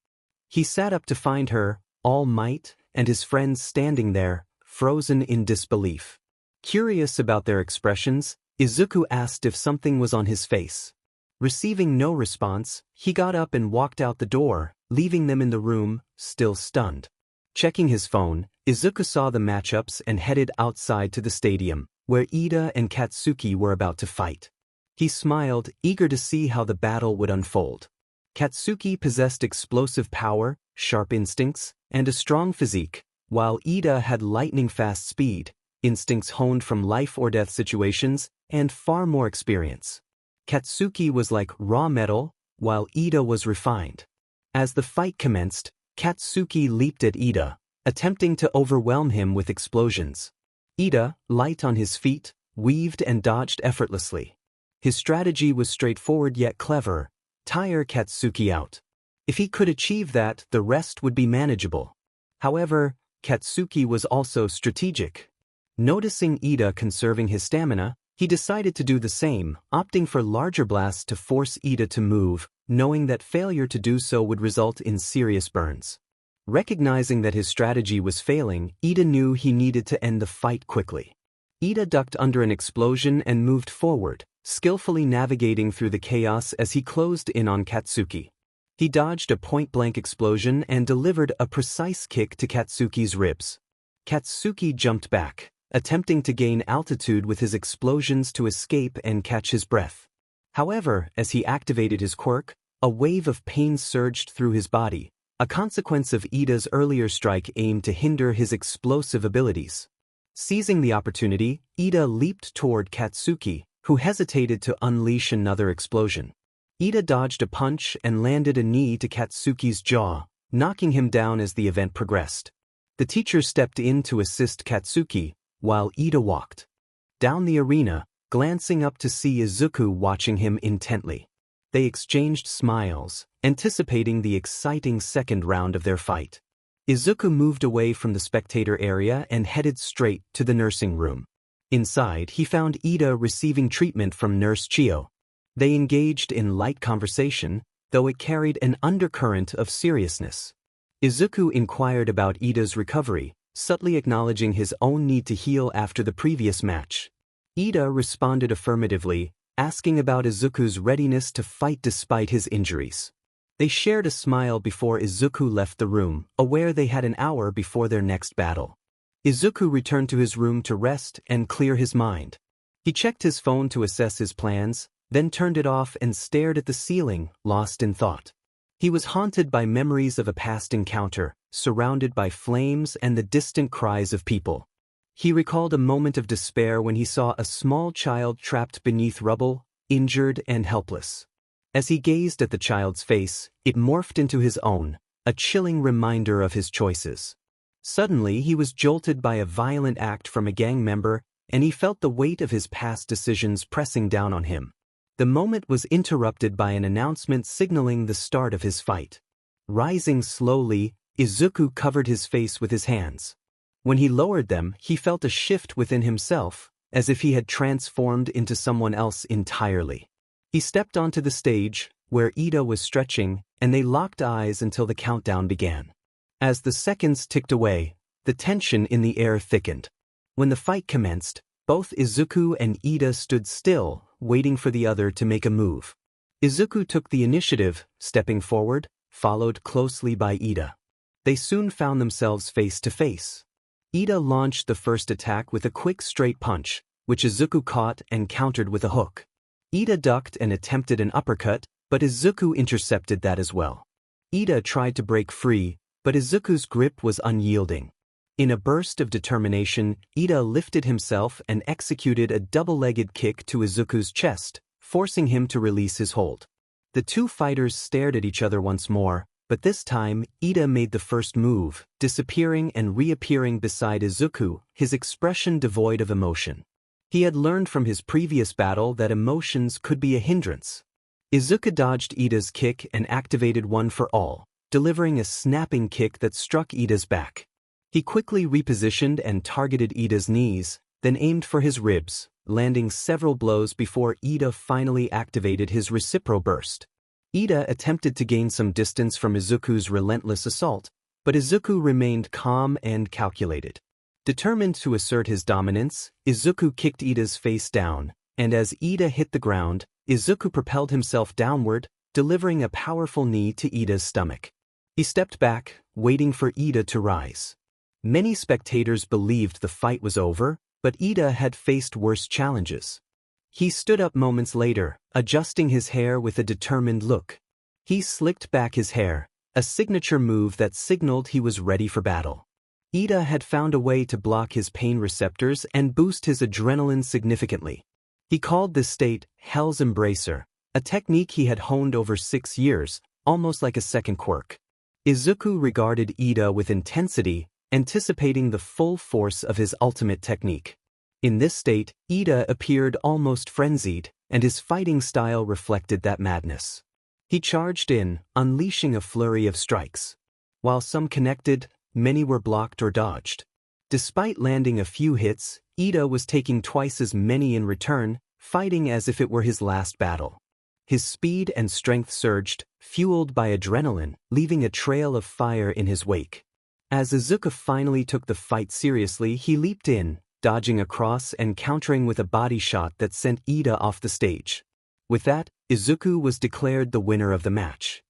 He sat up to find her, all might, and his friends standing there, frozen in disbelief. Curious about their expressions, Izuku asked if something was on his face. Receiving no response, he got up and walked out the door, leaving them in the room, still stunned. Checking his phone, Izuku saw the matchups and headed outside to the stadium, where Edida and Katsuki were about to fight. He smiled, eager to see how the battle would unfold. Katsuki possessed explosive power, sharp instincts, and a strong physique, while Edida had lightning-fast speed, instincts honed from life-or-death situations, and far more experience. Katsuki was like raw metal, while Edida was refined. As the fight commenced, Katsuki leaped at Edida, attempting to overwhelm him with explosions. Edida, light on his feet, weaved and dodged effortlessly. His strategy was straightforward yet clever: tire Katsuki out. If he could achieve that, the rest would be manageable. However, Katsuki was also strategic. Noticing Edida conserving his stamina, he decided to do the same, opting for larger blasts to force Edida to move, knowing that failure to do so would result in serious burns. Recognizing that his strategy was failing, Edida knew he needed to end the fight quickly. Edida ducked under an explosion and moved forward, skillfully navigating through the chaos as he closed in on Katsuki. He dodged a point-blank explosion and delivered a precise kick to Katsuki's ribs. Katsuki jumped back, attempting to gain altitude with his explosions to escape and catch his breath. However, as he activated his quirk, a wave of pain surged through his body, a consequence of Ida's earlier strike aimed to hinder his explosive abilities. Seizing the opportunity, Edida leaped toward Katsuki, who hesitated to unleash another explosion. Edida dodged a punch and landed a knee to Katsuki's jaw, knocking him down as the event progressed. The teacher stepped in to assist Katsuki, while Edida walked down the arena, glancing up to see Izuku watching him intently. They exchanged smiles, anticipating the exciting second round of their fight. Izuku moved away from the spectator area and headed straight to the nursing room. Inside, he found Edida receiving treatment from Nurse Chiyo. They engaged in light conversation, though it carried an undercurrent of seriousness. Izuku inquired about Ida's recovery, subtly acknowledging his own need to heal after the previous match. Ida responded affirmatively, asking about Izuku's readiness to fight despite his injuries. They shared a smile before Izuku left the room, aware they had an hour before their next battle. Izuku returned to his room to rest and clear his mind. He checked his phone to assess his plans, then turned it off and stared at the ceiling, lost in thought. He was haunted by memories of a past encounter, surrounded by flames and the distant cries of people. He recalled a moment of despair when he saw a small child trapped beneath rubble, injured and helpless. As he gazed at the child's face, it morphed into his own, a chilling reminder of his choices. Suddenly he was jolted by a violent act from a gang member, and he felt the weight of his past decisions pressing down on him. The moment was interrupted by an announcement signaling the start of his fight. Rising slowly, Izuku covered his face with his hands. When he lowered them, he felt a shift within himself, as if he had transformed into someone else entirely. He stepped onto the stage, where Ida was stretching, and they locked eyes until the countdown began. As the seconds ticked away, the tension in the air thickened. When the fight commenced, both Izuku and Ida stood still, waiting for the other to make a move. Izuku took the initiative, stepping forward, followed closely by Ida. They soon found themselves face to face. Ida launched the first attack with a quick straight punch, which Izuku caught and countered with a hook. Ida ducked and attempted an uppercut, but Izuku intercepted that as well. Ida tried to break free, but Izuku's grip was unyielding. In a burst of determination, Ida lifted himself and executed a double-legged kick to Izuku's chest, forcing him to release his hold. The two fighters stared at each other once more, but this time, Ida made the first move, disappearing and reappearing beside Izuku, his expression devoid of emotion. He had learned from his previous battle that emotions could be a hindrance. Izuku dodged Ida's kick and activated One for All, delivering a snapping kick that struck Ida's back. He quickly repositioned and targeted Ida's knees, then aimed for his ribs, landing several blows before Ida finally activated his Recipro Burst. Ida attempted to gain some distance from Izuku's relentless assault, but Izuku remained calm and calculated. Determined to assert his dominance, Izuku kicked Ida's face down, and as Ida hit the ground, Izuku propelled himself downward, delivering a powerful knee to Ida's stomach. He stepped back, waiting for Ida to rise. Many spectators believed the fight was over, but Ida had faced worse challenges. He stood up moments later, adjusting his hair with a determined look. He slicked back his hair, a signature move that signaled he was ready for battle. Ida had found a way to block his pain receptors and boost his adrenaline significantly. He called this state Hell's Embracer, a technique he had honed over 6 years, almost like a second quirk. Izuku regarded Ida with intensity, anticipating the full force of his ultimate technique. In this state, Ida appeared almost frenzied, and his fighting style reflected that madness. He charged in, unleashing a flurry of strikes. While some connected, many were blocked or dodged. Despite landing a few hits, Ida was taking twice as many in return, fighting as if it were his last battle. His speed and strength surged, fueled by adrenaline, leaving a trail of fire in his wake. As Izuku finally took the fight seriously, he leaped in, dodging across and countering with a body shot that sent Ida off the stage. With that, Izuku was declared the winner of the match.